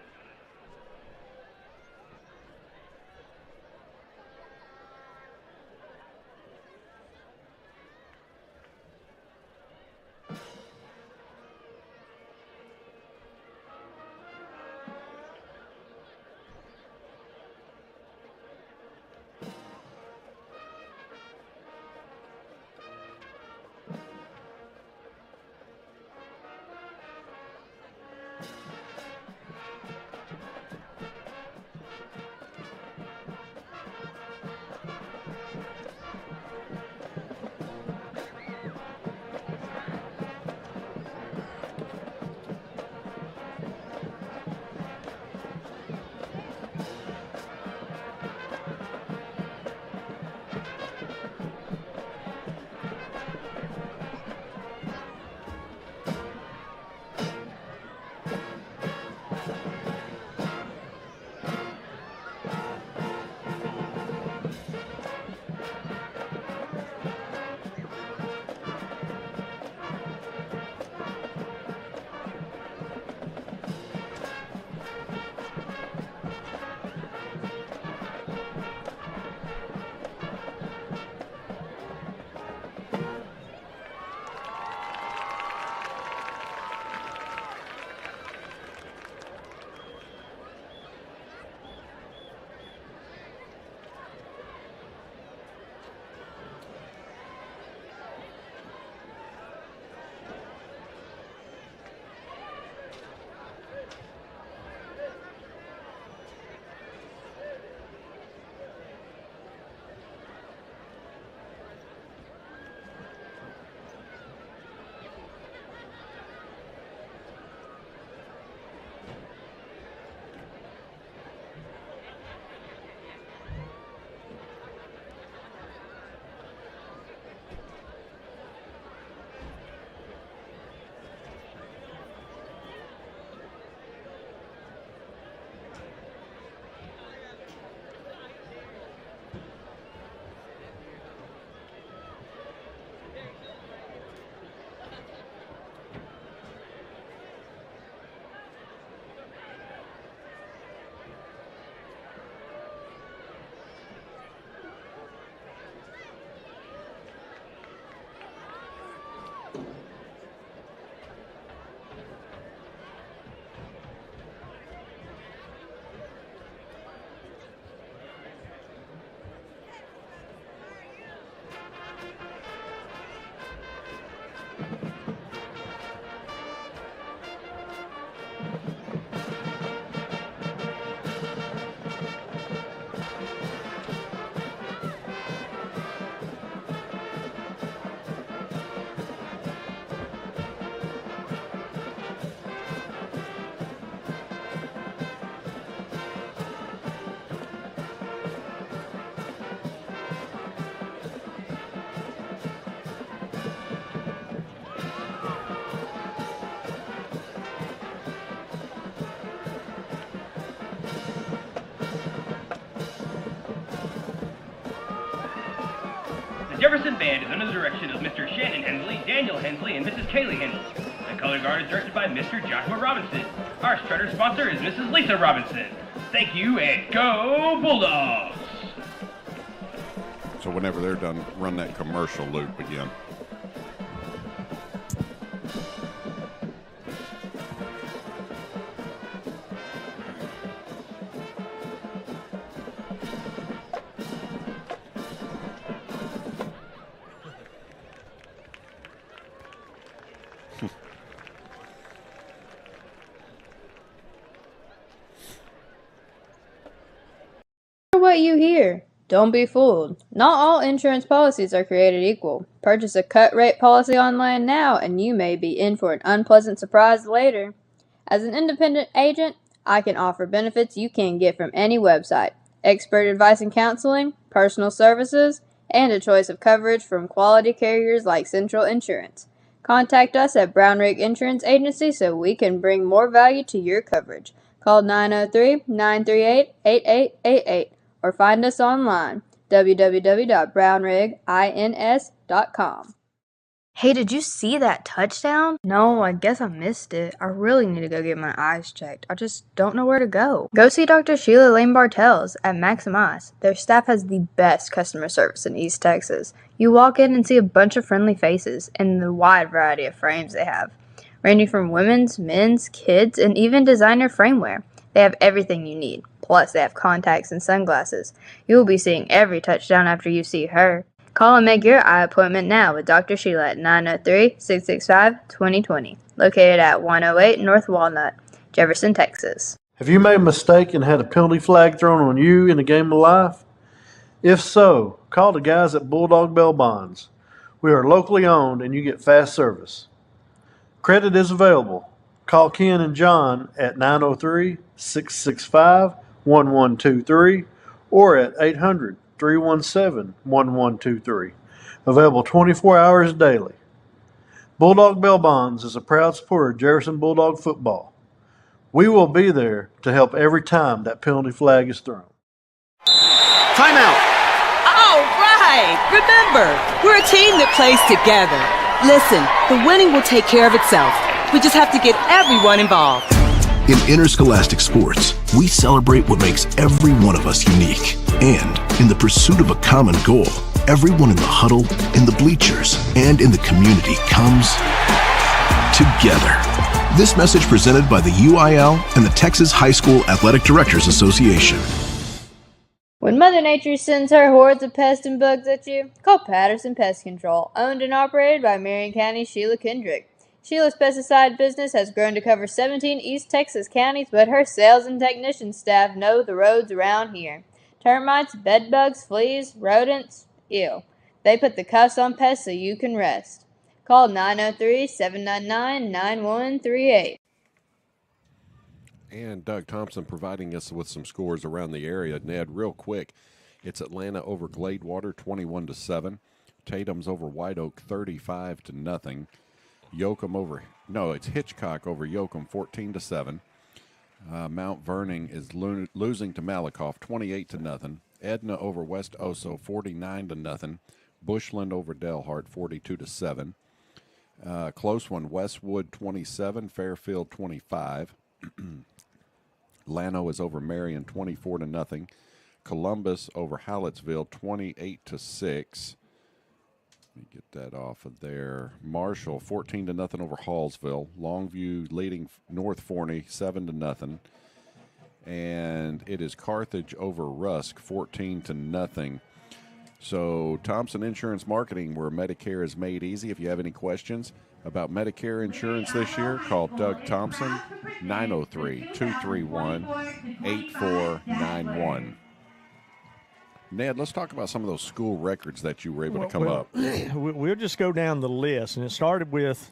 Speaker 12: The Jefferson Band is under the direction of Mr. Shannon Hensley, Daniel Hensley, and Mrs. Kaylee Hensley. The color guard is directed by Mr. Joshua Robinson. Our strutter sponsor is Mrs. Lisa Robinson. Thank you, and go Bulldogs!
Speaker 1: So whenever they're done, run that commercial loop again.
Speaker 6: What you hear. Don't be fooled. Not all insurance policies are created equal. Purchase a cut rate policy online now and you may be in for an unpleasant surprise later. As an independent agent, I can offer benefits you can't get from any website. Expert advice and counseling, personal services, and a choice of coverage from quality carriers like Central Insurance. Contact us at Brown Rig Insurance Agency so we can bring more value to your coverage. Call 903-938-8888 or find us online, www.brownrigins.com. Hey, did you see that touchdown? No, I guess I missed it. I really need to go get my eyes checked. I just don't know where to go. Go see Dr. Sheila Lane Bartels at Maxim Eyes. Their staff has the best customer service in East Texas. You walk in and see a bunch of friendly faces and the wide variety of frames they have, ranging from women's, men's, kids, and even designer frameware. They have everything you need. Plus, they have contacts and sunglasses. You will be seeing every touchdown after you see her. Call and make your eye appointment now with Dr. Sheila at 903-665-2020, located at 108 North Walnut, Jefferson, Texas.
Speaker 7: Have you made a mistake and had a penalty flag thrown on you in a game of life? If so, call the guys at Bulldog Bell Bonds. We are locally owned and you get fast service. Credit is available. Call Ken and John at 903-665-1123 or at 800-317-1123. Available 24 hours daily. Bulldog Bell Bonds is a proud supporter of Jefferson Bulldog football. We will be there to help every time that penalty flag is thrown.
Speaker 8: Timeout.
Speaker 9: All right. Remember, we're a team that plays together. Listen, the winning will take care of itself. We just have to get everyone involved.
Speaker 10: In interscholastic sports, we celebrate what makes every one of us unique. And in the pursuit of a common goal, everyone in the huddle, in the bleachers, and in the community comes together. This message presented by the UIL and the Texas High School Athletic Directors Association.
Speaker 6: When Mother Nature sends her hordes of pests and bugs at you, call Patterson Pest Control, owned and operated by Marion County's Sheila Kendrick. Sheila's pesticide business has grown to cover 17 East Texas counties, but her sales and technician staff know the roads around here. Termites, bedbugs, fleas, rodents, ew. They put the cuffs on pests so you can rest. Call 903-799-9138.
Speaker 1: And Doug Thompson providing us with some scores around the area. Ned, real quick, it's Atlanta over Gladewater 21-7. Tatum's over White Oak 35-0. It's Hitchcock over Yoakum 14-7. Mount Vernon is losing to Malakoff 28-0. Edna over West Oso 49-0. Bushland over Delhart 42-7. Close one, Westwood 27, Fairfield 25. Llano is over Marion 24-0. Columbus over Hallettsville 28-6. Let me get that off of there. Marshall 14-0 over Hallsville. Longview leading North Forney 7-0. And it is Carthage over Rusk 14-0. So Thompson Insurance Marketing, where Medicare is made easy. If you have any questions about Medicare insurance this year, call Doug Thompson, 903-231-8491. Ned, let's talk about some of those school records that you were able to come up.
Speaker 2: We'll just go down the list, and it started with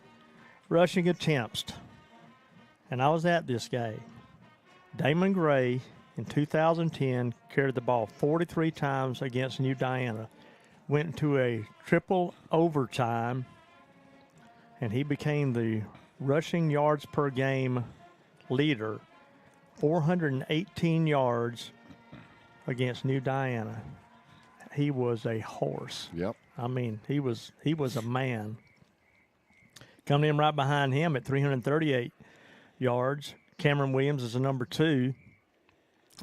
Speaker 2: rushing attempts. And I was at this game. Damon Gray in 2010 carried the ball 43 times against New Diana, went into a triple overtime, and he became the rushing yards per game leader, 418 yards against New Diana. He was a horse.
Speaker 1: Yep.
Speaker 2: I mean, he was a man. Coming in right behind him at 338 yards, Cameron Williams is the number 2.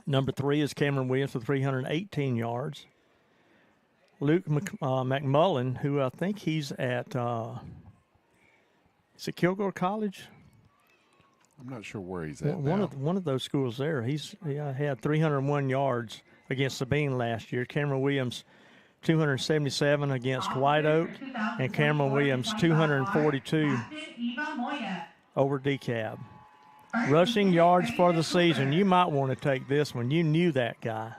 Speaker 2: Number 3 is Cameron Williams with 318 yards. Luke McMullen, who I think he's at, is it Kilgore College?
Speaker 1: I'm not sure where he's at
Speaker 2: one of those schools there. He had 301 yards against Sabine last year. Cameron Williams, 277 against White Oak, and Cameron Williams, 242 over DeKalb. Rushing yards for the season. You might want to take this one. You knew that guy.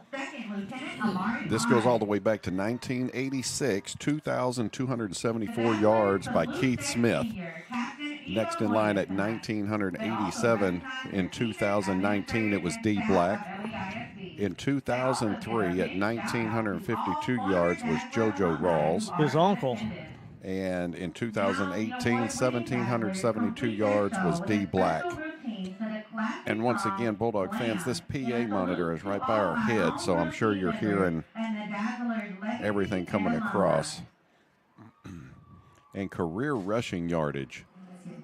Speaker 1: This goes all the way back to 1986, 2,274 yards by Keith Smith. Next in line at 1,987 in 2019, it was D. Black. In 2003, at 1,952 yards, was JoJo Rawls.
Speaker 2: His uncle.
Speaker 1: And in 2018, 1,772 yards was D. Black. And once again, Bulldog fans, this PA monitor is right by our head, so I'm sure you're hearing everything coming across. And career rushing yardage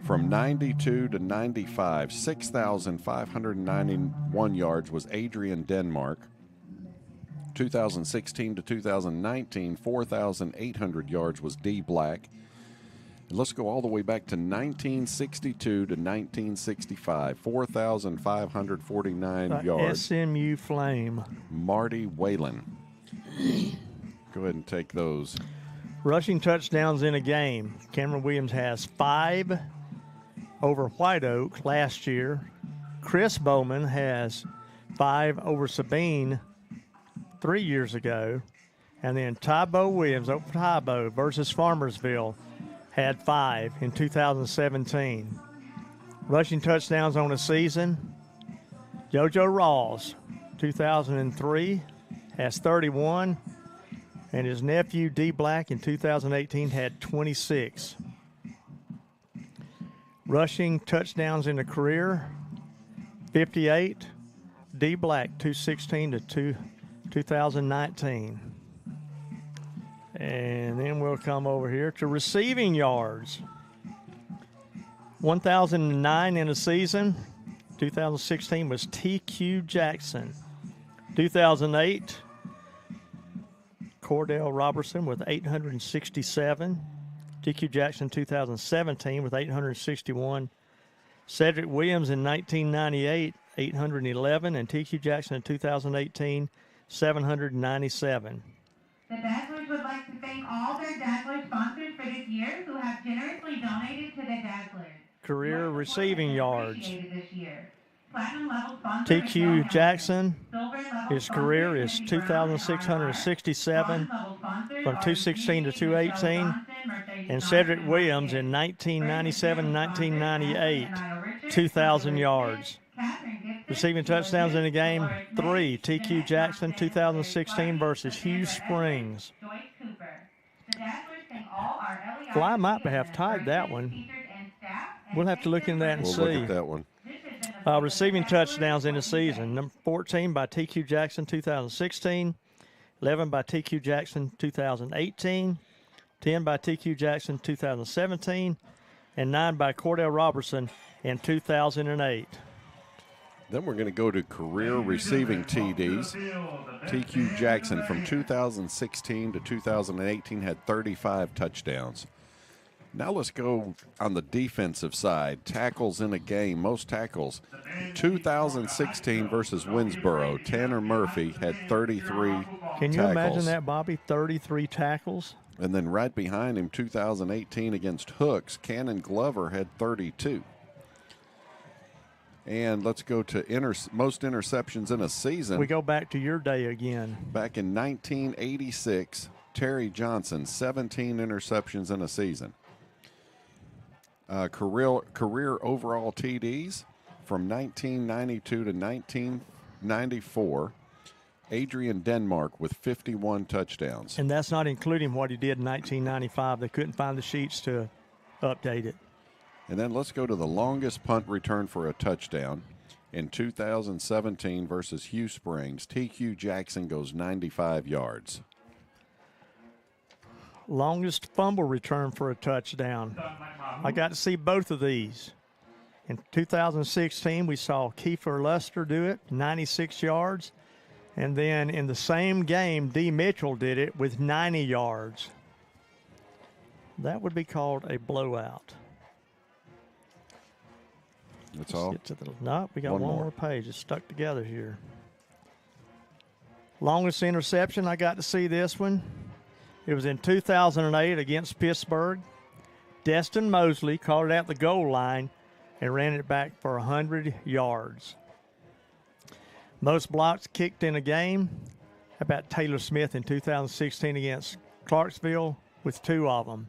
Speaker 1: from 92 to 95, 6,591 yards was Adrian Denmark. 2016 to 2019, 4,800 yards was D. Black. And let's go all the way back to 1962 to 1965, 4,549 yards.
Speaker 2: SMU Flame.
Speaker 1: Marty Whalen. Go ahead and take those.
Speaker 2: Rushing touchdowns in a game. Cameron Williams has 5 over White Oak last year. Chris Bowman has 5 over Sabine 3 years ago. And then Tybo Williams over Tybo versus Farmersville had 5 in 2017. Rushing touchdowns on a season. JoJo Rawls, 2003, has 31. And his nephew, D. Black, in 2018 had 26. Rushing touchdowns in a career, 58. D. Black, 216 to 2019. And then we'll come over here to receiving yards. 1,009 in a season. 2016 was T.Q. Jackson. 2008, Cordell Robertson with 867. T.Q. Jackson 2017 with 861. Cedric Williams in 1998, 811. And T.Q. Jackson in 2018, 797.
Speaker 13: The Dazzlers would like to thank all their Dazzler sponsors for this year who have generously donated to the Dazzlers.
Speaker 2: Career receiving yards.
Speaker 13: This year. Platinum-level sponsor
Speaker 2: T.Q. Jackson, his career is 2,667 from 216 to 218. And Cedric Williams in 1997, 1998, 2,000 yards. Receiving touchdowns in the game, 3. T.Q. Jackson, 2016 versus Hugh Springs. Fly might have tied that one. We'll have to look into that and see.
Speaker 1: We'll look at that one.
Speaker 2: Receiving touchdowns in the season. Number 14 by T.Q. Jackson, 2016. 11 by T.Q. Jackson, 2018. 10 by T.Q. Jackson, 2017. And 9 by Cordell Robertson in 2008.
Speaker 1: Then we're going to go to career receiving TDs. T.Q. Jackson from 2016 to 2018 had 35 touchdowns. Now let's go on the defensive side. Tackles in a game, most tackles. 2016 versus Winsboro, Tanner Murphy had 33
Speaker 2: Can you
Speaker 1: tackles.
Speaker 2: imagine that, Bobby? 33 tackles?
Speaker 1: And then right behind him, 2018 against Hooks, Cannon Glover had 32. And let's go to most interceptions in a season.
Speaker 2: We go back to your day again.
Speaker 1: Back in 1986, Terry Johnson, 17 interceptions in a season. Career overall TDs from 1992 to 1994, Adrian Denmark with 51 touchdowns.
Speaker 2: And that's not including what he did in 1995. They couldn't find the sheets to update it.
Speaker 1: And then let's go to the longest punt return for a touchdown. In 2017 versus Hugh Springs, T.Q. Jackson goes 95 yards.
Speaker 2: Longest fumble return for a touchdown. I got to see both of these. In 2016, we saw Kiefer Luster do it, 96 yards. And then in the same game, D. Mitchell did it with 90 yards. That would be called a blowout.
Speaker 1: That's all?
Speaker 2: No, we got one more page. It's stuck together here. Longest interception, I got to see this one. It was in 2008 against Pittsburgh. Destin Mosley caught it at the goal line and ran it back for 100 yards. Most blocks kicked in a game. How about Taylor Smith in 2016 against Clarksville with 2 of them?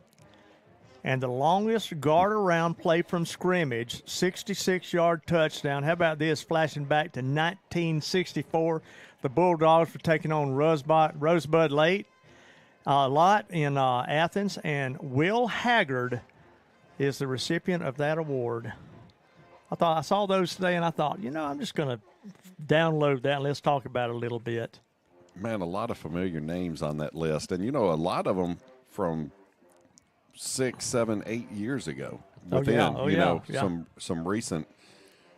Speaker 2: And the longest guard around play from scrimmage, 66-yard touchdown. How about this, flashing back to 1964? The Bulldogs were taking on Rosebud Late a lot in Athens, and Will Haggard is the recipient of that award. I saw those today, and I thought, I'm just going to download that and let's talk about it a little bit.
Speaker 1: Man, a lot of familiar names on that list, and a lot of them from 6, 7, 8 years ago. Within, some recent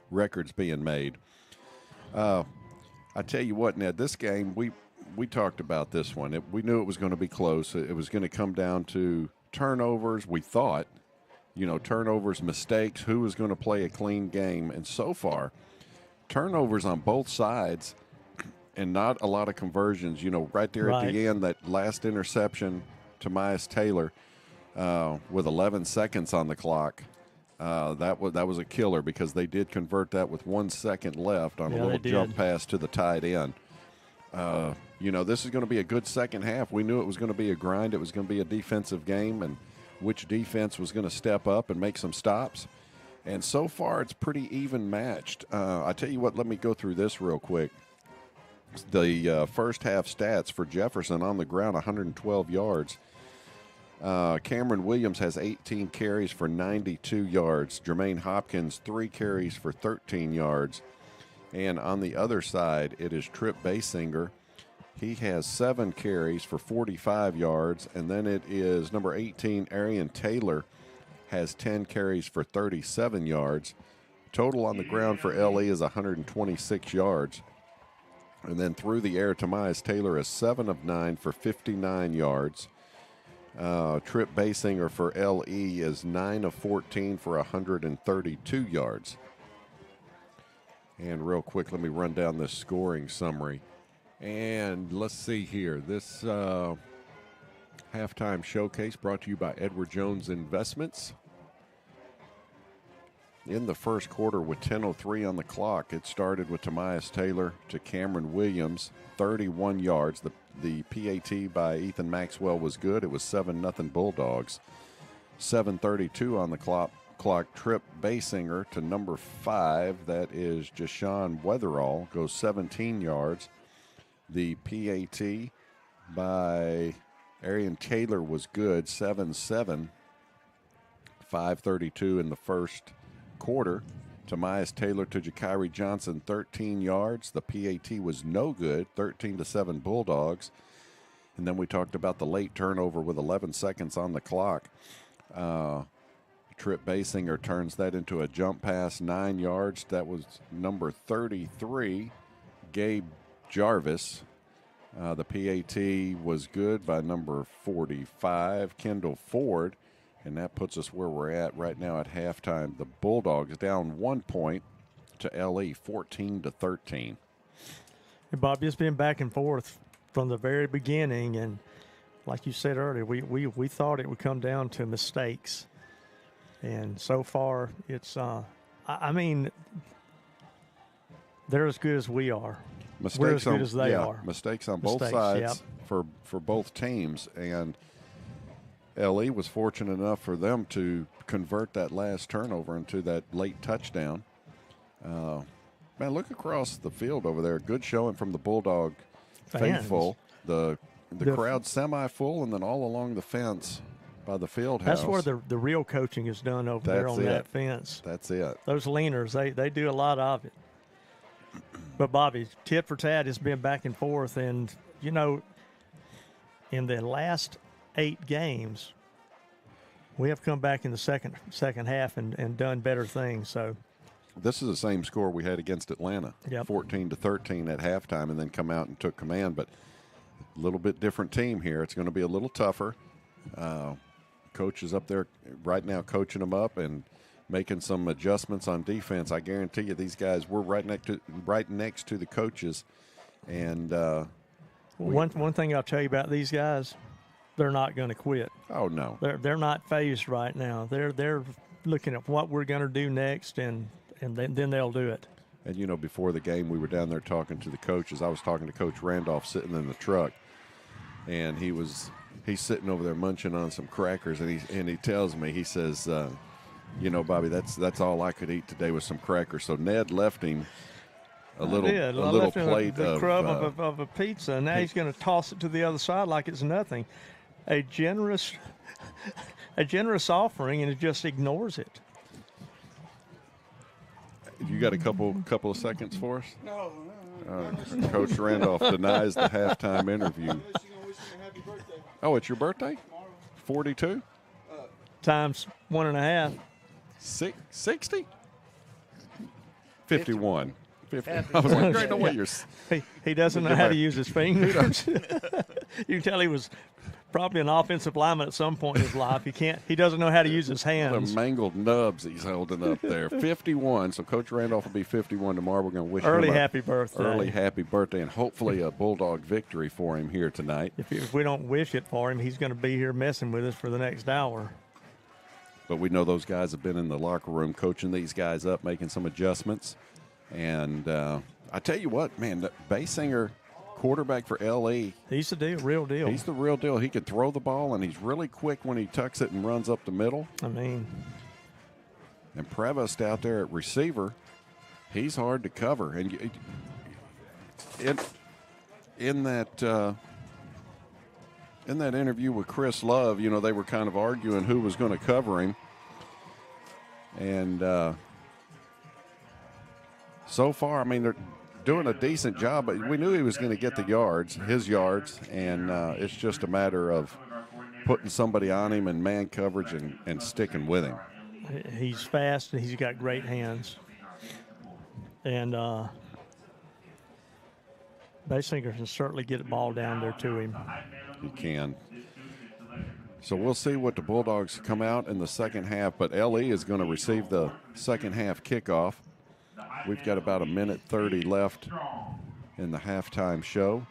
Speaker 1: records being made. I tell you what, Ned, this game we talked about this one. We knew it was going to be close. It was going to come down to turnovers. We thought, turnovers, mistakes. Who was going to play a clean game? And so far, turnovers on both sides, and not a lot of conversions. Right there at the end, that last interception, Tomias Taylor. With 11 seconds on the clock, that was a killer because they did convert that with 1 second left on a little jump pass to the tight end. This is going to be a good second half. We knew it was going to be a grind. It was going to be a defensive game, and which defense was going to step up and make some stops. And so far, it's pretty even matched. I tell you what, let me go through this real quick. The first half stats for Jefferson on the ground, 112 yards. Cameron Williams has 18 carries for 92 yards. Jermaine Hopkins, 3 carries for 13 yards. And on the other side, it is Trip Basinger. He has 7 carries for 45 yards. And then it is number 18, Arian Taylor, has 10 carries for 37 yards. Total on the ground for LE is 126 yards. And then through the air, Tomias Taylor is 7 of 9 for 59 yards. Trip Basinger for LE is 9 of 14 for 132 yards. And real quick, let me run down this scoring summary. And let's see here. This halftime showcase brought to you by Edward Jones Investments. In the first quarter with 10:03 on the clock, it started with Tomias Taylor to Cameron Williams, 31 yards. The PAT by Ethan Maxwell was good. It was 7-0 Bulldogs. 7:32 on the clock. Trip Basinger to number 5. That is Jashawn Weatherall. Goes 17 yards. The PAT by Arian Taylor was good. 7-7. 5:32 in the first quarter. Tomias Taylor to Jakiri Johnson, 13 yards. The PAT was no good, 13-7 Bulldogs. And then we talked about the late turnover with 11 seconds on the clock. Trip Basinger turns that into a jump pass, 9 yards. That was number 33, Gabe Jarvis. The PAT was good by number 45, Kendall Ford. And that puts us where we're at right now at halftime. The Bulldogs down 1 point to LE, 14-13.
Speaker 2: And Bob, it's been back and forth from the very beginning. And like you said earlier, we thought it would come down to mistakes. And so far, it's, they're as good as we are. We're as good as they are.
Speaker 1: Mistakes on both sides for both teams. And LE was fortunate enough for them to convert that last turnover into that late touchdown. Man, look across the field over there. Good showing from the Bulldog faithful. The crowd semi-full, and then all along the fence by the field house.
Speaker 2: That's where the real coaching is done over there on that fence.
Speaker 1: That's it.
Speaker 2: Those leaners, they do a lot of it. But, Bobby, tit for tat has been back and forth. And, in the last 8 games, we have come back in the second half and done better things. So
Speaker 1: this is the same score we had against Atlanta, 14-13 at halftime, and then come out and took command. But a little bit different team here. It's going to be a little tougher. Coach is up there right now coaching them up and making some adjustments on defense. I guarantee you these guys, we're right next to the coaches. And
Speaker 2: one thing I'll tell you about these guys, they're not going to quit.
Speaker 1: Oh, no.
Speaker 2: They're not phased right now. They're looking at what we're going to do next, and then they'll do it.
Speaker 1: And, you know, before the game, we were down there talking to the coaches. I was talking to Coach Randolph sitting in the truck, and he's sitting over there munching on some crackers, and he tells me, he says, you know, Bobby, that's all I could eat today was some crackers. So Ned left him a little plate
Speaker 2: the crumb of a pizza, and now he's going to toss it to the other side like it's nothing. A generous offering, and it just ignores it.
Speaker 1: You got a couple of seconds for us? No. Coach Randolph denies the halftime interview. Oh, it's your birthday? 42?
Speaker 2: Times 1.5.
Speaker 1: 60? 51. 50. I was like, great, no way you're.
Speaker 2: He doesn't know how to use his fingers. You can tell he was probably an offensive lineman at some point in his life. He doesn't know how to use his hands.
Speaker 1: The mangled nubs he's holding up there. 51. So Coach Randolph will be 51 tomorrow. We're going to wish
Speaker 2: him
Speaker 1: a
Speaker 2: happy birthday.
Speaker 1: Early happy birthday, and hopefully a Bulldog victory for him here tonight.
Speaker 2: If we don't wish it for him, he's going to be here messing with us for the next hour.
Speaker 1: But we know those guys have been in the locker room coaching these guys up, making some adjustments. And I tell you what, man, the Basinger, quarterback for LE.
Speaker 2: He's the deal, real deal.
Speaker 1: He's the real deal. He can throw the ball, and he's really quick when he tucks it and runs up the middle.
Speaker 2: I mean.
Speaker 1: And Prevost out there at receiver, he's hard to cover. And in that interview with Chris Love, you know, they were kind of arguing who was going to cover him. And so far, I mean, they're doing a decent job, but we knew he was going to get his yards, and it's just a matter of putting somebody on him and man coverage and sticking with him.
Speaker 2: He's fast, and he's got great hands. And Basinger can certainly get the ball down there to him.
Speaker 1: He can. So we'll see what the Bulldogs come out in the second half, but LE is going to receive the second half kickoff. We've got about 1:30 left in the halftime show.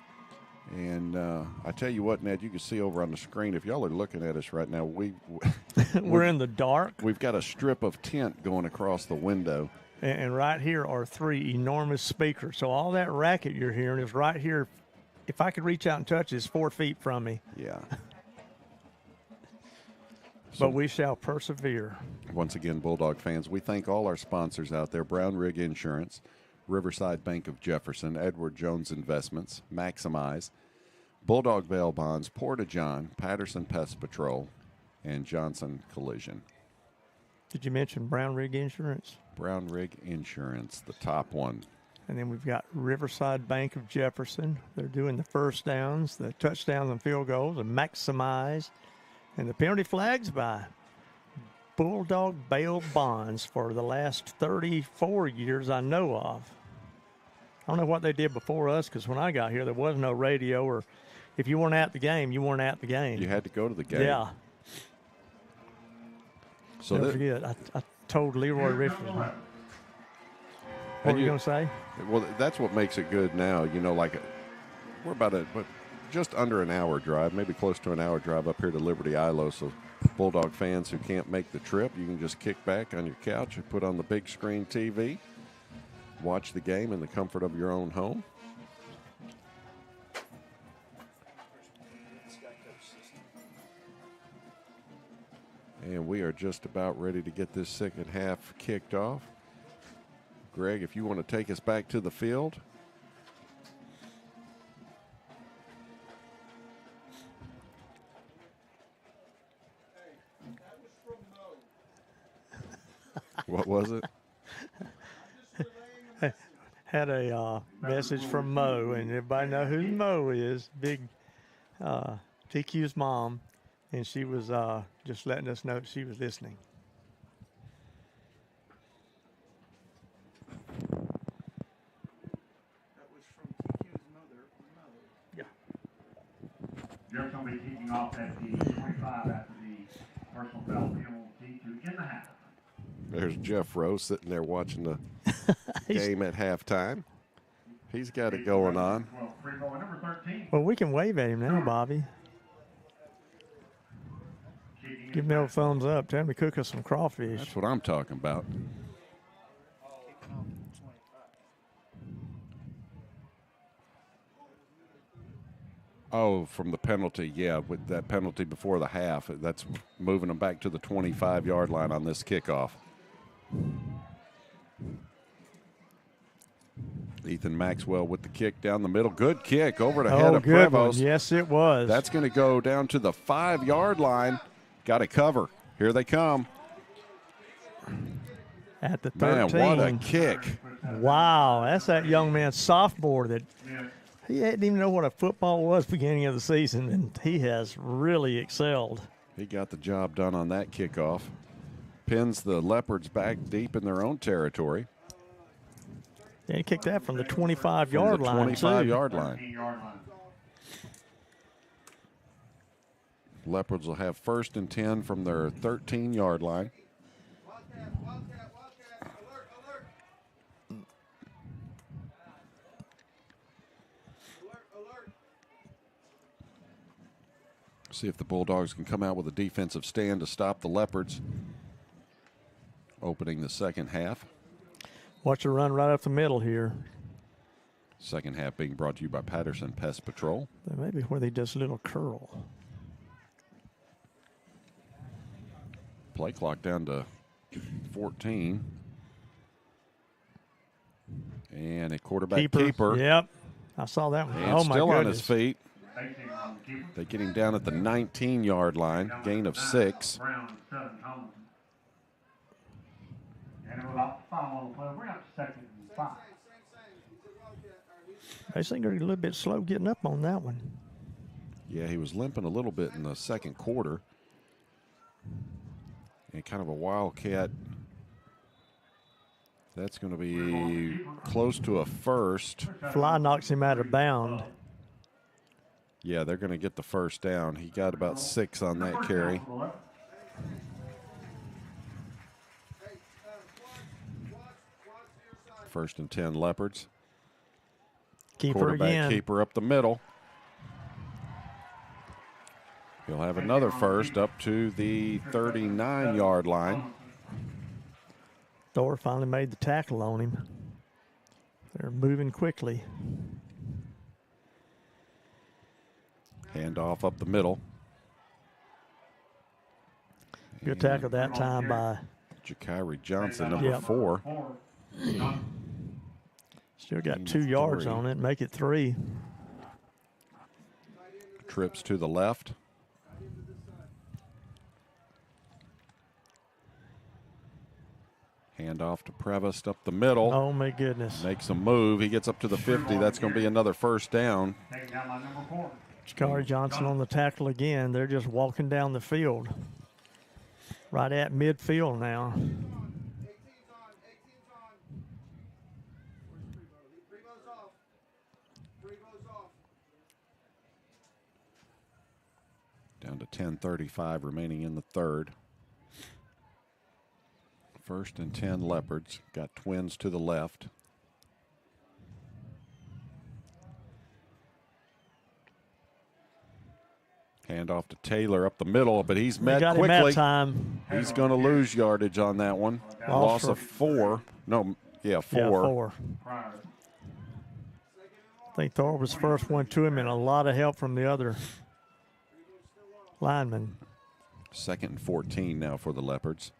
Speaker 1: And I tell you what, Ned, you can see over on the screen, if y'all are looking at us right now,
Speaker 2: we're in the dark.
Speaker 1: We've got a strip of tent going across the window.
Speaker 2: And right here are 3 enormous speakers. So all that racket you're hearing is right here. If I could reach out and touch it, it's 4 feet from me.
Speaker 1: Yeah.
Speaker 2: But we shall persevere.
Speaker 1: Once again, Bulldog fans, we thank all our sponsors out there: Brown Rig Insurance, Riverside Bank of Jefferson, Edward Jones Investments, Maximize, Bulldog Bail Bonds, Porta-John, Patterson Pest Patrol, and Johnson Collision.
Speaker 2: Did you mention Brown Rig Insurance?
Speaker 1: Brown Rig Insurance, the top one.
Speaker 2: And then we've got Riverside Bank of Jefferson. They're doing the first downs, the touchdowns and field goals, and Maximize. And the penalty flags by Bulldog Bail Bonds for the last 34 years I know of. I don't know what they did before us, because when I got here, there was no radio, or if you weren't at the game, you weren't at the game.
Speaker 1: You had to go to the game.
Speaker 2: Yeah.
Speaker 1: So
Speaker 2: don't forget, I told Leroy Richardson. What were you going to say?
Speaker 1: Well, that's what makes it good now. You know, like we're about just under an hour drive, maybe close to an hour drive up here to Liberty Eylau. So Bulldog fans who can't make the trip, you can just kick back on your couch and put on the big screen TV, watch the game in the comfort of your own home. And we are just about ready to get this second half kicked off. Greg, if you want to take us back to the field. What was it?
Speaker 2: Had a message from Mo, and everybody know who Mo is. Big TQ's mom, and she was just letting us know that she was listening.
Speaker 11: That was from TQ's mother.
Speaker 2: Yeah.
Speaker 11: Jefferson will be kicking off at the 25 after the personal foul penalty to end the half.
Speaker 1: There's Jeff Rowe sitting there watching the game at halftime. He's got it going on.
Speaker 2: Well, we can wave at him now, Bobby. Give me a thumbs up. Tell him to cook us some crawfish.
Speaker 1: That's what I'm talking about. Oh, from the penalty, yeah, with that penalty before the half. That's moving them back to the 25-yard line on this kickoff. Ethan Maxwell with the kick down the middle. Good kick over the head of
Speaker 2: good
Speaker 1: Prevost.
Speaker 2: one. Yes, it was.
Speaker 1: That's going to go down to the 5-yard line. Got to cover. Here they come.
Speaker 2: At the 13.
Speaker 1: Man, what a kick.
Speaker 2: Wow, that's that young man, sophomore, that he didn't even know what a football was beginning of the season, and he has really excelled.
Speaker 1: He got the job done on that kickoff. Pins the Leopards back deep in their own territory.
Speaker 2: Yeah, he kicked that from the 25-yard line,
Speaker 1: 25-yard line. Leopards will have 1st and 10 from their 13-yard line. See if the Bulldogs can come out with a defensive stand to stop the Leopards. Opening the second half.
Speaker 2: Watch her run right up the middle here.
Speaker 1: Second half being brought to you by Patterson Pest Patrol.
Speaker 2: That may be where they does a little curl.
Speaker 1: Play clock down to 14. And a quarterback keeper.
Speaker 2: Yep, I saw that one.
Speaker 1: And
Speaker 2: oh, my
Speaker 1: still
Speaker 2: goodness.
Speaker 1: on his feet. They get him down at the 19-yard line, gain of 6.
Speaker 2: I think they're a little bit slow getting up on that one.
Speaker 1: Yeah, he was limping a little bit in the second quarter. And kind of a wildcat. That's going to be close to a first.
Speaker 2: Fly knocks him out of bound.
Speaker 1: Yeah, they're going to get the first down. He got about 6 on that carry. First and 10 Leopards.
Speaker 2: Keeper
Speaker 1: Quarterback
Speaker 2: again.
Speaker 1: keeper up the middle. He'll have another first up to the 39-yard line.
Speaker 2: Thor finally made the tackle on him. They're moving quickly.
Speaker 1: Handoff up the middle.
Speaker 2: Good tackle that time by
Speaker 1: Jakiri Johnson, number 4.
Speaker 2: Still got 2 yards on it. Make it 3.
Speaker 1: Trips to the left. Handoff to Prevost up the middle.
Speaker 2: Oh, my goodness.
Speaker 1: Makes a move. He gets up to the 50. That's going to be another first down.
Speaker 2: Jakiri Johnson on the tackle again. They're just walking down the field. Right at midfield now.
Speaker 1: Down to 10:35 remaining in the third. First and 10 Leopards. Got twins to the left. Handoff to Taylor up the middle, but he's met
Speaker 2: got
Speaker 1: quickly.
Speaker 2: him that time.
Speaker 1: He's going to lose yardage on that one. Loss of 4. No, yeah, 4.
Speaker 2: Yeah, 4. I think Thor was the first one to him, and a lot of help from the other linemen.
Speaker 1: Second and 14 now for the Leopards.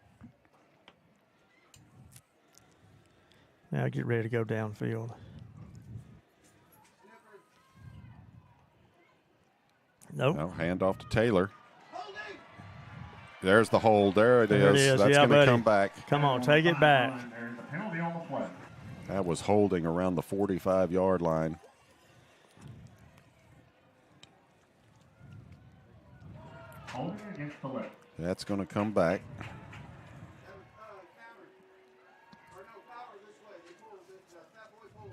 Speaker 2: Now get ready to go downfield. Nope.
Speaker 1: No, handoff to Taylor. There's the hold. There it
Speaker 2: There it
Speaker 1: is.
Speaker 2: is.
Speaker 1: That's
Speaker 2: Yeah,
Speaker 1: going to
Speaker 2: buddy.
Speaker 1: come back.
Speaker 2: Come on, take it back.
Speaker 1: That was holding around the 45-yard line. That's going to come back.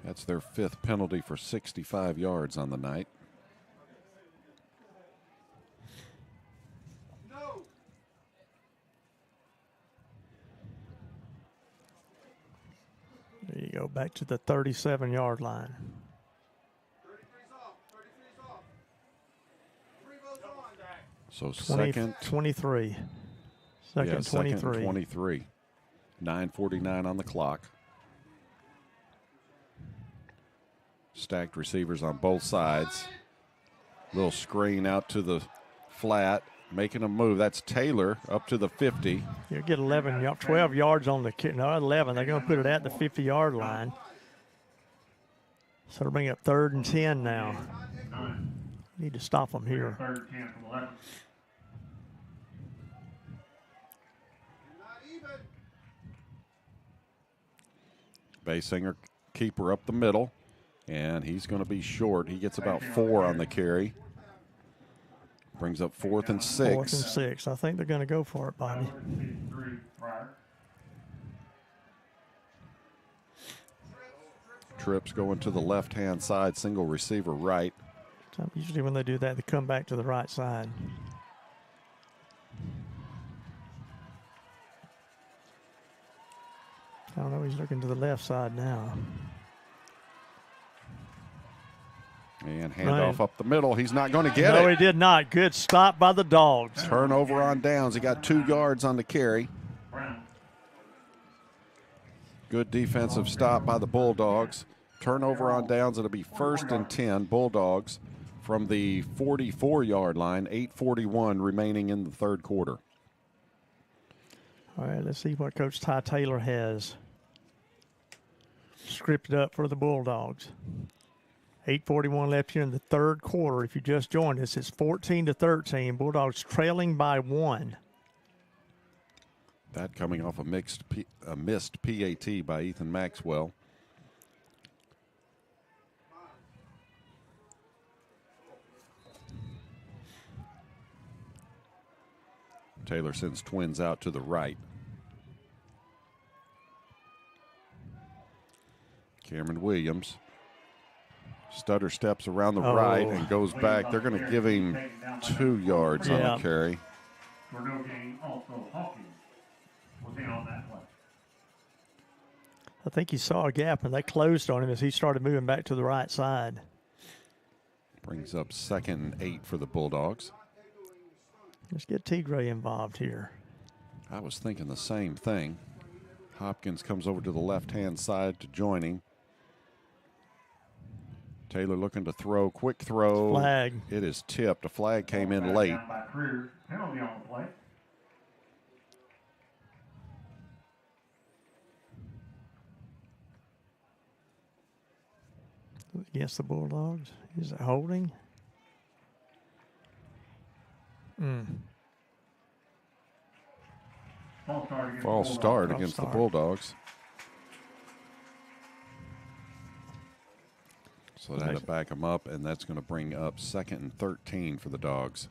Speaker 1: That's their 5th penalty for 65 yards on the night.
Speaker 2: There you go, back to the 37-yard line.
Speaker 1: So
Speaker 2: 20,
Speaker 1: second
Speaker 2: 23. Second
Speaker 1: yeah,
Speaker 2: 23.
Speaker 1: Second and 23. 9:49 on the clock. Stacked receivers on both sides. Little screen out to the flat, making a move. That's Taylor up to the 50.
Speaker 2: You'll get 12 yards on the kick. No, 11. They're going to put it at the 50-yard line. So they'll bring up 3rd and 10 now. Need to stop them here.
Speaker 11: 3rd and 10 from 11.
Speaker 1: Basinger, keeper up the middle, and he's going to be short. He gets about 4 on the carry. Brings up 4th and 6.
Speaker 2: 4th and 6. I think they're going to go for it, Bobby.
Speaker 1: Trips going to the left-hand side, single receiver right.
Speaker 2: Usually when they do that, they come back to the right side. I don't know, he's looking to the left side now.
Speaker 1: And handoff up the middle. He's not going to get it.
Speaker 2: No, he did not. Good stop by the Dogs.
Speaker 1: Turnover on downs. He got 2 yards on the carry. Good defensive stop by the Bulldogs. Turnover on downs. It'll be 1st and 10. Bulldogs from the 44-yard line. 8:41 remaining in the 3rd quarter.
Speaker 2: All right, let's see what Coach Ty Taylor has scripted up for the Bulldogs. 8:41 left here in the 3rd quarter. If you just joined us, it's 14-13. Bulldogs trailing by 1.
Speaker 1: That coming off a missed PAT by Ethan Maxwell. Taylor sends twins out to the right. Cameron Williams. Stutter steps around the right and goes back. They're going to give him 2 yards on the carry.
Speaker 11: For no gain, also Hawkins was in on that play.
Speaker 2: I think he saw a gap, and they closed on him as he started moving back to the right side.
Speaker 1: Brings up 2nd and 8 for the Bulldogs.
Speaker 2: Let's get Tigray involved here.
Speaker 1: I was thinking the same thing. Hopkins comes over to the left-hand side to join him. Taylor looking to throw, quick throw.
Speaker 2: Flag.
Speaker 1: It is tipped. A flag came in late.
Speaker 11: Penalty on the play.
Speaker 2: Against the Bulldogs. Is it holding?
Speaker 11: False start
Speaker 1: against the Bulldogs. So that'll back them up, and that's going to bring up 2nd and 13 for the Dogs.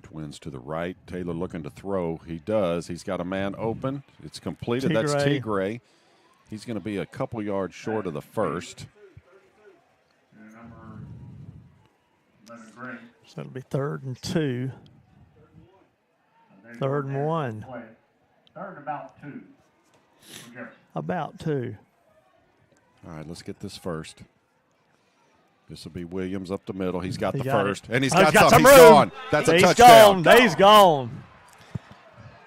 Speaker 1: Twins to the right. Taylor looking to throw. He does. He's got a man open. It's completed.
Speaker 2: Tigray.
Speaker 1: That's Tigray. He's going to be a couple yards short of the first.
Speaker 2: So it'll be 3rd and 2. 3rd and 1.
Speaker 11: 3rd and about 2.
Speaker 2: About 2.
Speaker 1: All right, let's get this first. This will be Williams up the middle. He's got the
Speaker 2: got
Speaker 1: first.
Speaker 2: it.
Speaker 1: And he's
Speaker 2: Oh,
Speaker 1: got some.
Speaker 2: room.
Speaker 1: He's gone. That's a touchdown.
Speaker 2: He's gone.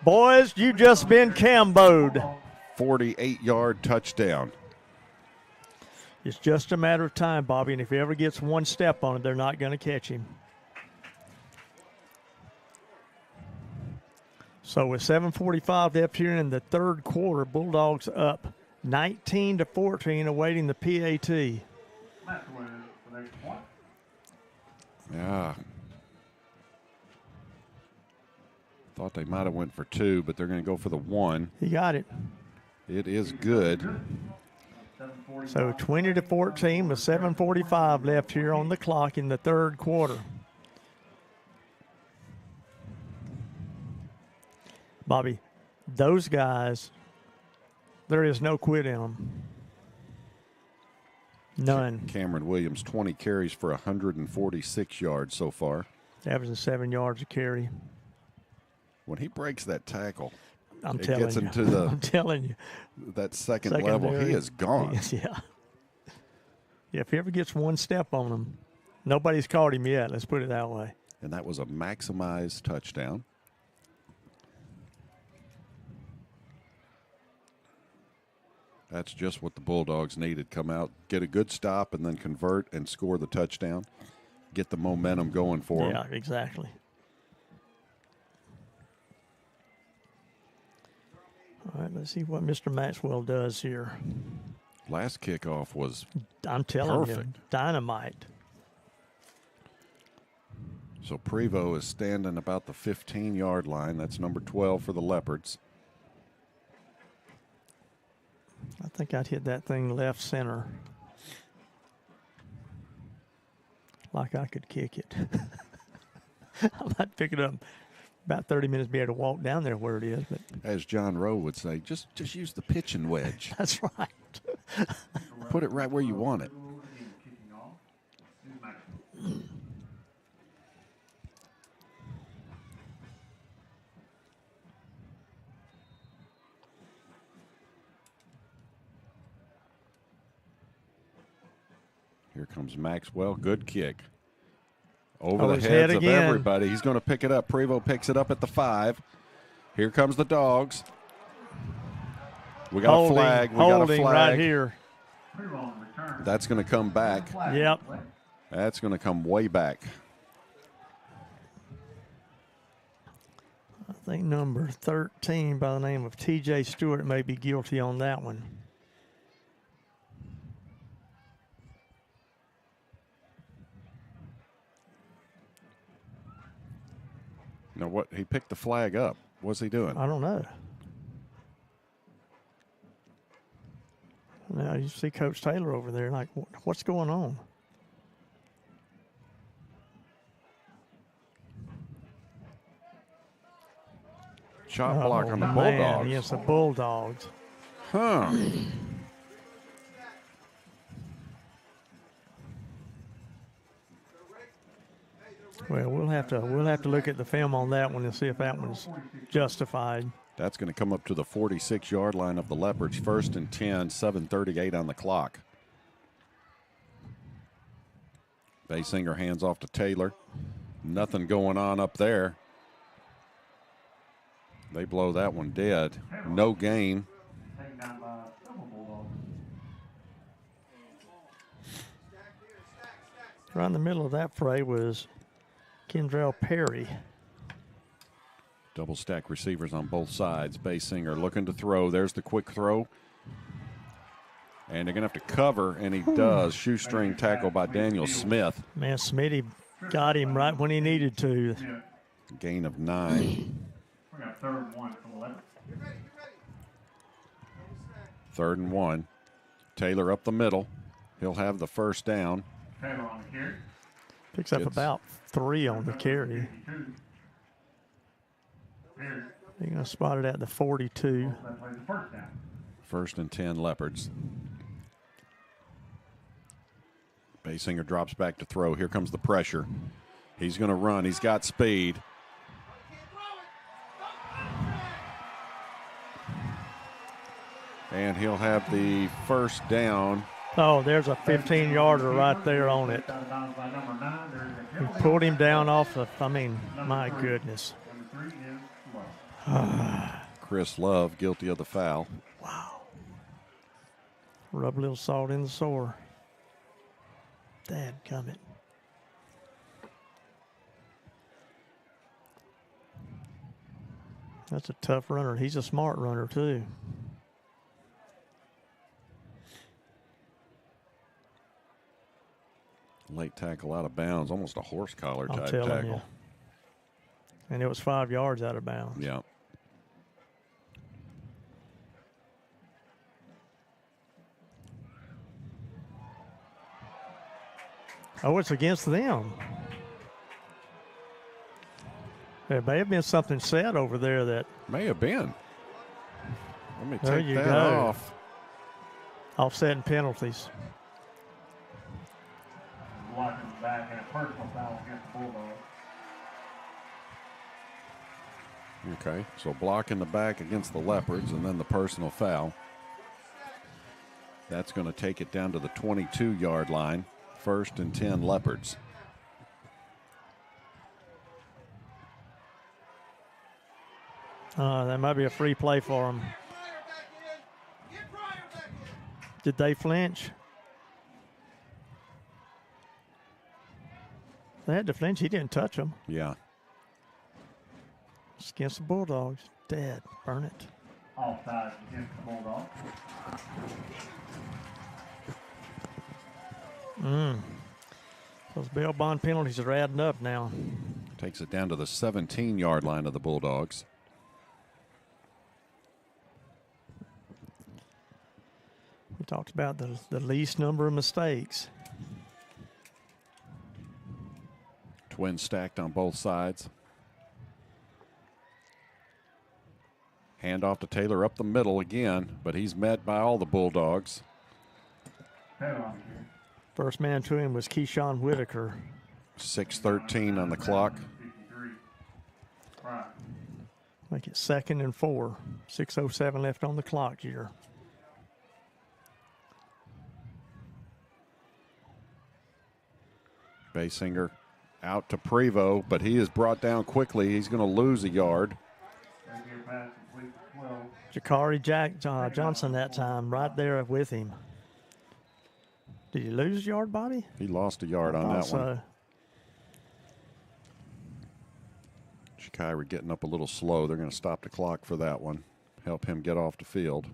Speaker 2: Boys, you just been Camboed.
Speaker 1: 48-yard touchdown.
Speaker 2: It's just a matter of time, Bobby, and if he ever gets one step on it, they're not going to catch him. So with 7:45 left here in the 3rd quarter, Bulldogs up 19-14, awaiting the PAT.
Speaker 1: Yeah. Thought they might have went for 2, but they're going to go for the 1.
Speaker 2: He got it.
Speaker 1: It is good.
Speaker 2: So 20-14 with 7:45 left here on the clock in the 3rd quarter. Bobby, those guys, there is no quit in them. None.
Speaker 1: Cameron Williams, 20 carries for 146 yards so far.
Speaker 2: Averaging 7 yards a carry.
Speaker 1: When he breaks that tackle,
Speaker 2: I'm
Speaker 1: it
Speaker 2: telling
Speaker 1: gets
Speaker 2: you.
Speaker 1: into the
Speaker 2: I'm telling you.
Speaker 1: That second level. He is gone.
Speaker 2: Yeah. Yeah, if he ever gets one step on him, nobody's caught him yet. Let's put it that way.
Speaker 1: And that was a maximized touchdown. That's just what the Bulldogs needed. Come out, get a good stop, and then convert and score the touchdown. Get the momentum going for them.
Speaker 2: Yeah, exactly. All right, let's see what Mr. Maxwell does here.
Speaker 1: Last kickoff was
Speaker 2: I'm telling
Speaker 1: perfect.
Speaker 2: you, dynamite.
Speaker 1: So Prevost is standing about the 15-yard line. That's number 12 for the Leopards.
Speaker 2: I think I'd hit that thing left center. Like I could kick it. I might pick it up about 30 minutes, be able to walk down there where it is. But
Speaker 1: as John Rowe would say, just use the pitching wedge.
Speaker 2: That's right.
Speaker 1: Put it right where you want it. Here comes Maxwell. Good kick. Over the heads of everybody. He's going to pick it up. Prevost picks it up at the 5. Here comes the Dogs. We got a flag. We got a flag
Speaker 2: right here.
Speaker 1: That's going to come back.
Speaker 2: Yep.
Speaker 1: That's going to come way back.
Speaker 2: I think number 13 by the name of T.J. Stewart may be guilty on that one.
Speaker 1: Now, what? He picked the flag up. What's he doing?
Speaker 2: I don't know. Now you see Coach Taylor over there, like, what's going on?
Speaker 1: Shot block on the Bulldogs.
Speaker 2: Yes, the Bulldogs.
Speaker 1: Huh.
Speaker 2: Well, we'll have to look at the film on that one and see if that one's justified.
Speaker 1: That's going to come up to the 46-yard line of the Leopards. 1st and 10, 7:38 on the clock. Basinger hands off to Taylor. Nothing going on up there. They blow that one dead. No gain.
Speaker 2: Right in the middle of that fray was Kendrell Perry.
Speaker 1: Double stack receivers on both sides. Basinger looking to throw. There's the quick throw. And they're going to have to cover, and he does. Shoestring tackle by Daniel Smith.
Speaker 2: Man, Smitty got him right when he needed to.
Speaker 1: Gain of 9.
Speaker 11: We got 3rd and 1 for the Leopards.
Speaker 1: 3rd and 1. Taylor up the middle. He'll have the first down.
Speaker 11: Taylor on the carry.
Speaker 2: Picks up about 3 on the carry. You're going to spot it at the 42.
Speaker 1: First and 10 Leopards. Basinger drops back to throw. Here comes the pressure. He's going to run. He's got speed. And he'll have the first down.
Speaker 2: Oh, there's a 15-yarder right there on it. He pulled him down off the, my goodness.
Speaker 1: Chris Love guilty of the foul.
Speaker 2: Wow. Rub a little salt in the sore. Dadgummit. That's a tough runner. He's a smart runner, too.
Speaker 1: Late tackle out of bounds, almost a horse collar type
Speaker 2: telling
Speaker 1: tackle.
Speaker 2: you. And it was 5 yards out of bounds.
Speaker 1: Yeah.
Speaker 2: Oh, it's against them. There may have been something said over there that.
Speaker 1: May have been. Let me
Speaker 2: there
Speaker 1: take
Speaker 2: you
Speaker 1: that
Speaker 2: go.
Speaker 1: off.
Speaker 2: Offsetting penalties.
Speaker 11: Blocking back and a personal foul against the Bulldogs.
Speaker 1: Okay, so block in the back against the Leopards and then the personal foul. That's going to take it down to the 22-yard line. 1st and 10 Leopards.
Speaker 2: That might be a free play for him. Did they flinch? They had to flinch. He didn't touch them.
Speaker 1: Yeah.
Speaker 2: It's against the Bulldogs. Dead. Burn it.
Speaker 11: Offside against the Bulldogs.
Speaker 2: Those bail bond penalties are adding up now.
Speaker 1: Takes it down to the 17-yard line of the Bulldogs.
Speaker 2: We talked about the least number of mistakes.
Speaker 1: Twins stacked on both sides. Hand off to Taylor up the middle again, but he's met by all the Bulldogs.
Speaker 2: First man to him was Keyshawn Whitaker.
Speaker 1: 6:13 on the clock.
Speaker 2: Make it 2nd and 4. 6:07 left on the clock here.
Speaker 1: Basinger out to Prevost, but he is brought down quickly. He's going to lose a yard.
Speaker 2: Jakari Johnson that time, right there with him. Did he lose a yard, Bobby?
Speaker 1: He lost a yard on that one. Shakira getting up a little slow. They're going to stop the clock for that one. Help him get off the field.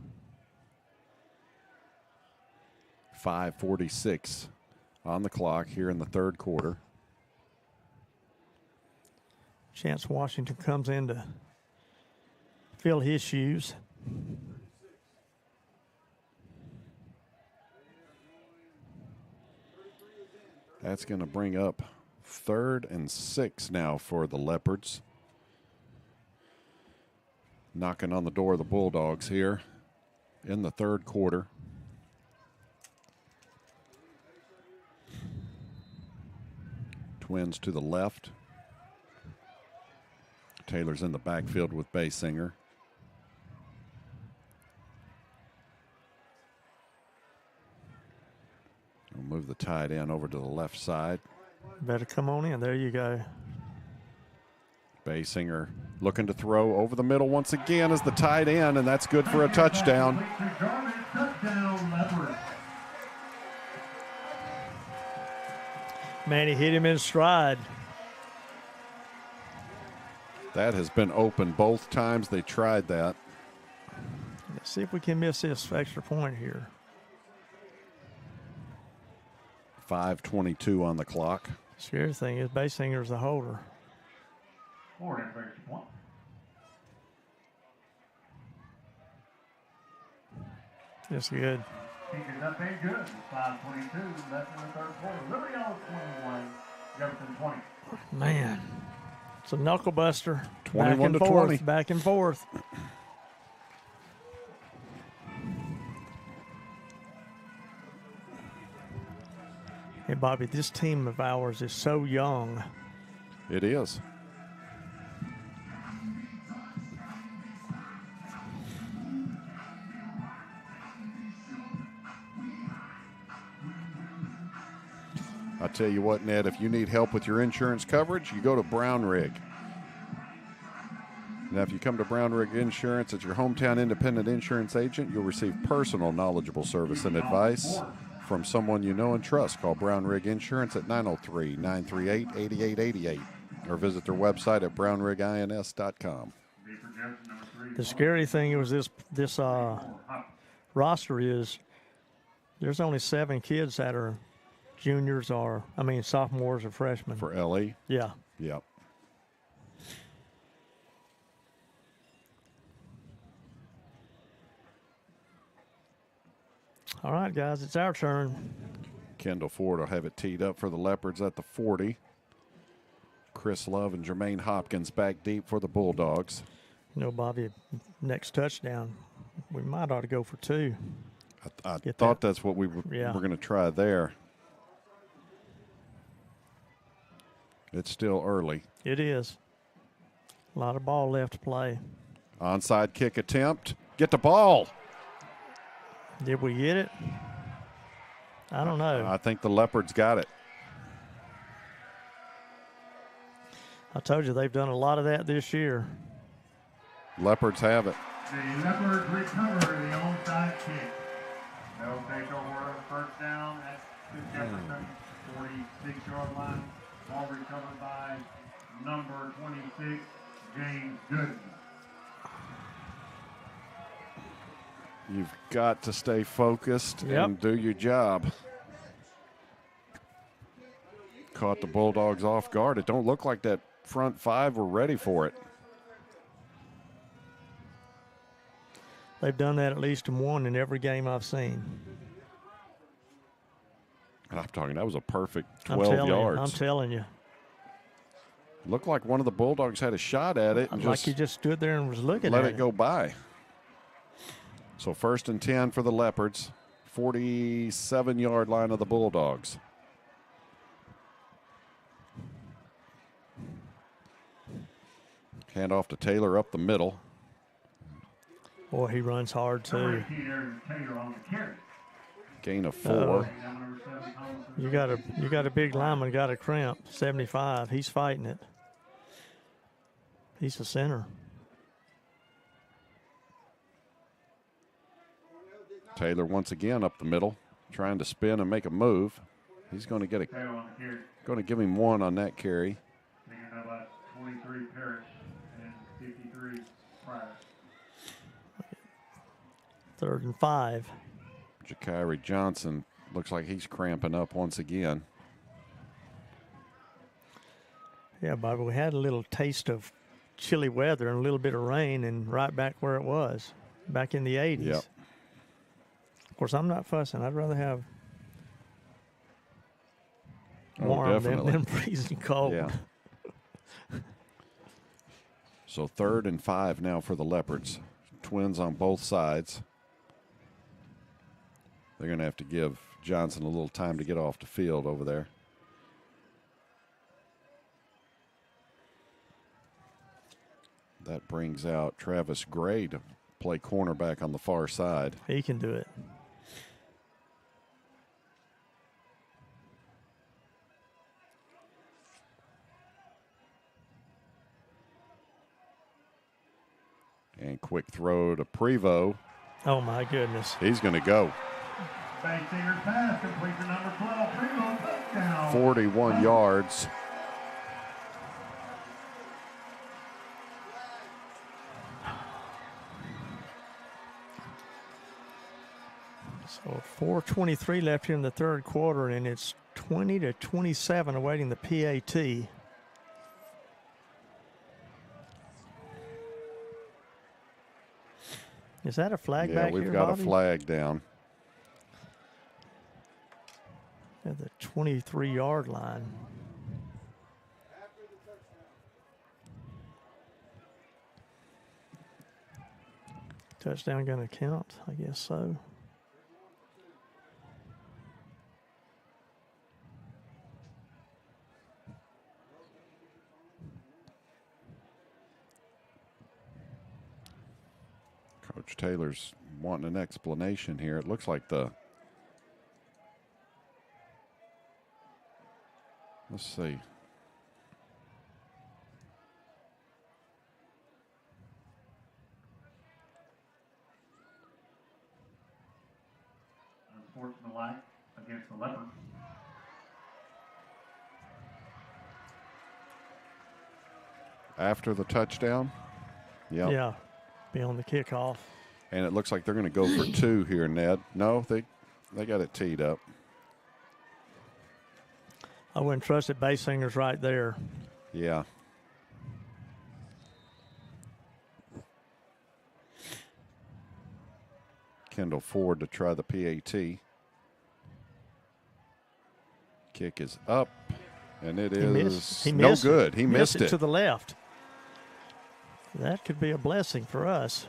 Speaker 1: 5:46 on the clock here in the third quarter.
Speaker 2: Chance Washington comes in to fill his shoes.
Speaker 1: That's going to bring up 3rd and 6 now for the Leopards. Knocking on the door of the Bulldogs here in the third quarter. Twins to the left. Taylor's in the backfield with Basinger. We'll move the tight end over to the left side.
Speaker 2: Better come on in. There you go.
Speaker 1: Basinger looking to throw over the middle once again as the tight end, and that's good for a touchdown.
Speaker 2: Man, he hit him in stride.
Speaker 1: That has been open both times they tried that.
Speaker 2: Let's see if we can miss this extra point here.
Speaker 1: 5:22 on the clock.
Speaker 2: Scary thing is Basinger's the holder.
Speaker 11: Point.
Speaker 2: It's good.
Speaker 11: Kickers up and good. 5:22 left in the third quarter. Liberty on 21, Jefferson 20.
Speaker 2: Man, it's a knuckle buster.
Speaker 1: 21 to 20.
Speaker 2: Back and forth. Hey, Bobby, this team of ours is so young.
Speaker 1: It is. I tell you what, Ned, if you need help with your insurance coverage, you go to Brown Rig. Now, if you come to Brown Rig Insurance as your hometown independent insurance agent, you'll receive personal, knowledgeable service and advice from someone you know and trust. Call Brown Rig Insurance at 903-938-8888 or visit their website at brownrigins.com.
Speaker 2: The scary thing was this roster is there's only 7 kids that are juniors or, sophomores or freshmen.
Speaker 1: For LA?
Speaker 2: Yeah.
Speaker 1: Yep.
Speaker 2: All right, guys, it's our turn.
Speaker 1: Kendall Ford will have it teed up for the Leopards at the 40. Chris Love and Jermaine Hopkins back deep for the Bulldogs.
Speaker 2: You know, Bobby, next touchdown, we might ought to go for 2.
Speaker 1: I thought that's what we were going to try there. It's still early.
Speaker 2: It is. A lot of ball left to play.
Speaker 1: Onside kick attempt. Get the ball.
Speaker 2: Did we get it? I don't know.
Speaker 1: I think the Leopards got it.
Speaker 2: I told you they've done a lot of that this year.
Speaker 1: Leopards have it.
Speaker 11: The Leopards recover the onside kick. They'll take over first down at the Jefferson 46-yard line. Ball recovered by number 26, James Gooden.
Speaker 1: You've got to stay focused and do your job. Caught the Bulldogs off guard. It don't look like that front five were ready for it.
Speaker 2: They've done that at least one in every game I've seen.
Speaker 1: And I'm talking, that was a perfect 12 yards.
Speaker 2: I'm telling you.
Speaker 1: Looked like one of the Bulldogs had a shot at it. And
Speaker 2: like he just stood there and was looking at it.
Speaker 1: Let it go by. So 1st and 10 for the Leopards. 47-yard line of the Bulldogs. Hand off to Taylor up the middle.
Speaker 2: Boy, he runs hard too.
Speaker 1: Gain of 4.
Speaker 2: You got a big lineman, got a cramp, 75. He's fighting it. He's the center.
Speaker 1: Taylor once again up the middle, trying to spin and make a move. He's going to get going to give him 1 on that carry.
Speaker 11: 23 Parrish and 53 Pryor.
Speaker 2: 3rd and 5.
Speaker 1: Jakiri Johnson looks like he's cramping up once again.
Speaker 2: Yeah, Bobby, we had a little taste of chilly weather and a little bit of rain, and right back where it was, back in the 80s.
Speaker 1: Yep.
Speaker 2: Of course, I'm not fussing. I'd rather have warm than freezing cold.
Speaker 1: Yeah. So 3rd and 5 now for the Leopards. Twins on both sides. They're going to have to give Johnson a little time to get off the field over there. That brings out Travis Gray to play cornerback on the far side.
Speaker 2: He can do it.
Speaker 1: And quick throw to Prevost.
Speaker 2: Oh, my goodness.
Speaker 1: He's going to go.
Speaker 11: Banksinger's pass complete to number 12, Prevost, touchdown.
Speaker 1: 41 yards.
Speaker 2: So 4:23 left here in the 3rd quarter, and it's 20-27 awaiting the PAT. Is that a flag back here,
Speaker 1: Yeah, we've got
Speaker 2: Bobby?
Speaker 1: a flag down.
Speaker 2: At the 23-yard line. Touchdown going to count? I guess so.
Speaker 1: Coach Taylor's wanting an explanation here. It looks like let's see.
Speaker 11: Unsportsmanlike against the Leopards.
Speaker 1: After the touchdown? Yep.
Speaker 2: Yeah. Be on the kickoff.
Speaker 1: And it looks like they're going to go for 2 here, Ned. No, they got it teed up.
Speaker 2: I wouldn't trust it. Basinger's right there.
Speaker 1: Yeah. Kendall Ford to try the PAT. Kick is up, and it is no good. He missed it
Speaker 2: to the left. That could be a blessing for us.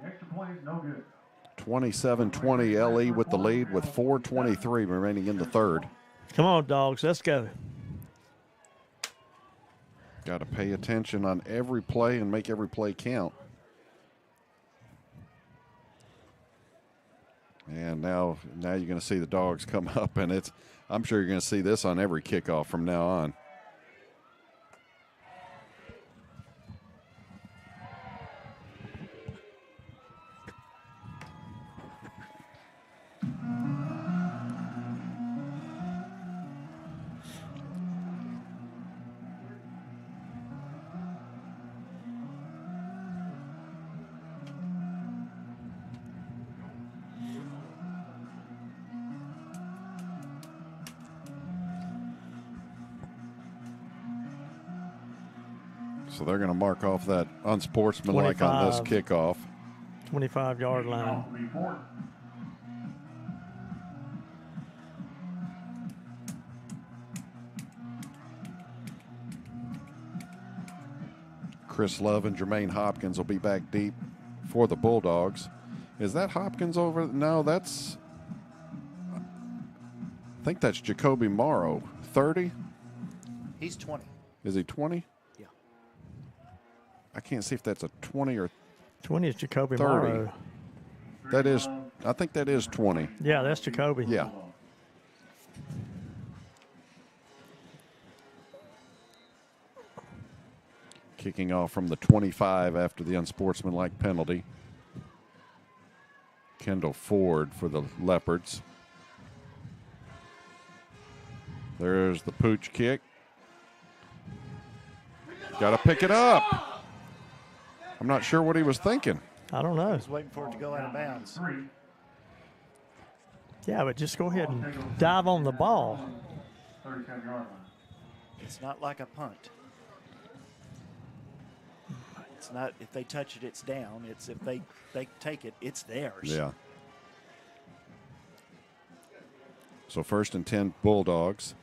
Speaker 11: The extra point is no good.
Speaker 1: 27-20 LE with the lead with 4:23 remaining in the 3rd.
Speaker 2: Come on, Dogs. Let's go.
Speaker 1: Got to pay attention on every play and make every play count. And now you're going to see the Dogs come up, and I'm sure you're going to see this on every kickoff from now on. So they're going to mark off that unsportsmanlike on this kickoff.
Speaker 2: 25-yard line.
Speaker 1: Chris Love and Jermaine Hopkins will be back deep for the Bulldogs. Is that Hopkins over? No, that's, I think that's Jacoby Morrow. 30?
Speaker 14: He's 20.
Speaker 1: Is he 20?
Speaker 14: Yeah.
Speaker 1: I can't see if that's a 20 or
Speaker 2: 20 is Jacoby
Speaker 1: 30.
Speaker 2: Morrow.
Speaker 1: That is, I think that is 20.
Speaker 2: Yeah, that's Jacoby.
Speaker 1: Yeah. Kicking off from the 25 after the unsportsmanlike penalty. Kendall Ford for the Leopards. There's the pooch kick. Got to pick it up. I'm not sure what he was thinking.
Speaker 2: I don't know.
Speaker 14: He was waiting for it to go out of bounds.
Speaker 2: Yeah, but just go ahead and dive on the ball.
Speaker 14: It's not like a punt. It's not if they touch it, it's down. It's if they take it, it's theirs.
Speaker 1: Yeah. So 1st and 10 Bulldogs.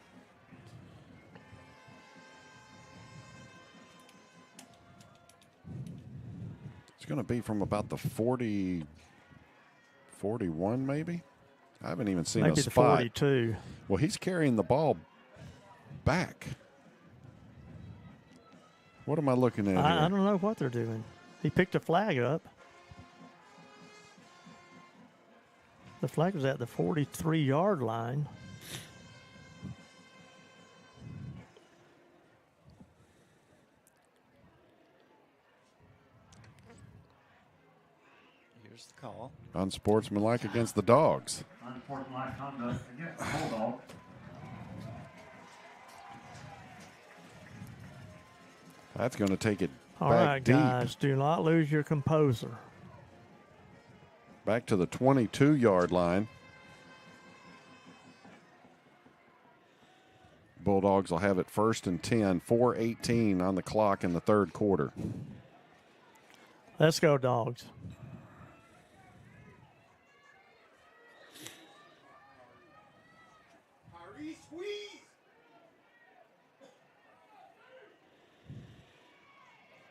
Speaker 1: It's going to be from about the 40, 41 maybe. I haven't even seen
Speaker 2: maybe
Speaker 1: a spot.
Speaker 2: 42.
Speaker 1: Well, he's carrying the ball back. What am I looking at here?
Speaker 2: I don't know what they're doing. He picked a flag up. The flag was at the 43-yard line.
Speaker 14: Here's the call.
Speaker 1: Unsportsmanlike against the Dogs.
Speaker 11: Unsportsmanlike conduct against the Bulldogs.
Speaker 1: That's going to take it
Speaker 2: All
Speaker 1: back
Speaker 2: right,
Speaker 1: deep.
Speaker 2: guys, do not lose your composure.
Speaker 1: Back to the 22-yard line. Bulldogs will have it 1st and 10, 4:18 on the clock in the 3rd quarter.
Speaker 2: Let's go, Dogs.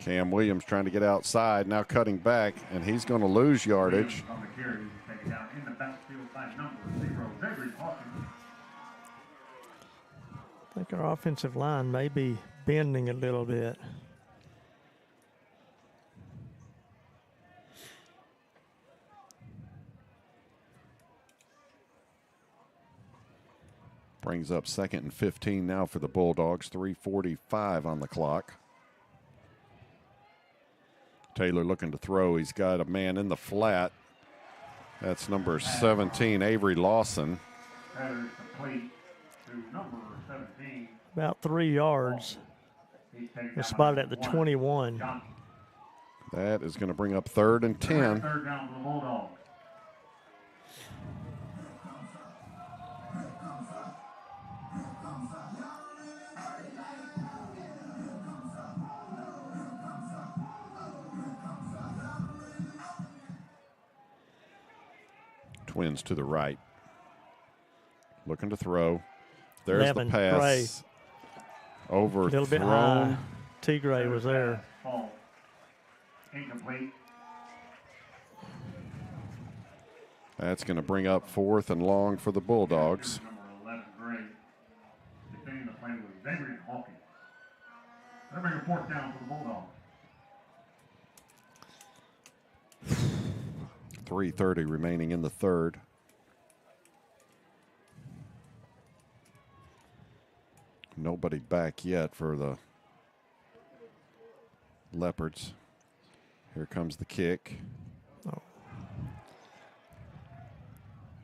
Speaker 1: Cam Williams trying to get outside, now cutting back, and he's going to lose yardage.
Speaker 11: On the carry, taken down in the backfield by number 0, Xavier Hawkins.
Speaker 2: I think our offensive line may be bending a little bit.
Speaker 1: Brings up 2nd and 15 now for the Bulldogs, 3:45 on the clock. Taylor looking to throw. He's got a man in the flat. That's number 17, Avery Lawson.
Speaker 11: That is complete to number 17.
Speaker 2: About 3 yards. We're spotted at the 21.
Speaker 1: That is going to bring up 3rd and 10.
Speaker 11: 3rd down for the Bulldogs.
Speaker 1: Twins to the right. Looking to throw. There's
Speaker 2: Levin,
Speaker 1: the pass.
Speaker 2: Gray.
Speaker 1: Overthrown.
Speaker 2: A little bit high. T. Gray was there.
Speaker 11: Ball. Incomplete.
Speaker 1: That's going to bring up 4th and long for the Bulldogs.
Speaker 11: Number 11, Gray. Defending the play was Xavier Hawkins. That'll bring a 4th down for the Bulldogs.
Speaker 1: 3:30 remaining in the 3rd. Nobody back yet for the Leopards. Here comes the kick.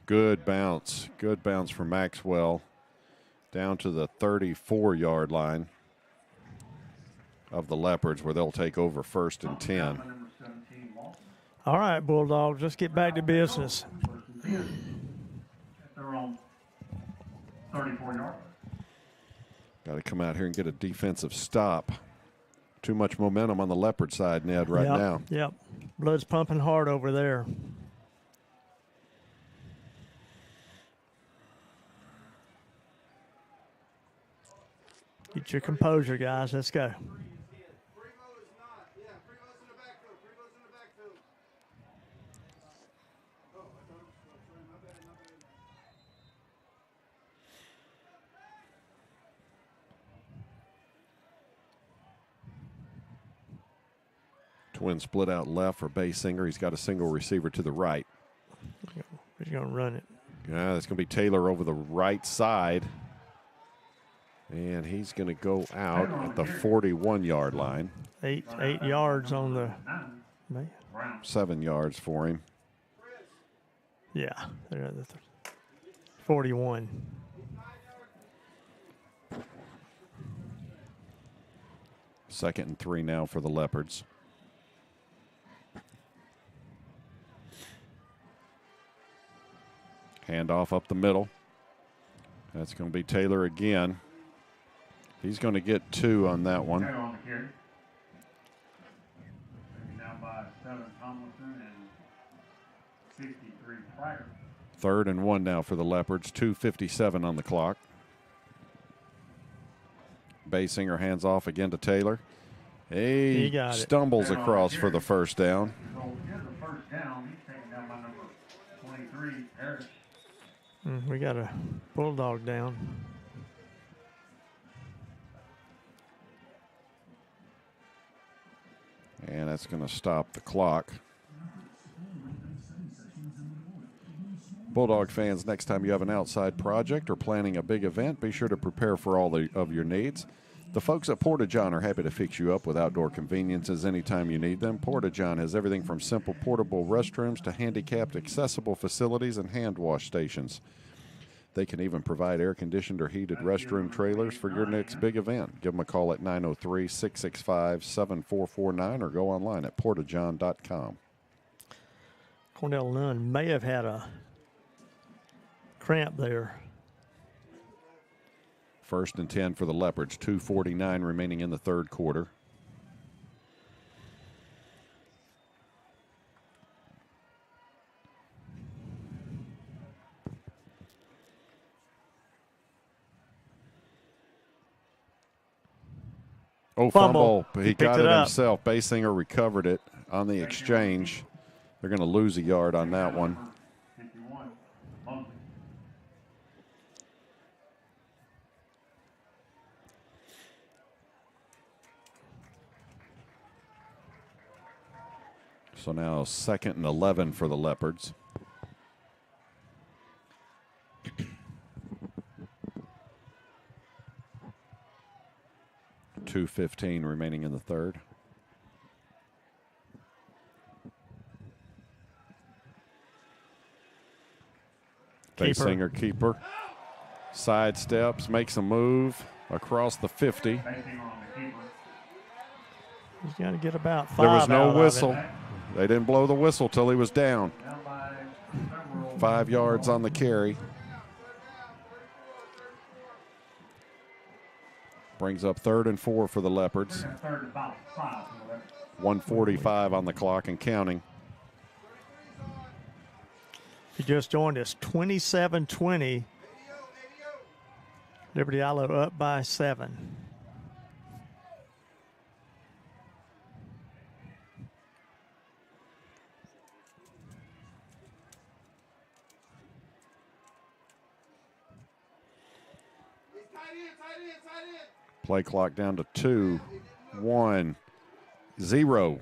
Speaker 1: Good bounce. Good bounce for Maxwell. Down to the 34-yard line of the Leopards, where they'll take over 1st and 10.
Speaker 2: All right, Bulldogs, let's get back to business.
Speaker 11: They're on 34 yards.
Speaker 1: Got to come out here and get a defensive stop Too much momentum on the Leopard side, Ned, right
Speaker 2: Yep,
Speaker 1: now.
Speaker 2: Yep. Blood's pumping hard over there. Get your composure, guys. Let's go.
Speaker 1: Twin split out left for Basinger. He's got a single receiver to the right.
Speaker 2: He's going to run it.
Speaker 1: Yeah, that's going to be Taylor over the right side. And he's going to go out at the 41-yard line.
Speaker 2: Eight yards on the man.
Speaker 1: 7 yards for him.
Speaker 2: Yeah, they're at the 41.
Speaker 1: Second and 3 now for the Leopards. Handoff up the middle. That's going to be Taylor again. He's going to get 2 on that one.
Speaker 11: On the carry. Now by 7 Tomlinson and 63 Pryor.
Speaker 1: 3rd and 1 now for the Leopards. 2:57 on the clock. Basinger hands off again to Taylor. He stumbles across for the first down.
Speaker 11: So here's the first down. He's taken down by number 23, Harris.
Speaker 2: We got a Bulldog down.
Speaker 1: And that's going to stop the clock. Bulldog fans, next time you have an outside project or planning a big event, be sure to prepare for all of your needs. The folks at Porta John are happy to fix you up with outdoor conveniences anytime you need them. Porta John has everything from simple portable restrooms to handicapped accessible facilities and hand wash stations. They can even provide air-conditioned or heated restroom trailers for your next big event. Give them a call at 903-665-7449 or go online at portajohn.com.
Speaker 2: Cornell Nunn may have had a cramp there.
Speaker 1: 1st and 10 for the Leopards. 2:49 remaining in the third quarter. Oh, fumble. He got it himself. Basinger recovered it on the exchange. They're going to lose a yard on that one. So now 2nd and 11 for the Leopards. .2:15 remaining in the third. Basinger keeper. Sidesteps, makes a move across the 50.
Speaker 2: He's got to get about 5
Speaker 1: There was no
Speaker 2: out
Speaker 1: whistle.
Speaker 2: of it.
Speaker 1: They didn't blow the whistle till he was down. 5 yards on the carry. Brings up 3rd and 4 for the Leopards. 1:45 on the clock and counting.
Speaker 2: If you just joined us, 27-20. Liberty Eylau up by 7.
Speaker 1: Play clock down to 2, 1, 0.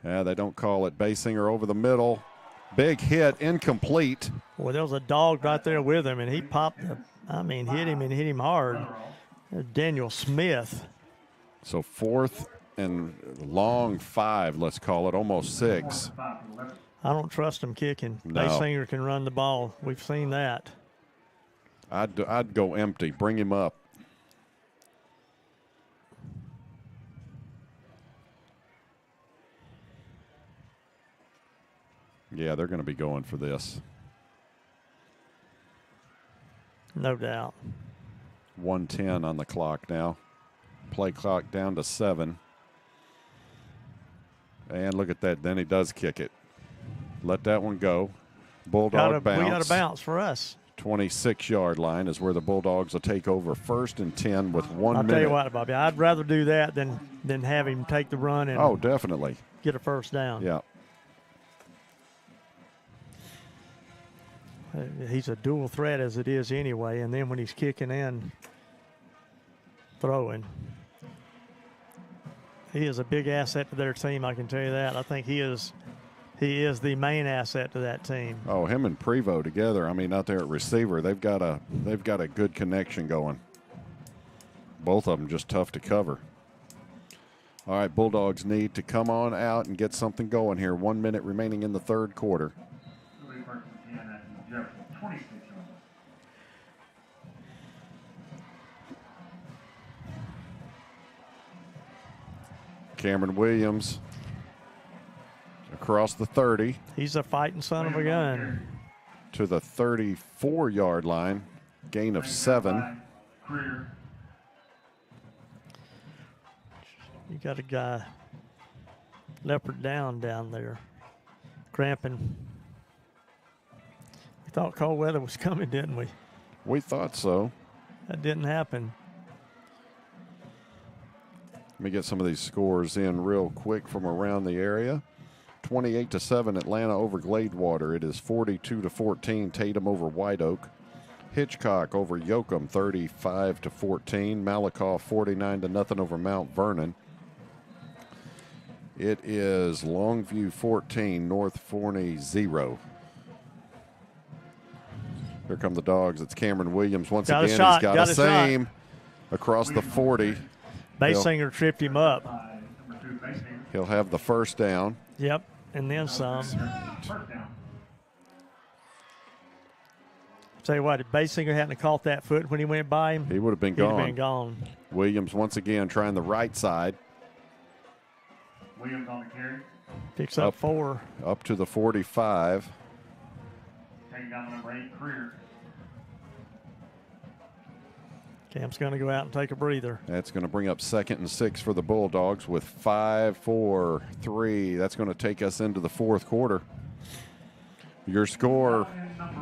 Speaker 1: They don't call it. Basinger over the middle. Big hit, incomplete.
Speaker 2: Well, there was a dog right there with him, and he popped, hit him and hit him hard. Daniel Smith.
Speaker 1: So 4th and long 5, let's call it, almost 6.
Speaker 2: I don't trust him kicking.
Speaker 1: No.
Speaker 2: Basinger can run the ball. We've seen that.
Speaker 1: I'd go empty. Bring him up. Yeah, they're going to be going for this.
Speaker 2: No doubt.
Speaker 1: 1:10 on the clock now. Play clock down to 7. And look at that. Then he does kick it. Let that one go. Bulldog bounce.
Speaker 2: We got a bounce for us.
Speaker 1: 26-yard line is where the Bulldogs will take over 1st and 10 with 1 minute.
Speaker 2: I'll tell you what, Bobby, I'd rather do that than have him take the run and
Speaker 1: definitely
Speaker 2: get a first down.
Speaker 1: Yeah.
Speaker 2: He's a dual threat as it is anyway, and then when he's kicking and throwing, he is a big asset to their team, I can tell you that. I think he is the main asset to that team.
Speaker 1: Oh, him and Prevost together. I mean, out there at receiver, they've got a good connection going. Both of them just tough to cover. All right, Bulldogs need to come on out and get something going here. 1 minute remaining in the third quarter. Cameron Williams across the 30.
Speaker 2: He's a fighting son of a gun.
Speaker 1: To the 34-yard line, gain of 7.
Speaker 2: You got a guy, Leopard down there, cramping. We thought cold weather was coming, didn't we?
Speaker 1: We thought so.
Speaker 2: That didn't happen.
Speaker 1: Let me get some of these scores in real quick from around the area. 28-7 Atlanta over Gladewater. It is 42-14 Tatum over White Oak. Hitchcock over Yoakum 35-14. Malakoff 49-0 over Mount Vernon. It is Longview 14, North Forney 0. Here come the Dogs. It's Cameron Williams once again. He's got a same across the 40.
Speaker 2: Basinger tripped him up.
Speaker 1: He'll have the first down.
Speaker 2: Yep, and then some. Tell you what, if Basinger hadn't caught that foot when he went by him,
Speaker 1: he would have been gone. Williams once again trying the right side.
Speaker 11: Williams on the carry.
Speaker 2: Picks up 4.
Speaker 1: Up to the 45.
Speaker 11: Taking down number 8, Creer.
Speaker 2: Cam's going to go out and take a breather.
Speaker 1: That's going to bring up 2nd and 6 for the Bulldogs with 5, 4, 3. That's going to take us into the fourth quarter. Your score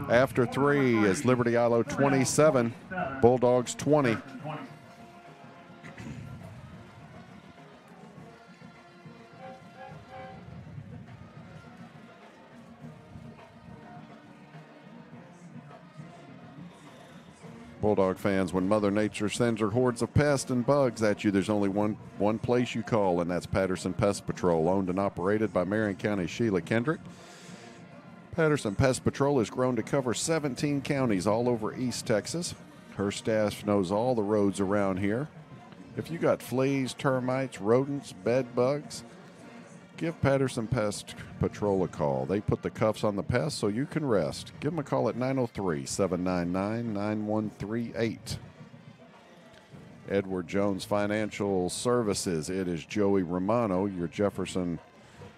Speaker 1: after 3 is Liberty Eylau 27, Bulldogs 20. Bulldog fans, when Mother Nature sends her hordes of pests and bugs at you, there's only one place you call, and that's Patterson Pest Patrol, owned and operated by Marion County Sheila Kendrick. Patterson Pest Patrol has grown to cover 17 counties all over East Texas. Her staff knows all the roads around here. If you got fleas, termites, rodents, bed bugs, give Patterson Pest Patrol a call. They put the cuffs on the pests so you can rest. Give them a call at 903-799-9138. Edward Jones Financial Services. It is Joey Romano, your Jefferson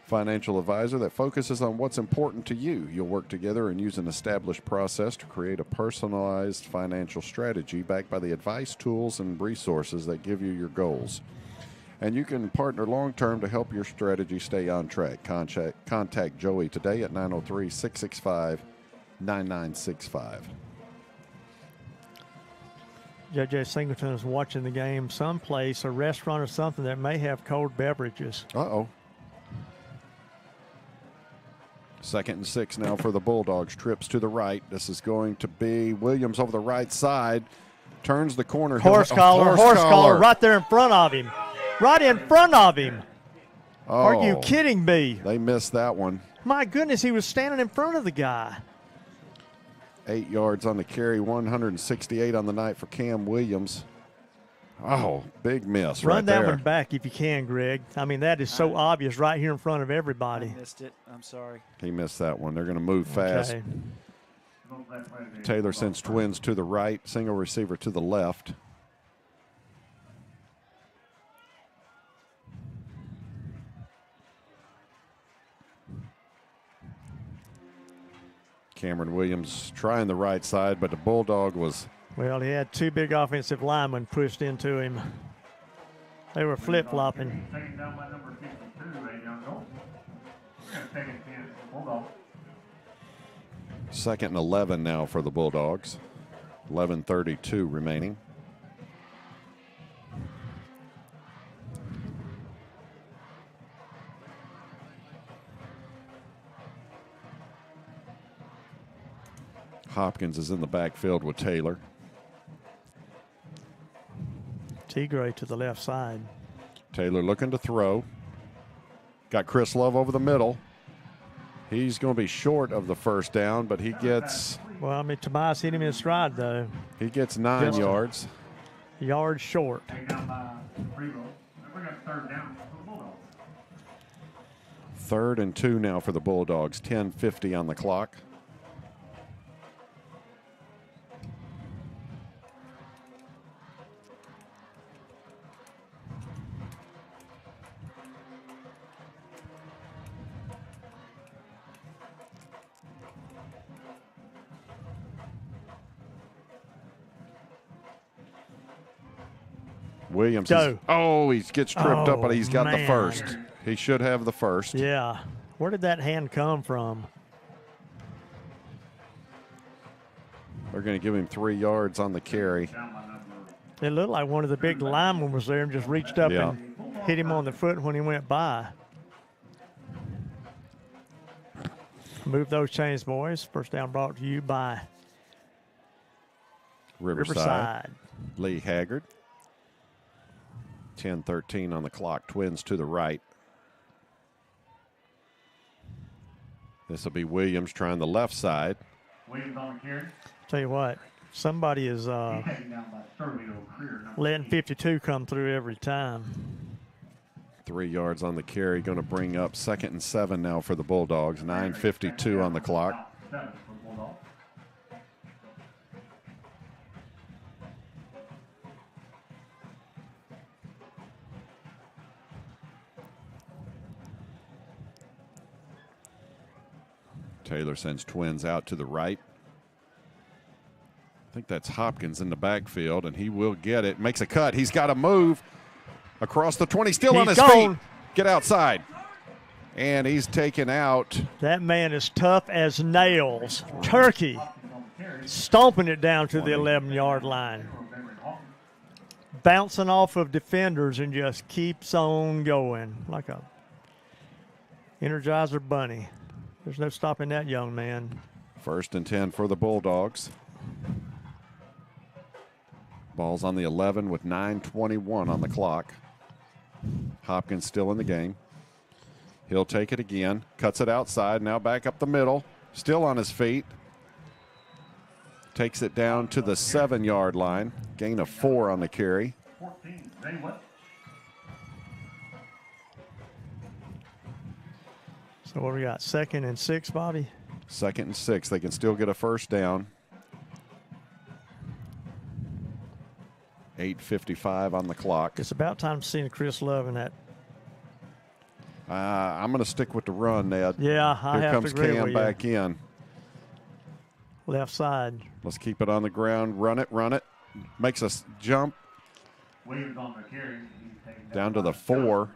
Speaker 1: financial advisor that focuses on what's important to you. You'll work together and use an established process to create a personalized financial strategy backed by the advice, tools, and resources that give you your goals. And you can partner long-term to help your strategy stay on track. Contact Joey today at 903-665-9965.
Speaker 2: J.J. Singleton is watching the game someplace, a restaurant or something that may have cold beverages.
Speaker 1: Uh-oh. 2nd and 6 now for the Bulldogs. Trips to the right. This is going to be Williams over the right side. Turns the corner.
Speaker 2: Horse collar right there in front of him. Right in front of him.
Speaker 1: Oh,
Speaker 2: are you kidding me?
Speaker 1: They missed that one.
Speaker 2: My goodness, he was standing in front of the guy.
Speaker 1: 8 yards on the carry, 168 on the night for Cam Williams. Oh, big miss
Speaker 2: Run
Speaker 1: right
Speaker 2: that
Speaker 1: there.
Speaker 2: one back if you can, Greg. I mean, that is so obvious right here in front of everybody.
Speaker 14: I missed it. I'm sorry.
Speaker 1: He missed that one. They're going to move fast.
Speaker 2: Okay.
Speaker 1: Taylor sends twins to the right, single receiver to the left. Cameron Williams trying the right side, but the Bulldog was...
Speaker 2: Well, he had 2 big offensive linemen pushed into him. They were flip-flopping.
Speaker 11: Taken down by number 52, Young Gold. Bulldogs.
Speaker 1: 2nd and 11 now for the Bulldogs. 11:32 remaining. Hopkins is in the backfield with Taylor.
Speaker 2: Tigre to the left side.
Speaker 1: Taylor looking to throw. Got Chris Love over the middle. He's going to be short of the first down, but he gets...
Speaker 2: Well, I mean, Tobias hit him in stride, though.
Speaker 1: He gets 9 yards.
Speaker 2: Yards short.
Speaker 11: Taken down by Frevo. Bring up 3rd down for the Bulldogs.
Speaker 1: 3rd and 2 now for the Bulldogs. 10:50 on the clock. Williams. He gets tripped up, but he's got the first. He should have the first.
Speaker 2: Yeah. Where did that hand come from?
Speaker 1: They're going to give him 3 yards on the carry.
Speaker 2: It looked like one of the big linemen was there and just reached up and hit him on the foot when he went by. Move those chains, boys. First down brought to you by Riverside.
Speaker 1: Lee Haggard. 10:13 on the clock. Twins to the right. This will be Williams trying the left side.
Speaker 11: Williams on the carry.
Speaker 2: Tell you what, somebody is letting 52 come through every time.
Speaker 1: 3 yards on the carry. Going to bring up 2nd and 7 now for the Bulldogs. 9:52 on the clock. Taylor sends Twins out to the right. I think that's Hopkins in the backfield, and he will get it. Makes a cut. He's got to move across the 20. Still on his feet. Get outside. And he's taken out.
Speaker 2: That man is tough as nails. Turkey stomping it down to the 11-yard line. Bouncing off of defenders and just keeps on going like a Energizer bunny. There's no stopping that young man.
Speaker 1: 1st and 10 for the Bulldogs. Ball's on the 11 with 9:21 on the clock. Hopkins still in the game. He'll take it again. Cuts it outside. Now back up the middle. Still on his feet. Takes it down to the 7-yard line. Gain of 4 on the carry.
Speaker 11: 14.
Speaker 2: So what we got, 2nd and 6, Bobby?
Speaker 1: 2nd and 6. They can still get a first down. 8:55 on the clock.
Speaker 2: It's about time seeing Chris Love in that.
Speaker 1: I'm going to stick with the run, Ned.
Speaker 2: Yeah, I
Speaker 1: Here
Speaker 2: have
Speaker 1: comes
Speaker 2: to agree
Speaker 1: Cam
Speaker 2: with you.
Speaker 1: back in.
Speaker 2: Left side.
Speaker 1: Let's keep it on the ground. Run it. Makes us jump.
Speaker 11: Williams on the carry.
Speaker 1: Down to the 4.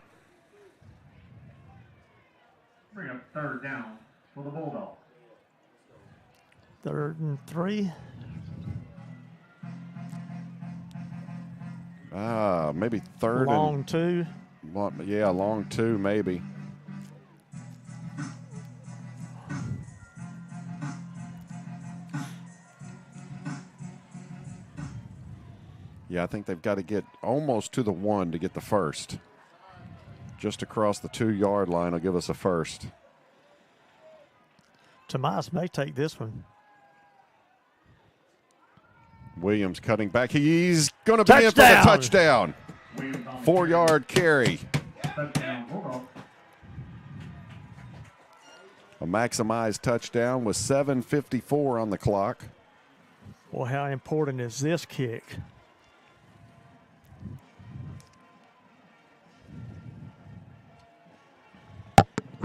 Speaker 11: Bring up 3rd down for the Bulldogs.
Speaker 2: 3rd and 3.
Speaker 1: Maybe 3rd
Speaker 2: long
Speaker 1: and
Speaker 2: 2.
Speaker 1: Yeah, long 2 maybe. Yeah, I think they've got to get almost to the 1 to get the first. Just across the 2-yard line will give us a first.
Speaker 2: Tomas may take this one.
Speaker 1: Williams cutting back. He's going to be in for the touchdown. 4-yard carry. A maximized touchdown with 7:54 on the clock.
Speaker 2: Well, how important is this kick?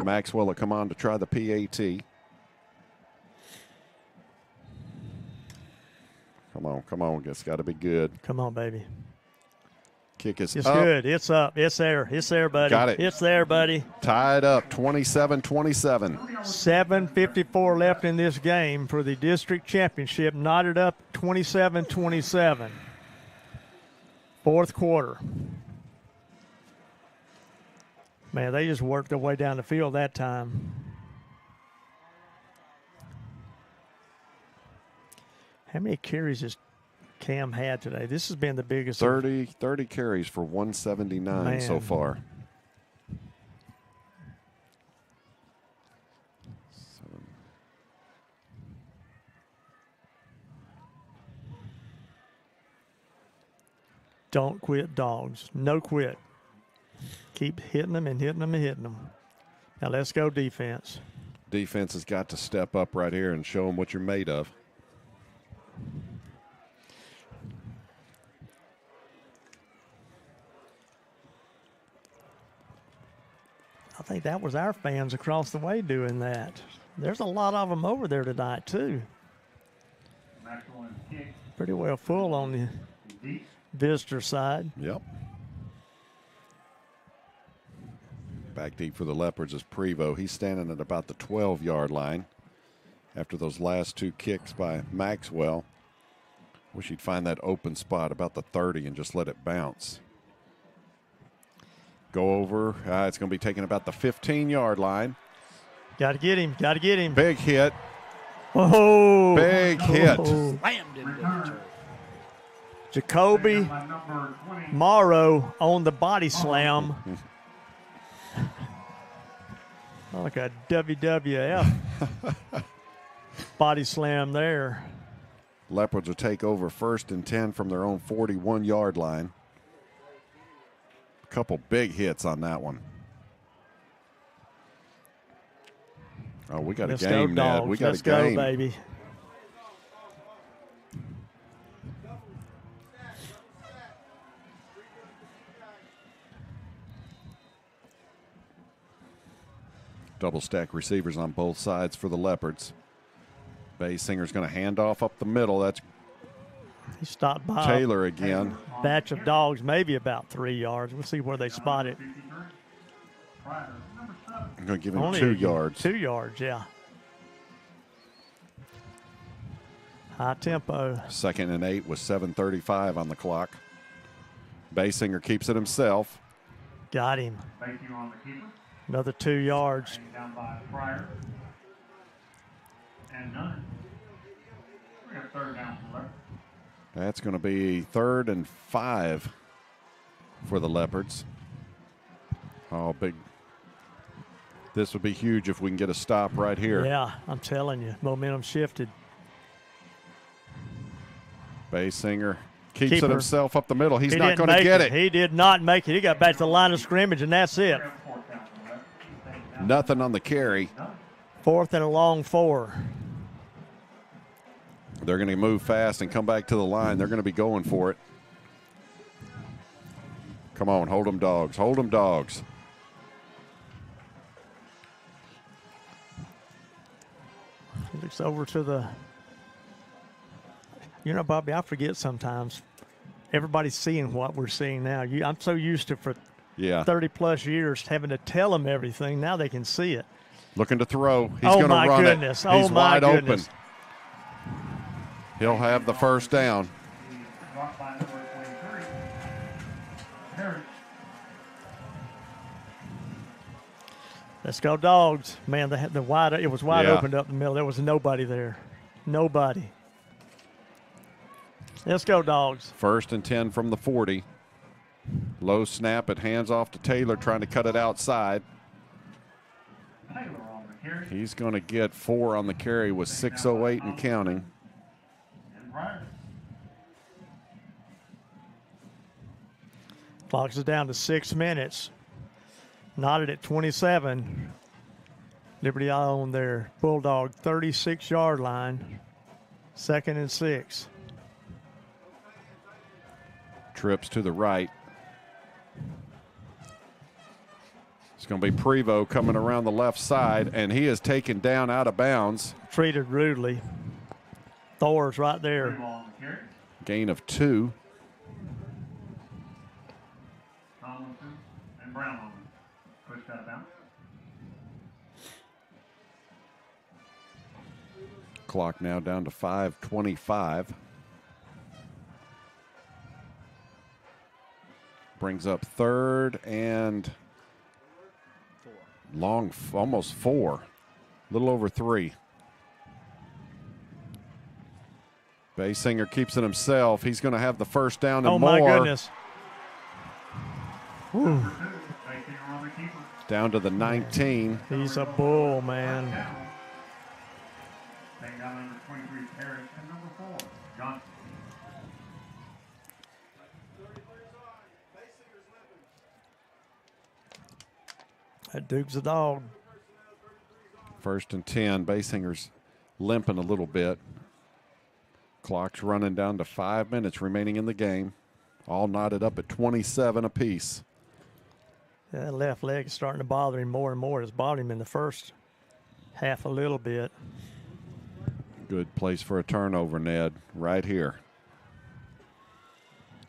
Speaker 1: Maxwell will come on to try the PAT. Come on. It's got to be good.
Speaker 2: Come on, baby.
Speaker 1: Kick is
Speaker 2: It's
Speaker 1: up.
Speaker 2: good. It's up. It's there. It's there, buddy.
Speaker 1: Got it.
Speaker 2: It's there, buddy.
Speaker 1: Tied up, 27-27.
Speaker 2: 7:54 left in this game for the district championship. Knotted up 27-27. Fourth quarter. Man, they just worked their way down the field that time. How many carries has Cam had today? This has been the biggest.
Speaker 1: 30 carries for 179 so far.
Speaker 2: Don't quit, dogs. No quit. Keep hitting them and hitting them and hitting them. Now let's go defense.
Speaker 1: Defense has got to step up right here and show them what you're made of.
Speaker 2: I think that was our fans across the way doing that. There's a lot of them over there tonight, too. Pretty well full on the visitor side.
Speaker 1: Yep. Back deep for the Leopards is Prevost. He's standing at about the 12-yard line after those last two kicks by Maxwell. Wish he'd find that open spot about the 30 and just let it bounce. Go over. It's going to be taken about the 15-yard line.
Speaker 2: Got to get him. Got to get him.
Speaker 1: Big hit.
Speaker 2: Oh.
Speaker 1: Big hit.
Speaker 14: Slammed into the turf.
Speaker 2: Jacoby Morrow on the body slam. Like a WWF body slam there.
Speaker 1: Leopards will take over 1st and 10 from their own 41-yard line. A couple big hits on that one. Oh, we got
Speaker 2: Let's
Speaker 1: a game,
Speaker 2: go,
Speaker 1: Ned.
Speaker 2: Dogs.
Speaker 1: We got
Speaker 2: Let's
Speaker 1: a game.
Speaker 2: go, baby.
Speaker 1: Double stack receivers on both sides for the Leopards. Baysinger's going to hand off up the middle. That's
Speaker 2: He stopped by
Speaker 1: Taylor again.
Speaker 2: a batch of dogs, maybe about 3 yards. We'll see where they spot it.
Speaker 1: I'm going to give him
Speaker 2: Only
Speaker 1: 2 yards.
Speaker 2: 2 yards, yeah. High tempo.
Speaker 1: 2nd and 8 with 7:35 on the clock. Baysinger keeps it himself.
Speaker 2: Got him.
Speaker 11: Thank you on the keeper.
Speaker 2: Another 2 yards.
Speaker 11: Down by Pryor. And none. We got 3rd down for Leopard.
Speaker 1: That's going to be 3rd and 5 for the Leopards. Oh, big. This would be huge if we can get a stop right here.
Speaker 2: Yeah, I'm telling you. Momentum shifted.
Speaker 1: Baysinger keeps
Speaker 2: Keeper.
Speaker 1: it himself up the middle. He's
Speaker 2: He
Speaker 1: not
Speaker 2: didn't
Speaker 1: going to
Speaker 2: make
Speaker 1: get it.
Speaker 2: He did not make it. He got back to the line of scrimmage, and that's it.
Speaker 1: Nothing on the carry.
Speaker 2: 4th and a long 4.
Speaker 1: They're going to move fast and come back to the line. They're going to be going for it. Come on, hold them, dogs. Hold them, dogs.
Speaker 2: He looks over to the. You know, Bobby, I forget sometimes. Everybody's seeing what we're seeing now. I'm so used to for 30-plus years having to tell them everything. Now they can see it.
Speaker 1: Looking to throw. He's
Speaker 2: Oh,
Speaker 1: going to
Speaker 2: my
Speaker 1: run
Speaker 2: goodness.
Speaker 1: it.
Speaker 2: Oh,
Speaker 1: He's
Speaker 2: my
Speaker 1: wide
Speaker 2: goodness.
Speaker 1: open. He'll have the 1st down.
Speaker 11: Brought by number 23. Harris.
Speaker 2: Let's go, dogs. Man, it was wide
Speaker 1: Yeah.
Speaker 2: open up the middle. There was nobody there. Nobody. Let's go, dogs.
Speaker 1: 1st and 10 from the 40. Low snap. It hands off to Taylor, trying to cut it outside.
Speaker 11: Taylor on the carry.
Speaker 1: He's going to get 4 on the carry with 6:08 and counting.
Speaker 11: And Pryor.
Speaker 2: Clock is down to 6 minutes. Knotted at 27. Liberty Eylau on their Bulldog 36-yard line. 2nd and 6.
Speaker 1: Trips to the right. It's going to be Prevost coming around the left side, and he is taken down out of bounds.
Speaker 2: Treated rudely. Thor's right there.
Speaker 1: Gain of 2.
Speaker 11: Brown pushed out of bounds.
Speaker 1: Clock now down to 5:25. Brings up third and long, almost 4. A little over 3. Basinger keeps it himself. He's going to have the first down and more.
Speaker 2: Oh, my goodness. Whew.
Speaker 1: Down to the 19.
Speaker 2: He's a bull, man.
Speaker 11: Number 23, Parrish, and number 4, Johnson.
Speaker 2: That Duke's a dog.
Speaker 1: First and 10. Basinger's limping a little bit. Clock's running down to 5 minutes remaining in the game. All knotted up at 27 apiece.
Speaker 2: Yeah, that left leg is starting to bother him more and more. It's bothered him in the first half a little bit.
Speaker 1: Good place for a turnover, Ned, right here.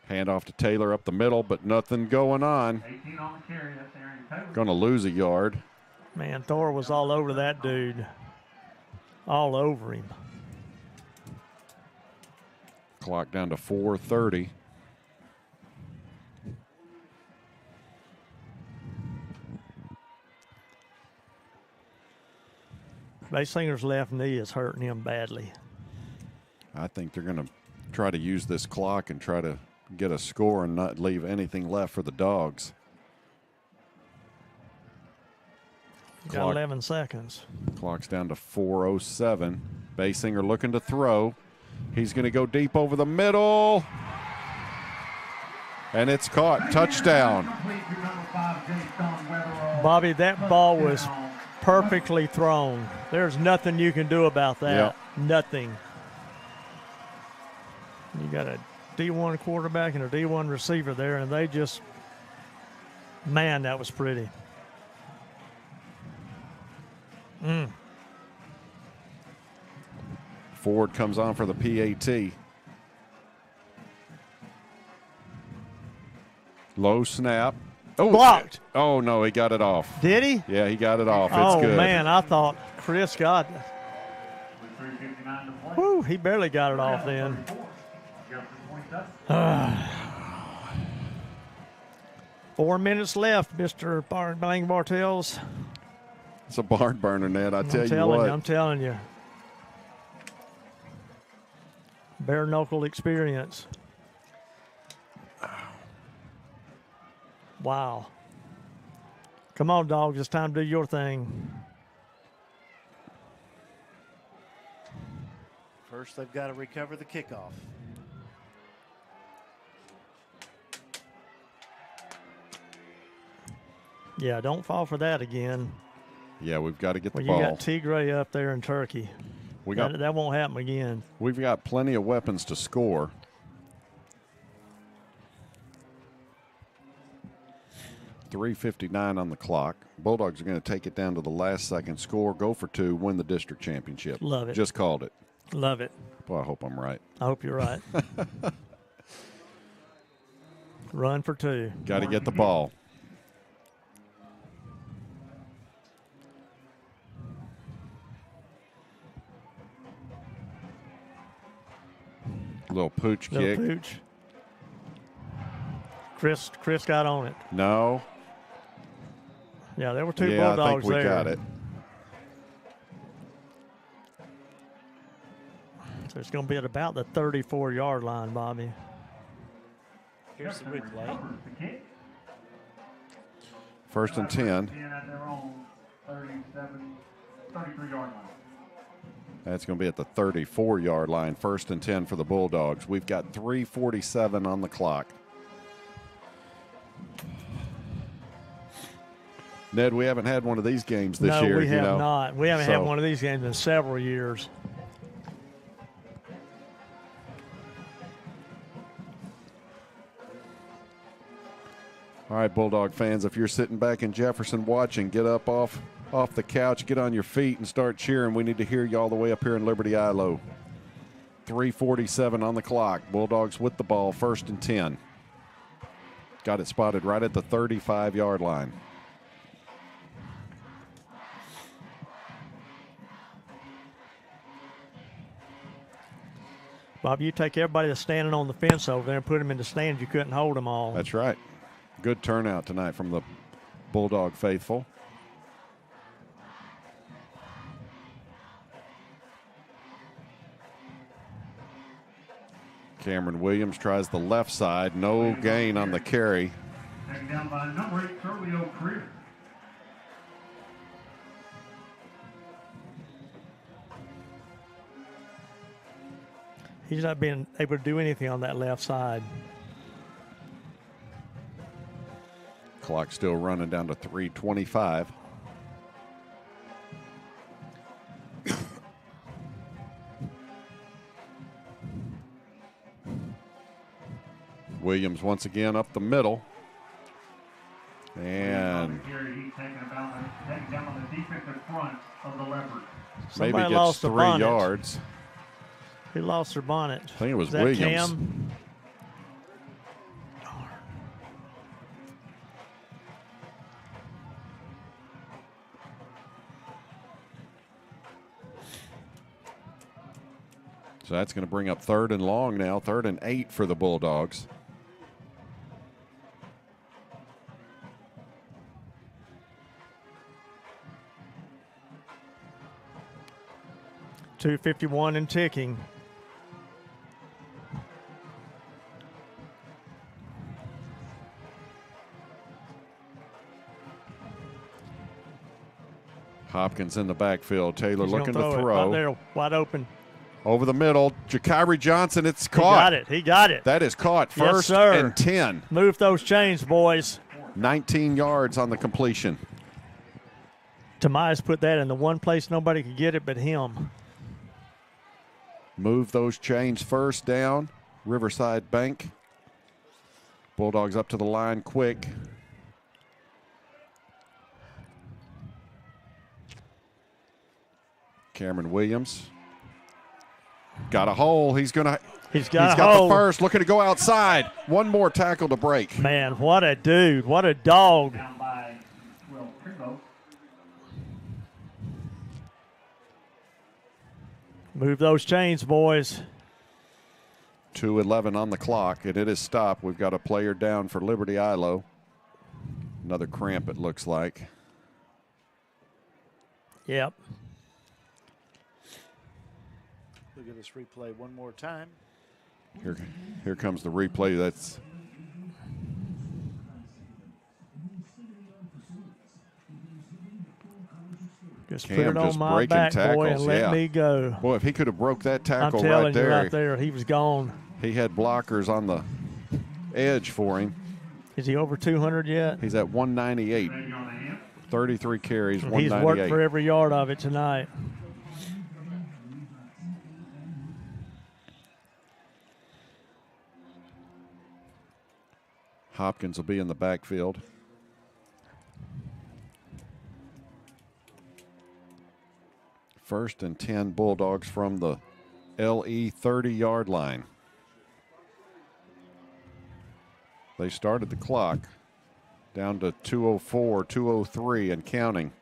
Speaker 1: Hand off to Taylor up the middle, but nothing going on.
Speaker 11: 18 on the carry, that's Aaron Taylor.
Speaker 1: Going to lose a yard.
Speaker 2: Man, Thor was all over that dude. All over him.
Speaker 1: Clock down to 4:30.
Speaker 2: Basinger's left knee is hurting him badly.
Speaker 1: I think they're going to try to use this clock and try to get a score and not leave anything left for the Dogs.
Speaker 2: Got 11 seconds.
Speaker 1: Clock's down to 4:07. Basinger looking to throw. He's going to go deep over the middle. And it's caught. Touchdown.
Speaker 2: Bobby, that ball was perfectly thrown. There's nothing you can do about that.
Speaker 1: Yep.
Speaker 2: Nothing. You got a D1 quarterback and a D1 receiver there, and they just, man, that was pretty.
Speaker 1: Ford comes on for the PAT. Low snap. Oh,
Speaker 2: blocked.
Speaker 1: Oh, no, he got it off.
Speaker 2: Did he?
Speaker 1: Yeah, he got it off.
Speaker 2: Oh,
Speaker 1: it's good.
Speaker 2: Man, I thought Chris got it. Whew, he barely got it off then. 4 minutes left, Mr. Bang Bartels.
Speaker 1: It's a barn burner, Ned. I tell you what.
Speaker 2: I'm telling you. Bare knuckle experience. Wow. Come on, Dogs. It's time to do your thing.
Speaker 14: First, they've got to recover the kickoff.
Speaker 2: Yeah, don't fall for that again.
Speaker 1: Yeah, we've got to get the
Speaker 2: You
Speaker 1: ball.
Speaker 2: got Tigray up there in Turkey. That won't happen again.
Speaker 1: We've got plenty of weapons to score. .359 on the clock. Bulldogs are going to take it down to the last second, score, go for 2, win the district championship.
Speaker 2: Love it.
Speaker 1: Just called it.
Speaker 2: Love it.
Speaker 1: Boy, I hope I'm right.
Speaker 2: I hope you're right. Run for 2.
Speaker 1: Got to get the ball. Little pooch kick.
Speaker 2: Pooch. Chris got on it.
Speaker 1: No.
Speaker 2: Yeah, there were 2
Speaker 1: Bulldogs
Speaker 2: Bulldogs
Speaker 1: I think we
Speaker 2: there.
Speaker 1: got it.
Speaker 2: So it's going to be at about the 34-yard line, Bobby.
Speaker 14: Here's the replay.
Speaker 1: First and 10.
Speaker 11: At their own 33-yard line.
Speaker 1: That's going to be at the 34-yard line. First and 10 for the Bulldogs. We've got 3:47 on the clock. Ned, we haven't had one of these games this year.
Speaker 2: No, we have
Speaker 1: know?
Speaker 2: not. We haven't had one of these games in several years.
Speaker 1: All right, Bulldog fans, if you're sitting back in Jefferson watching, get up off the couch, get on your feet, and start cheering. We need to hear you all the way up here in Liberty Eylau. 3:47 on the clock. Bulldogs with the ball, first and 10. Got it spotted right at the 35-yard line.
Speaker 2: Bob, you take everybody that's standing on the fence over there and put them in the stands. You couldn't hold them all.
Speaker 1: That's right. Good turnout tonight from the Bulldog faithful. Cameron Williams tries the left side. No gain on the carry.
Speaker 11: Taken down by number 8, Leo Creer.
Speaker 2: He's not being able to do anything on that left side.
Speaker 1: Clock still running down to 3:25. Williams once again up the middle. And
Speaker 11: He's taken down on the defensive front of the Leopards.
Speaker 1: maybe gets 3 yards.
Speaker 2: Who lost their bonnet?
Speaker 1: I think it was
Speaker 2: that
Speaker 1: Williams.
Speaker 2: Cam?
Speaker 1: So that's going to bring up 3rd and long now, 3rd and 8 for the Bulldogs.
Speaker 2: .251 and ticking.
Speaker 1: Hopkins in the backfield. Taylor
Speaker 2: He's
Speaker 1: looking to
Speaker 2: throw.
Speaker 1: throw.
Speaker 2: Right there, wide open.
Speaker 1: Over the middle. Jakiri Johnson, it's caught.
Speaker 2: He got it. He got it.
Speaker 1: That is caught.
Speaker 2: Yes,
Speaker 1: 1st
Speaker 2: sir.
Speaker 1: and 10.
Speaker 2: Move those chains, boys.
Speaker 1: 19 yards on the completion.
Speaker 2: Tamias put that in the one place nobody could get it but him.
Speaker 1: Move those chains, 1st down. Riverside Bank. Bulldogs up to the line quick. Cameron Williams. Got a hole. He's got
Speaker 2: the
Speaker 1: 1st. Looking to go outside. One more tackle to break.
Speaker 2: Man, what a dude. What a dog.
Speaker 11: Down by Will Primo.
Speaker 2: Move those chains, boys.
Speaker 1: 2:11 on the clock, and it is stopped. We've got a player down for Liberty Eylau. Another cramp, it looks like.
Speaker 2: Yep.
Speaker 14: Look at this replay one more time.
Speaker 1: Here comes the replay. That's
Speaker 2: Just
Speaker 1: Cam
Speaker 2: put it on
Speaker 1: just
Speaker 2: my
Speaker 1: breaking
Speaker 2: back,
Speaker 1: tackles.
Speaker 2: boy, and let me go.
Speaker 1: Boy, if he could have broke that
Speaker 2: I'm
Speaker 1: tackle
Speaker 2: telling
Speaker 1: right
Speaker 2: you,
Speaker 1: there,
Speaker 2: right there, he was gone.
Speaker 1: he had blockers on the edge for him.
Speaker 2: Is he over 200 yet?
Speaker 1: He's at 198. 33 carries,
Speaker 2: He's
Speaker 1: 198.
Speaker 2: worked for every yard of it tonight.
Speaker 1: Hopkins will be in the backfield. First and 10 Bulldogs from the LE 30-yard line. They started the clock down to 2:04, 2:03 and counting.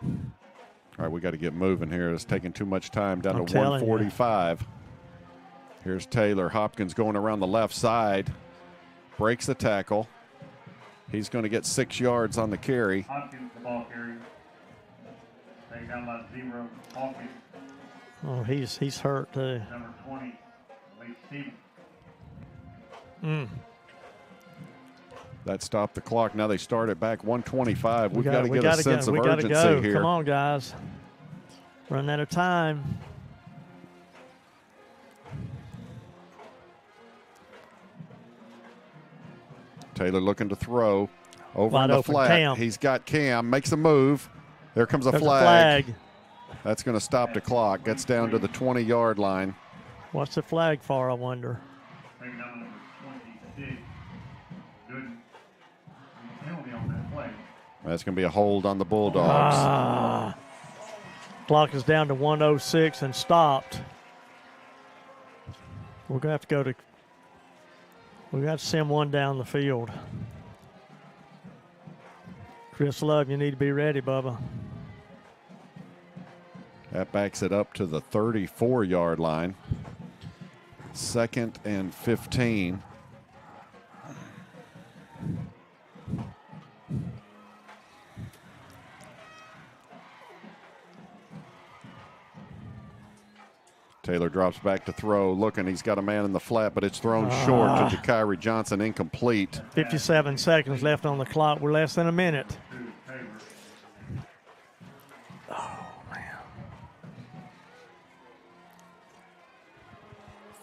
Speaker 1: All right, we got to get moving here. It's taking too much time. Down to 1:45. Here's Taylor. Hopkins going around the left side. Breaks the tackle. He's going to get 6 yards on the carry.
Speaker 11: Hopkins, the ball carrier. Taken down by 0. Hawkins.
Speaker 2: Oh, he's hurt too.
Speaker 11: Number 20, Lee Stevens.
Speaker 1: That stopped the clock. Now they start it back 1:25. We've got to get a sense of
Speaker 2: we
Speaker 1: urgency
Speaker 2: go.
Speaker 1: here.
Speaker 2: Come on, guys. Run out of time.
Speaker 1: Taylor looking to throw. Over
Speaker 2: Wide
Speaker 1: in the
Speaker 2: open.
Speaker 1: flat.
Speaker 2: Cam.
Speaker 1: He's got Cam. Makes a move. There comes a
Speaker 2: There's
Speaker 1: flag.
Speaker 2: a flag.
Speaker 1: That's going to stop the clock. Gets down to the 20-yard line.
Speaker 2: What's the flag for, I wonder?
Speaker 11: Taken down number 26. Good penalty on that play.
Speaker 1: That's going to be a hold on the Bulldogs.
Speaker 2: Clock is down to 1:06 and stopped. We're going to have to we're going to send one down the field. Chris Love, you need to be ready, Bubba.
Speaker 1: That backs it up to the 34-yard line. 2nd and 15. Taylor drops back to throw, looking. He's got a man in the flat, but it's thrown short to Ja'Kyrie Johnson, incomplete.
Speaker 2: 57 seconds left on the clock. We're less than a minute. Oh, man.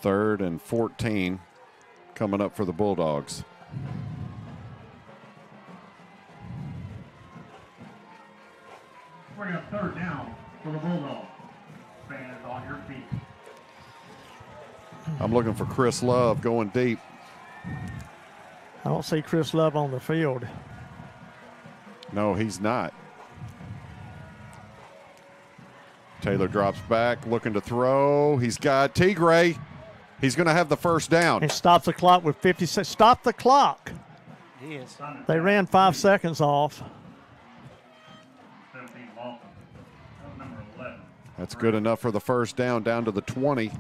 Speaker 1: 3rd and 14 coming up for the Bulldogs.
Speaker 11: Bring up 3rd down for the Bulldogs. Fans on your feet.
Speaker 1: I'm looking for Chris Love going deep.
Speaker 2: I don't see Chris Love on the field.
Speaker 1: No, he's not. Taylor drops back, looking to throw. He's got Tigray. He's going to have the first down.
Speaker 2: And stops the clock with 56. Stop the clock.
Speaker 14: He is.
Speaker 2: They ran 5 seconds off.
Speaker 11: 17 losses. Number 11.
Speaker 1: That's good enough for the first down to the 20.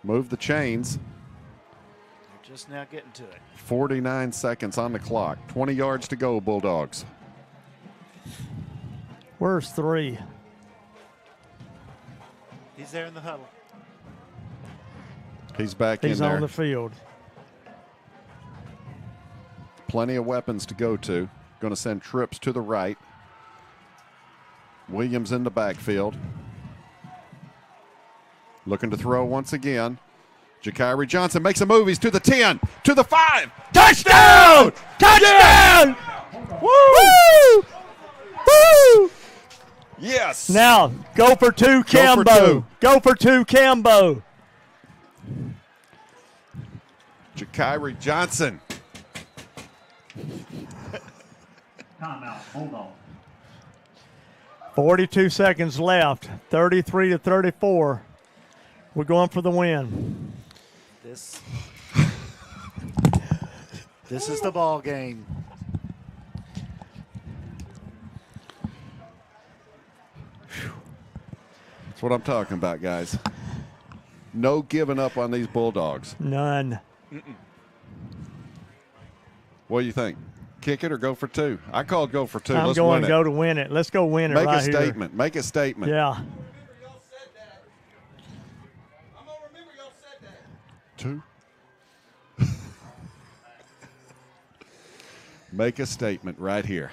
Speaker 1: Move the chains.
Speaker 14: They're just now getting to it.
Speaker 1: 49 seconds on the clock. 20 yards to go, Bulldogs.
Speaker 2: Where's 3?
Speaker 14: He's there in the huddle.
Speaker 1: He's back in there.
Speaker 2: He's on the field.
Speaker 1: Plenty of weapons to go to. Going to send trips to the right. Williams in the backfield. Looking to throw once again. Ja'Kyrie Johnson makes a move. He's to the 10, to the 5. Touchdown! Touchdown! Woo! Woo! Yes.
Speaker 2: Now, go for 2, Cambo. Go for 2, Cambo.
Speaker 1: Ja'Kyrie Johnson.
Speaker 11: Timeout, Bulldogs.
Speaker 2: 42 seconds left. 33-34. We're going for the win.
Speaker 14: This is the ball game.
Speaker 1: That's what I'm talking about, guys. No giving up on these Bulldogs.
Speaker 2: None.
Speaker 1: What do you think? Kick it or go for 2? I called go for 2.
Speaker 2: I'm
Speaker 1: Let's
Speaker 2: going
Speaker 1: win
Speaker 2: to
Speaker 1: it.
Speaker 2: go to win it. Let's go win it
Speaker 1: Make
Speaker 2: right
Speaker 1: a
Speaker 2: here.
Speaker 1: statement. Make a statement.
Speaker 2: Yeah.
Speaker 1: 2. Make a statement right here.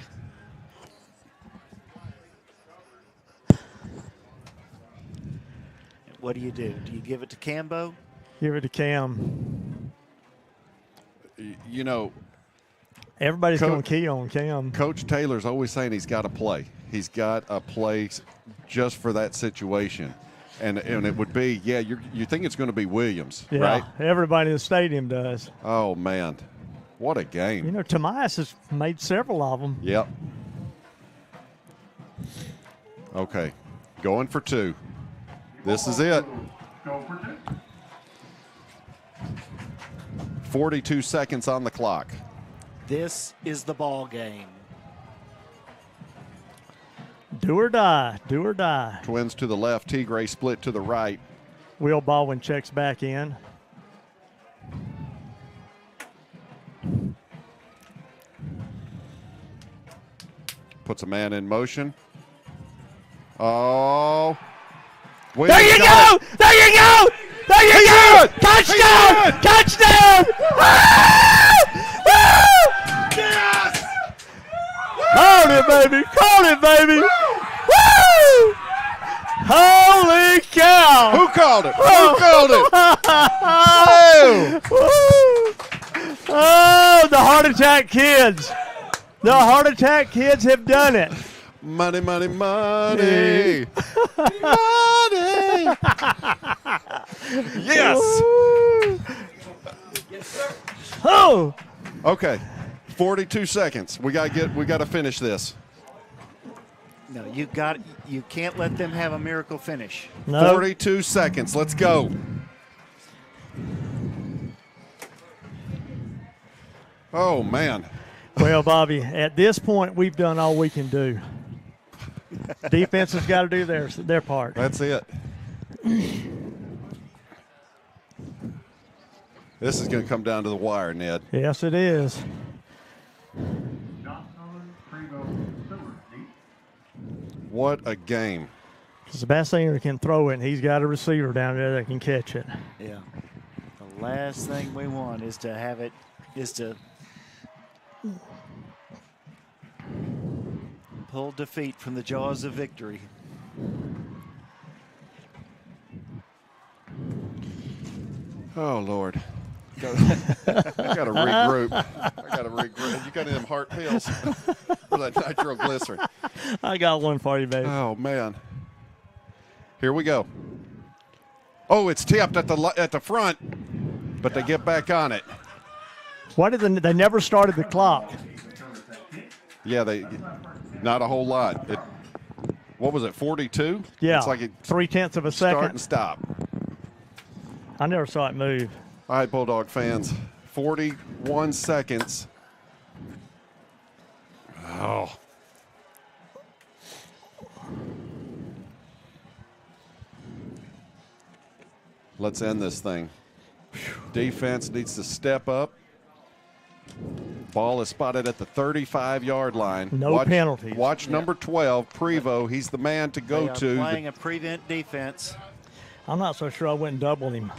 Speaker 14: What do? Do you give it to Cambo?
Speaker 2: Give it to Cam.
Speaker 1: You know,
Speaker 2: everybody's going to key on Cam.
Speaker 1: Coach Taylor's always saying he's got a play. He's got a play just for that situation. And it would be, you think it's going to be Williams,
Speaker 2: Yeah,
Speaker 1: right?
Speaker 2: everybody in the stadium does.
Speaker 1: Oh, man. What a game.
Speaker 2: You know, Tobias has made several of them.
Speaker 1: Yep. Okay. Going for 2. This is it.
Speaker 11: Go for 2.
Speaker 1: 42 seconds on the clock.
Speaker 14: This is the ball game.
Speaker 2: Do or die. Do or die.
Speaker 1: Twins to the left. Tigray split to the right.
Speaker 2: Will Baldwin checks back in.
Speaker 1: Puts a man in motion. Oh.
Speaker 2: There you go! There you go! There you go! Touchdown! Touchdown!
Speaker 1: Yes!
Speaker 2: Called it, baby! Called it, baby! Woo! Holy cow!
Speaker 1: Who called it? Who called it?
Speaker 2: Oh, the Heart Attack Kids! The Heart Attack Kids have done it.
Speaker 1: Money, money, money. Money. Yes.
Speaker 2: Oh.
Speaker 1: Okay. 42 seconds. We got to finish this.
Speaker 14: No, you can't let them have a miracle finish.
Speaker 2: No.
Speaker 1: 42 seconds. Let's go. Oh, man.
Speaker 2: Well, Bobby, at this point, we've done all we can do. Defense has got to do their part.
Speaker 1: That's it. This is going to come down to the wire, Ned.
Speaker 2: Yes, it is.
Speaker 1: What a game.
Speaker 2: Sebastian can throw it, and he's got a receiver down there that can catch it.
Speaker 14: Yeah. The last thing we want is to have it, is to pull defeat from the jaws of victory.
Speaker 1: Oh, Lord. I got to regroup. You got any of them heart pills? Or that nitroglycerin?
Speaker 2: I got one for you, baby.
Speaker 1: Oh, man. Here we go. Oh, it's tipped at the front, but they get back on it.
Speaker 2: Why did they never started the clock?
Speaker 1: Yeah, not a whole lot. What was it, 42?
Speaker 2: Yeah,
Speaker 1: it's like
Speaker 2: 0.3 of a second.
Speaker 1: Start and stop.
Speaker 2: I never saw it move.
Speaker 1: All right, Bulldog fans, 41 seconds. Oh. Let's end this thing. Defense needs to step up. Ball is spotted at the 35-yard line.
Speaker 2: No penalties.
Speaker 1: Watch number 12, Prevo. He's the man to go to.
Speaker 14: Playing a prevent defense.
Speaker 2: I'm not so sure I went and doubled him.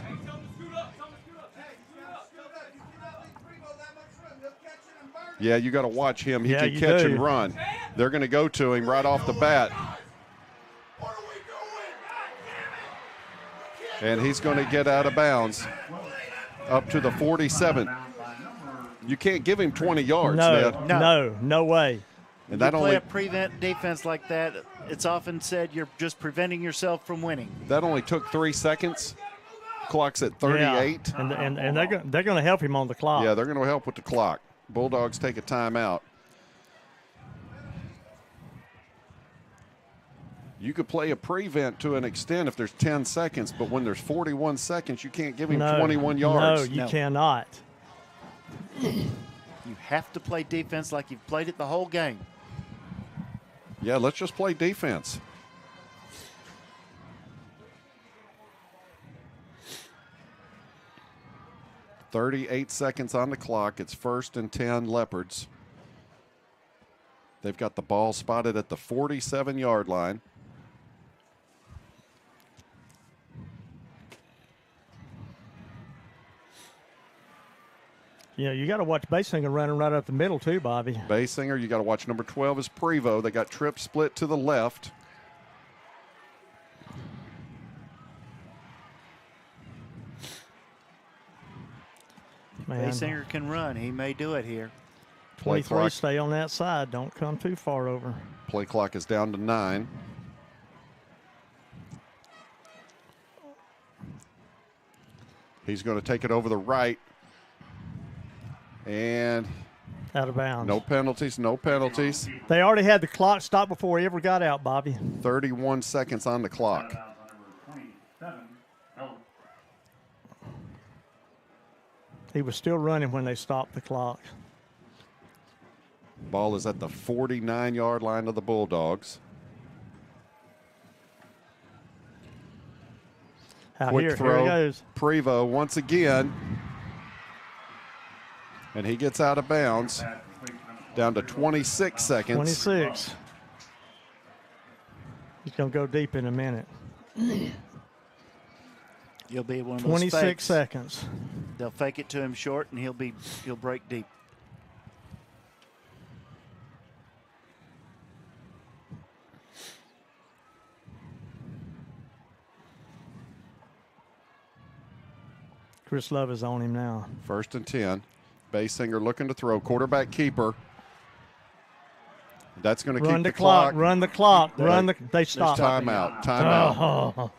Speaker 1: Yeah, you got to watch him. He
Speaker 2: Yeah,
Speaker 1: can
Speaker 2: you
Speaker 1: catch
Speaker 2: do.
Speaker 1: and run. They're going to go to him right off the bat. And he's going to get out of bounds up to the 47. You can't give him 20 yards, Ned.
Speaker 2: No way.
Speaker 1: And
Speaker 14: you play a prevent defense like that, it's often said you're just preventing yourself from winning.
Speaker 1: That only took 3 seconds. Clock's at 38.
Speaker 2: Yeah. And they're going to help him on the clock.
Speaker 1: Yeah, they're going to help with the clock. Bulldogs take a timeout. You could play a prevent to an extent if there's 10 seconds, but when there's 41 seconds, you can't give him 21 yards.
Speaker 2: No, you cannot.
Speaker 14: You have to play defense like you've played it the whole game.
Speaker 1: Yeah, let's just play defense. .38 seconds on the clock. It's 1st and 10 Leopards. They've got the ball spotted at the 47-yard line.
Speaker 2: Yeah, you got to watch Basinger running right up the middle too, Bobby.
Speaker 1: Basinger, you got to watch number 12 is Prevo. They got trip split to the left.
Speaker 2: Man.
Speaker 14: Basinger can run. He may do it here.
Speaker 2: 23, stay on that side. Don't come too far over.
Speaker 1: Play clock is down to 9. He's going to take it over the right. And
Speaker 2: out of bounds.
Speaker 1: No penalties, no penalties.
Speaker 2: They already had the clock stopped before he ever got out, Bobby.
Speaker 1: 31 seconds on the clock.
Speaker 2: He was still running when they stopped the clock.
Speaker 1: Ball is at the 49-yard line of the Bulldogs. Quick throw.
Speaker 2: Here he goes.
Speaker 1: Prevo once again. And he gets out of bounds. Down to 26 seconds.
Speaker 2: 26. He's going to go deep in a minute.
Speaker 14: You'll be one of those
Speaker 2: 26
Speaker 14: fakes.
Speaker 2: seconds.
Speaker 14: They'll fake it to him short, and he'll break deep.
Speaker 2: Chris Love is on him now.
Speaker 1: 1st and 10. Basinger looking to throw. Quarterback keeper. That's going to keep the clock.
Speaker 2: Run the clock. They stop.
Speaker 1: Timeout. Timeout.
Speaker 2: Oh.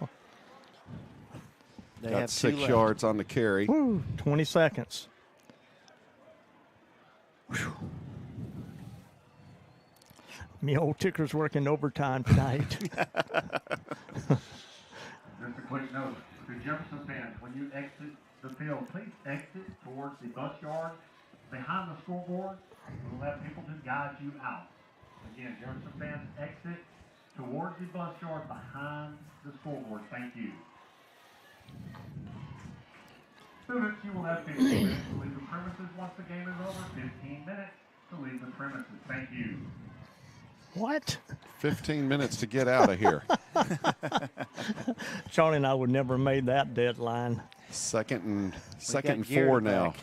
Speaker 14: They
Speaker 1: Got
Speaker 14: have
Speaker 1: 6
Speaker 14: 2
Speaker 1: yards on the carry.
Speaker 2: Woo, 20 seconds. Me old ticker's working overtime tonight.
Speaker 11: Just a quick note to Jefferson fans: when you exit the field, please exit towards the bus yard behind the scoreboard. We'll let people to guide you out. Again, Jefferson fans, exit towards the bus yard behind the scoreboard. Thank you. Students, you will have 15 minutes to leave the premises once the game is over. 15 minutes to leave the premises. Thank you.
Speaker 2: What?
Speaker 1: 15 minutes to get out of here.
Speaker 2: Charlie and I would never have made that deadline.
Speaker 1: Second and 4 now.
Speaker 14: Back.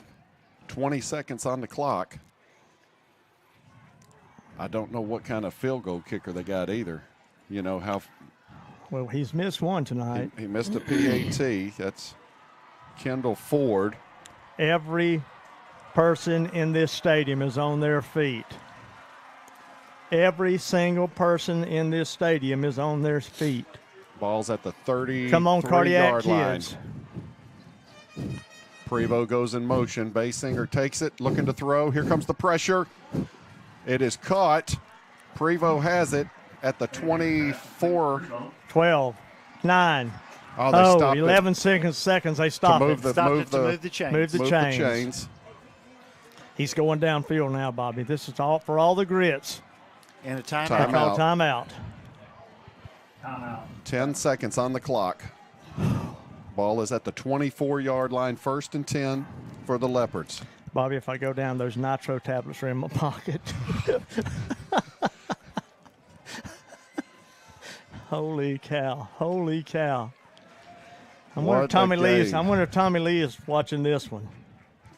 Speaker 1: 20 seconds on the clock. I don't know what kind of field goal kicker they got either. You know how.
Speaker 2: Well, he's missed one tonight.
Speaker 1: He missed a PAT. That's Kendall Ford.
Speaker 2: Every person in this stadium is on their feet. Every single person in this stadium is on their feet.
Speaker 1: Ball's at the 30.
Speaker 2: Come on, cardiac
Speaker 1: yard
Speaker 2: kids.
Speaker 1: line. Prevost goes in motion. Basinger takes it, looking to throw. Here comes the pressure. It is caught. Prevost has it at the 24.
Speaker 2: 12, 9.
Speaker 1: Oh, they stopped
Speaker 2: 11
Speaker 1: it.
Speaker 2: seconds. They stopped
Speaker 1: move
Speaker 2: it.
Speaker 1: the- move
Speaker 14: To move the chains.
Speaker 2: Move the
Speaker 1: Move
Speaker 2: chains.
Speaker 1: the chains.
Speaker 2: He's going downfield now, Bobby. This is all for all the grits.
Speaker 14: And a timeout.
Speaker 1: Time
Speaker 2: They call
Speaker 1: Timeout.
Speaker 2: timeout.
Speaker 1: 10 seconds on the clock. Ball is at the 24-yard line, 1st and 10 for the Leopards.
Speaker 2: Bobby, if I go down, those nitro tablets are in my pocket. Holy cow. Holy cow. I wonder
Speaker 1: What a
Speaker 2: if Tommy Lee is watching this one.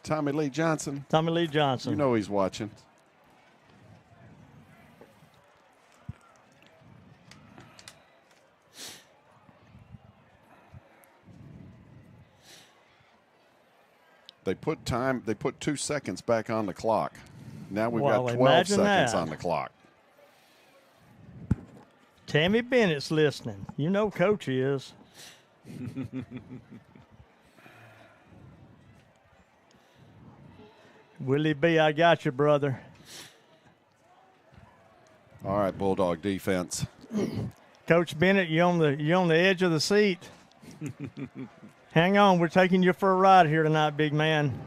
Speaker 1: Tommy Lee Johnson.
Speaker 2: Tommy Lee Johnson.
Speaker 1: You know he's watching. They put 2 seconds back on the clock. Now we've
Speaker 2: Well,
Speaker 1: got 12
Speaker 2: imagine
Speaker 1: seconds
Speaker 2: that.
Speaker 1: on the clock.
Speaker 2: Tammy Bennett's listening. You know Coach is. Willie B, I got you, brother.
Speaker 1: All right, Bulldog defense.
Speaker 2: Coach Bennett, you on the edge of the seat. Hang on, we're taking you for a ride here tonight, big man.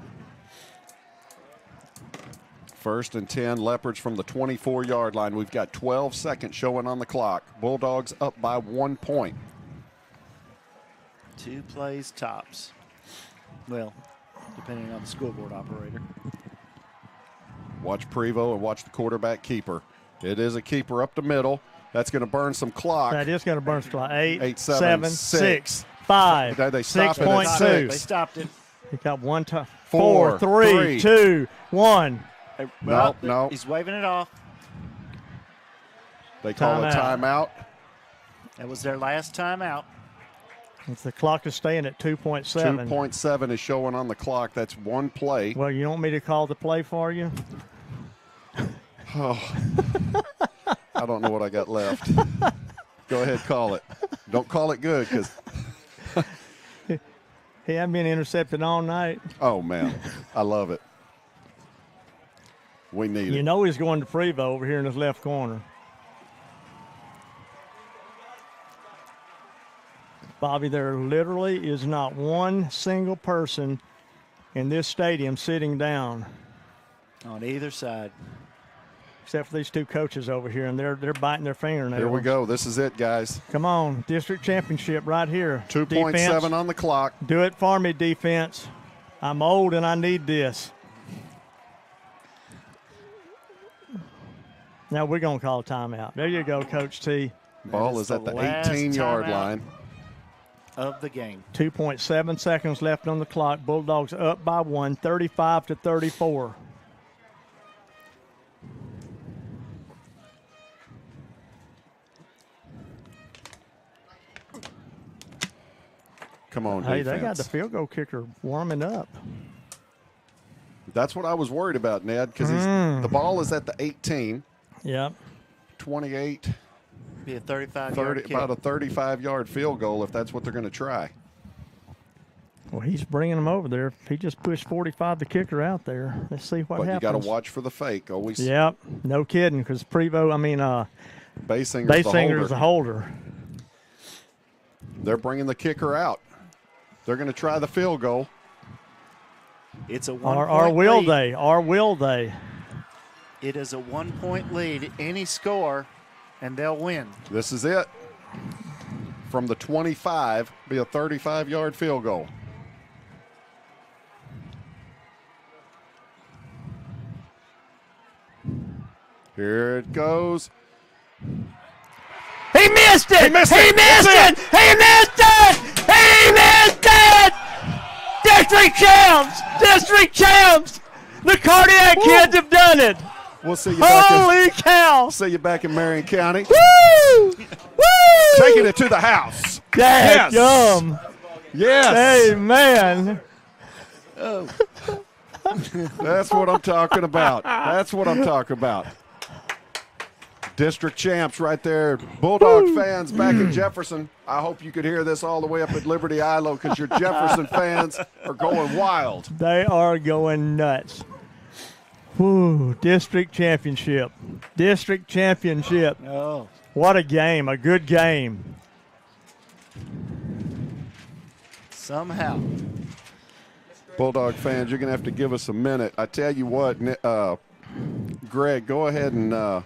Speaker 1: 1st and 10, Leopards from the 24-yard line. We've got 12 seconds showing on the clock. Bulldogs up by 1 point.
Speaker 14: 2 plays tops. Well, depending on the scoreboard operator.
Speaker 1: Watch Prevost and watch the quarterback keeper. It is a keeper up the middle. That's going to burn some clock.
Speaker 2: That is going to burn some clock. 8,
Speaker 1: 7,
Speaker 2: 7,
Speaker 1: 6,
Speaker 2: 6, 5,
Speaker 1: They stop it at
Speaker 2: 6.2.
Speaker 14: They stopped it.
Speaker 2: He got one time.
Speaker 1: 4,
Speaker 2: 4, 3,
Speaker 1: 3.
Speaker 2: 2, 1.
Speaker 1: No.
Speaker 14: He's waving it off.
Speaker 1: They call a timeout.
Speaker 14: That was their last timeout.
Speaker 2: If the clock is staying at 2.7.
Speaker 1: 2.7 is showing on the clock. That's one play.
Speaker 2: Well, you want me to call the play for you?
Speaker 1: Oh. I don't know what I got left. Go ahead, call it. Don't call it good because.
Speaker 2: He hasn't been intercepted all night.
Speaker 1: Oh, man. I love it. We need it.
Speaker 2: You know he's going to Prevost over here in his left corner. Bobby, there literally is not one single person in this stadium sitting down.
Speaker 14: On either side.
Speaker 2: Except for these 2 coaches over here, and they're biting their fingernails.
Speaker 1: Here we go. This is it, guys.
Speaker 2: Come on, district championship right here.
Speaker 1: 2.7 on the clock.
Speaker 2: Do it for me, defense. I'm old and I need this. Now we're going to call a timeout. There you go, Coach T.
Speaker 1: Ball is at the 18-yard line.
Speaker 14: Of the game.
Speaker 2: 2.7 seconds left on the clock. Bulldogs up by 1, 35-34.
Speaker 1: Come on,
Speaker 2: Hey,
Speaker 1: defense.
Speaker 2: they got the field goal kicker warming up.
Speaker 1: That's what I was worried about, Ned, because the ball is at the 18.
Speaker 2: Yep.
Speaker 1: 28.
Speaker 14: Be a 35-yard kick.
Speaker 1: About a 35-yard field goal if that's what they're going to try.
Speaker 2: Well, he's bringing them over there. He just pushed 45, the kicker, out there. Let's see what
Speaker 1: But
Speaker 2: happens.
Speaker 1: you got to watch for the fake. Always.
Speaker 2: Yep, no kidding, because
Speaker 1: Baysinger's
Speaker 2: the holder.
Speaker 1: They're bringing the kicker out. They're going to try the field goal.
Speaker 14: It's a 1 point
Speaker 2: Or will
Speaker 14: lead.
Speaker 2: they? Or will they?
Speaker 14: It is a 1 point lead. Any score, and they'll win.
Speaker 1: This is it. From the 25, be a 35-yard field goal. Here it goes.
Speaker 2: He missed it!
Speaker 1: He missed it!
Speaker 2: He missed it! He missed it! He missed it! District champs! District champs! The Cardiac Kids have done it!
Speaker 1: We'll see you back
Speaker 2: Holy cow!
Speaker 1: See you back in Marion County.
Speaker 2: Woo! Woo!
Speaker 1: Taking it to the house.
Speaker 2: Yes! Yum!
Speaker 1: Yes.
Speaker 2: Amen!
Speaker 14: Oh.
Speaker 1: That's what I'm talking about. That's what I'm talking about. District champs right there. Bulldog fans back in Jefferson. I hope you could hear this all the way up at Liberty Eylau because your Jefferson fans are going wild.
Speaker 2: They are going nuts. Woo, district championship. District championship.
Speaker 14: Oh.
Speaker 2: What a game, a good game.
Speaker 14: Somehow.
Speaker 1: Bulldog fans, you're going to have to give us a minute. I tell you what, Greg, go ahead and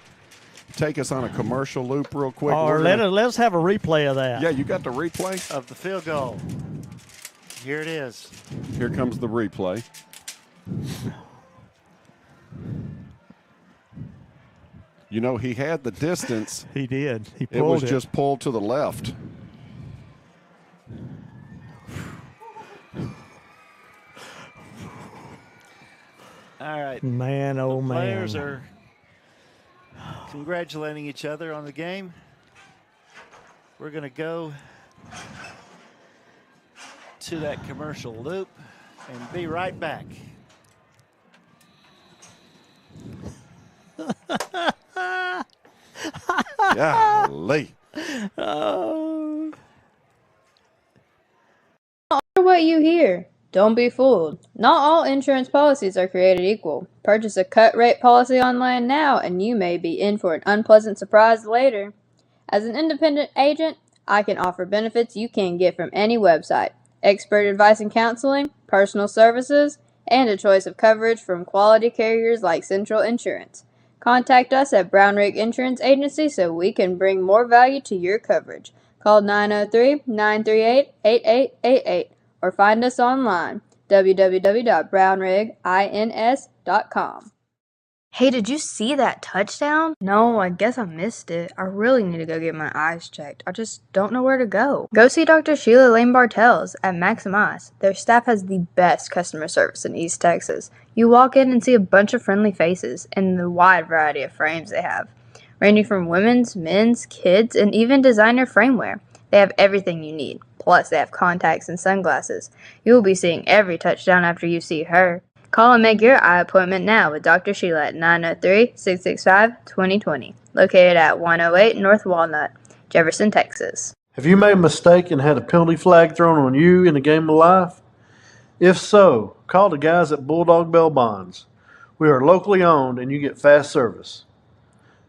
Speaker 1: take us on a commercial loop real quick.
Speaker 2: Or let's have a replay of that.
Speaker 1: Yeah, you got the replay?
Speaker 14: Of the field goal. Here it is.
Speaker 1: Here comes the replay. You know, he had the distance.
Speaker 2: He did. He pulled
Speaker 1: it. Was just pulled to the left.
Speaker 14: All right.
Speaker 2: Man, oh man.
Speaker 14: Players are congratulating each other on the game. We're going to go to that commercial loop and be right back.
Speaker 1: Golly.
Speaker 6: Oh. What you hear. Don't be fooled. Not all insurance policies are created equal. Purchase a cut rate policy online now and you may be in for an unpleasant surprise later. As an independent agent, I can offer benefits you can't get from any website. Expert advice and counseling, personal services, and a choice of coverage from quality carriers like Central Insurance. Contact us at Brown Rig Insurance Agency so we can bring more value to your coverage. Call 903-938-8888 or find us online, www.brownrigins.com. Hey, did you see that touchdown? No, I guess I missed it. I really need to go get my eyes checked. I just don't know where to go. Go see Dr. Sheila Lane Bartels at Maxim Eyes. Their staff has the best customer service in East Texas. You walk in and see a bunch of friendly faces and the wide variety of frames they have, ranging from women's, men's, kids, and even designer frameware. They have everything you need. Plus, they have contacts and sunglasses. You will be seeing every touchdown after you see her. Call and make your eye appointment now with Dr. Sheila at 903-665-2020, located at 108 North Walnut, Jefferson, Texas.
Speaker 7: Have you made a mistake and had a penalty flag thrown on you in a game of life? If so, call the guys at Bulldog Bell Bonds. We are locally owned and you get fast service.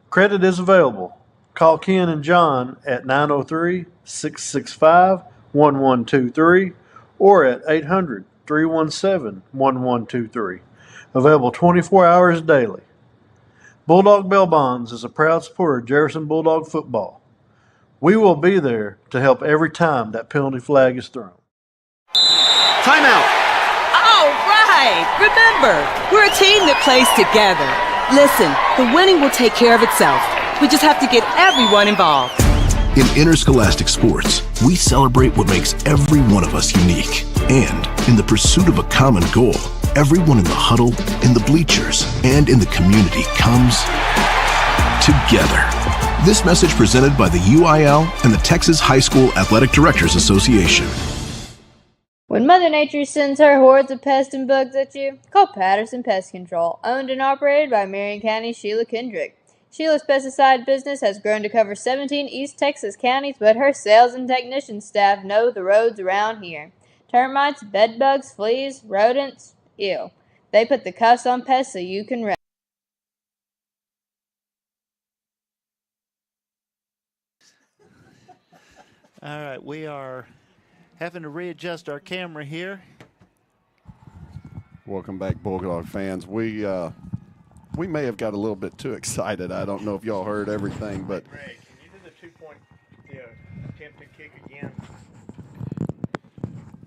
Speaker 7: Credit is available. Call Ken and John at 903-665-1123 or at 800-317-1123. Available 24 hours daily. Bulldog Bell Bonds is a proud supporter of Jefferson Bulldog football. We will be there to help every time that penalty flag is thrown.
Speaker 8: Timeout.
Speaker 9: All right. Remember, we're a team that plays together. Listen, the winning will take care of itself. We just have to get everyone involved.
Speaker 10: In interscholastic sports, we celebrate what makes every one of us unique. And in the pursuit of a common goal, everyone in the huddle, in the bleachers, and in the community comes together. This message presented by the Eylau and the Texas High School Athletic Directors Association.
Speaker 6: When Mother Nature sends her hordes of pests and bugs at you, call Patterson Pest Control, owned and operated by Marion County's Sheila Kendrick. Sheila's pesticide business has grown to cover 17 East Texas counties, but her sales and technician staff know the roads around here. Termites, bedbugs, fleas, rodents, ew. They put the cuffs on pests so you can rest.
Speaker 14: All right, we are having to readjust our camera here.
Speaker 1: Welcome back, Bulldog fans. We may have got a little bit too excited. I don't know if y'all heard everything, but
Speaker 2: Greg, can you do the 2-point attempted kick again?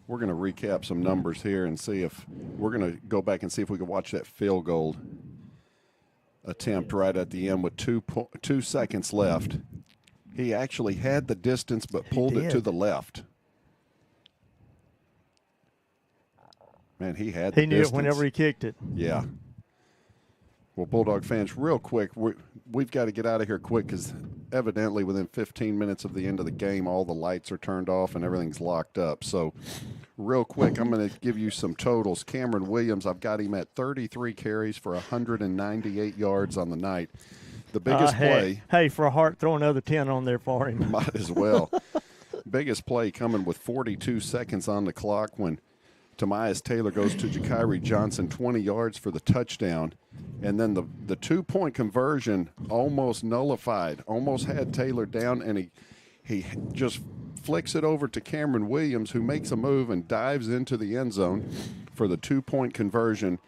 Speaker 1: we're going to recap some numbers here and see if we're going to go back and see if we can watch that field goal attempt right at the end with 2 seconds left. He actually had the distance but pulled it to the left. Man, he had the
Speaker 2: He knew
Speaker 1: distance.
Speaker 2: it whenever he kicked it.
Speaker 1: Yeah. Well, Bulldog fans, real quick, we've got to get out of here quick because evidently within 15 minutes of the end of the game, all the lights are turned off and everything's locked up. So real quick, I'm going to give you some totals. Cameron Williams, I've got him at 33 carries for 198 yards on the night. The biggest play.
Speaker 2: Hey, for a heart, throw another 10 on there for him.
Speaker 1: Might as well. Biggest play coming with 42 seconds on the clock when Tomias Taylor goes to Jakiri Johnson, 20 yards for the touchdown. And then the 2-point conversion almost nullified, almost had Taylor down, and he just flicks it over to Cameron Williams, who makes a move and dives into the end zone for the 2-point conversion,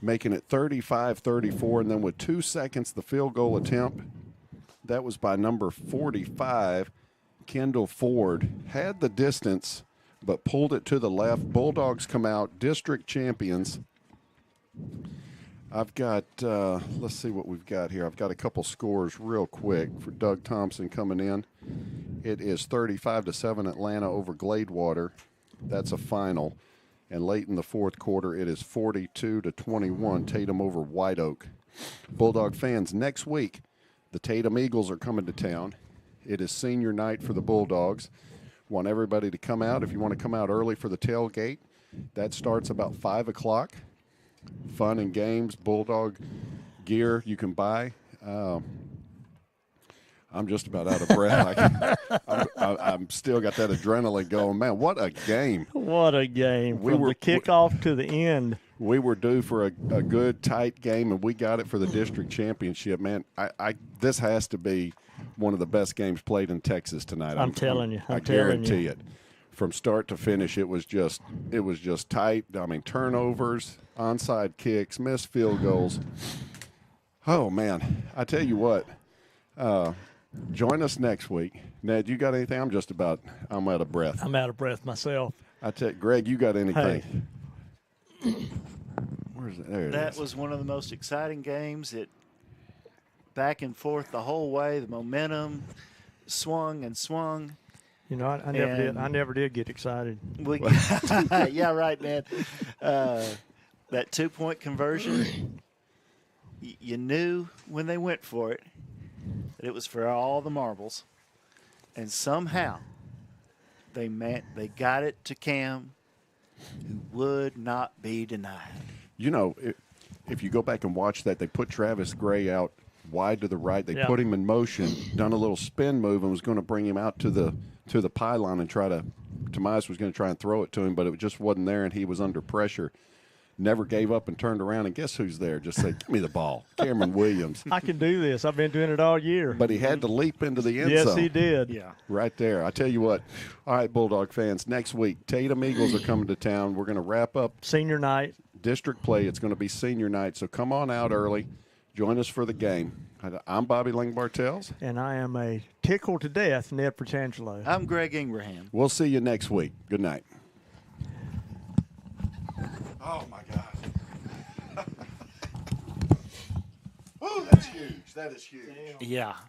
Speaker 1: making it 35-34. And then with 2 seconds, the field goal attempt, that was by number 45, Kendall Ford, had the distance but pulled it to the left. Bulldogs come out, district champions. I've got, let's see what we've got here. I've got a couple scores real quick for Doug Thompson coming in. It is 35-7 Atlanta over Gladewater. That's a final. And late in the fourth quarter, it is 42-21 Tatum over White Oak. Bulldog fans, next week, the Tatum Eagles are coming to town. It is senior night for the Bulldogs. Want everybody to come out. If you want to come out early for the tailgate, that starts about 5 o'clock. Fun and games, Bulldog gear you can buy. I'm just about out of breath. I'm still got that adrenaline going. Man, what a game.
Speaker 2: What a game. From the kickoff to the end.
Speaker 1: We were due for a good, tight game, and we got it for the district championship. Man, this has to be one of the best games played in Texas tonight.
Speaker 2: I'm telling you.
Speaker 1: I guarantee it. From start to finish, it was just tight. I mean, turnovers, onside kicks, missed field goals. Oh, man. I tell you what, join us next week. Ned, you got anything? I'm out of breath.
Speaker 2: I'm out of breath myself.
Speaker 1: Greg, you got anything? Hey. Where's it? There it is.
Speaker 14: That was one of the most exciting games. It back and forth the whole way. The momentum swung and swung.
Speaker 2: You know, I never did. I never did get excited.
Speaker 14: Yeah, right, man. That 2-point conversion, you knew when they went for it that it was for all the marbles, and somehow they got it to Cam, who would not be denied.
Speaker 1: You know, if you go back and watch that, they put Travis Gray out wide to the right. They put him in motion, done a little spin move, and was going to bring him out to the pylon and Tomias was going to try and throw it to him, but it just wasn't there, and he was under pressure. Never gave up and turned around, and guess who's there? Just said, give me the ball. Cameron Williams.
Speaker 2: I can do this. I've been doing it all year.
Speaker 1: But he had to leap into the end zone.
Speaker 2: Yes, he did.
Speaker 14: Yeah.
Speaker 1: Right there. I tell you what. All right, Bulldog fans, next week, Tatum Eagles are coming to town. We're going to wrap up
Speaker 2: senior night.
Speaker 1: District play. It's going to be senior night, so come on out early. Join us for the game. I'm Bobby Ling-Bartels.
Speaker 2: And I am a tickled to death Ned Fratello.
Speaker 14: I'm Greg Ingraham.
Speaker 1: We'll see you next week. Good night. Oh, my God. Oh, that's huge. That is huge.
Speaker 14: Yeah.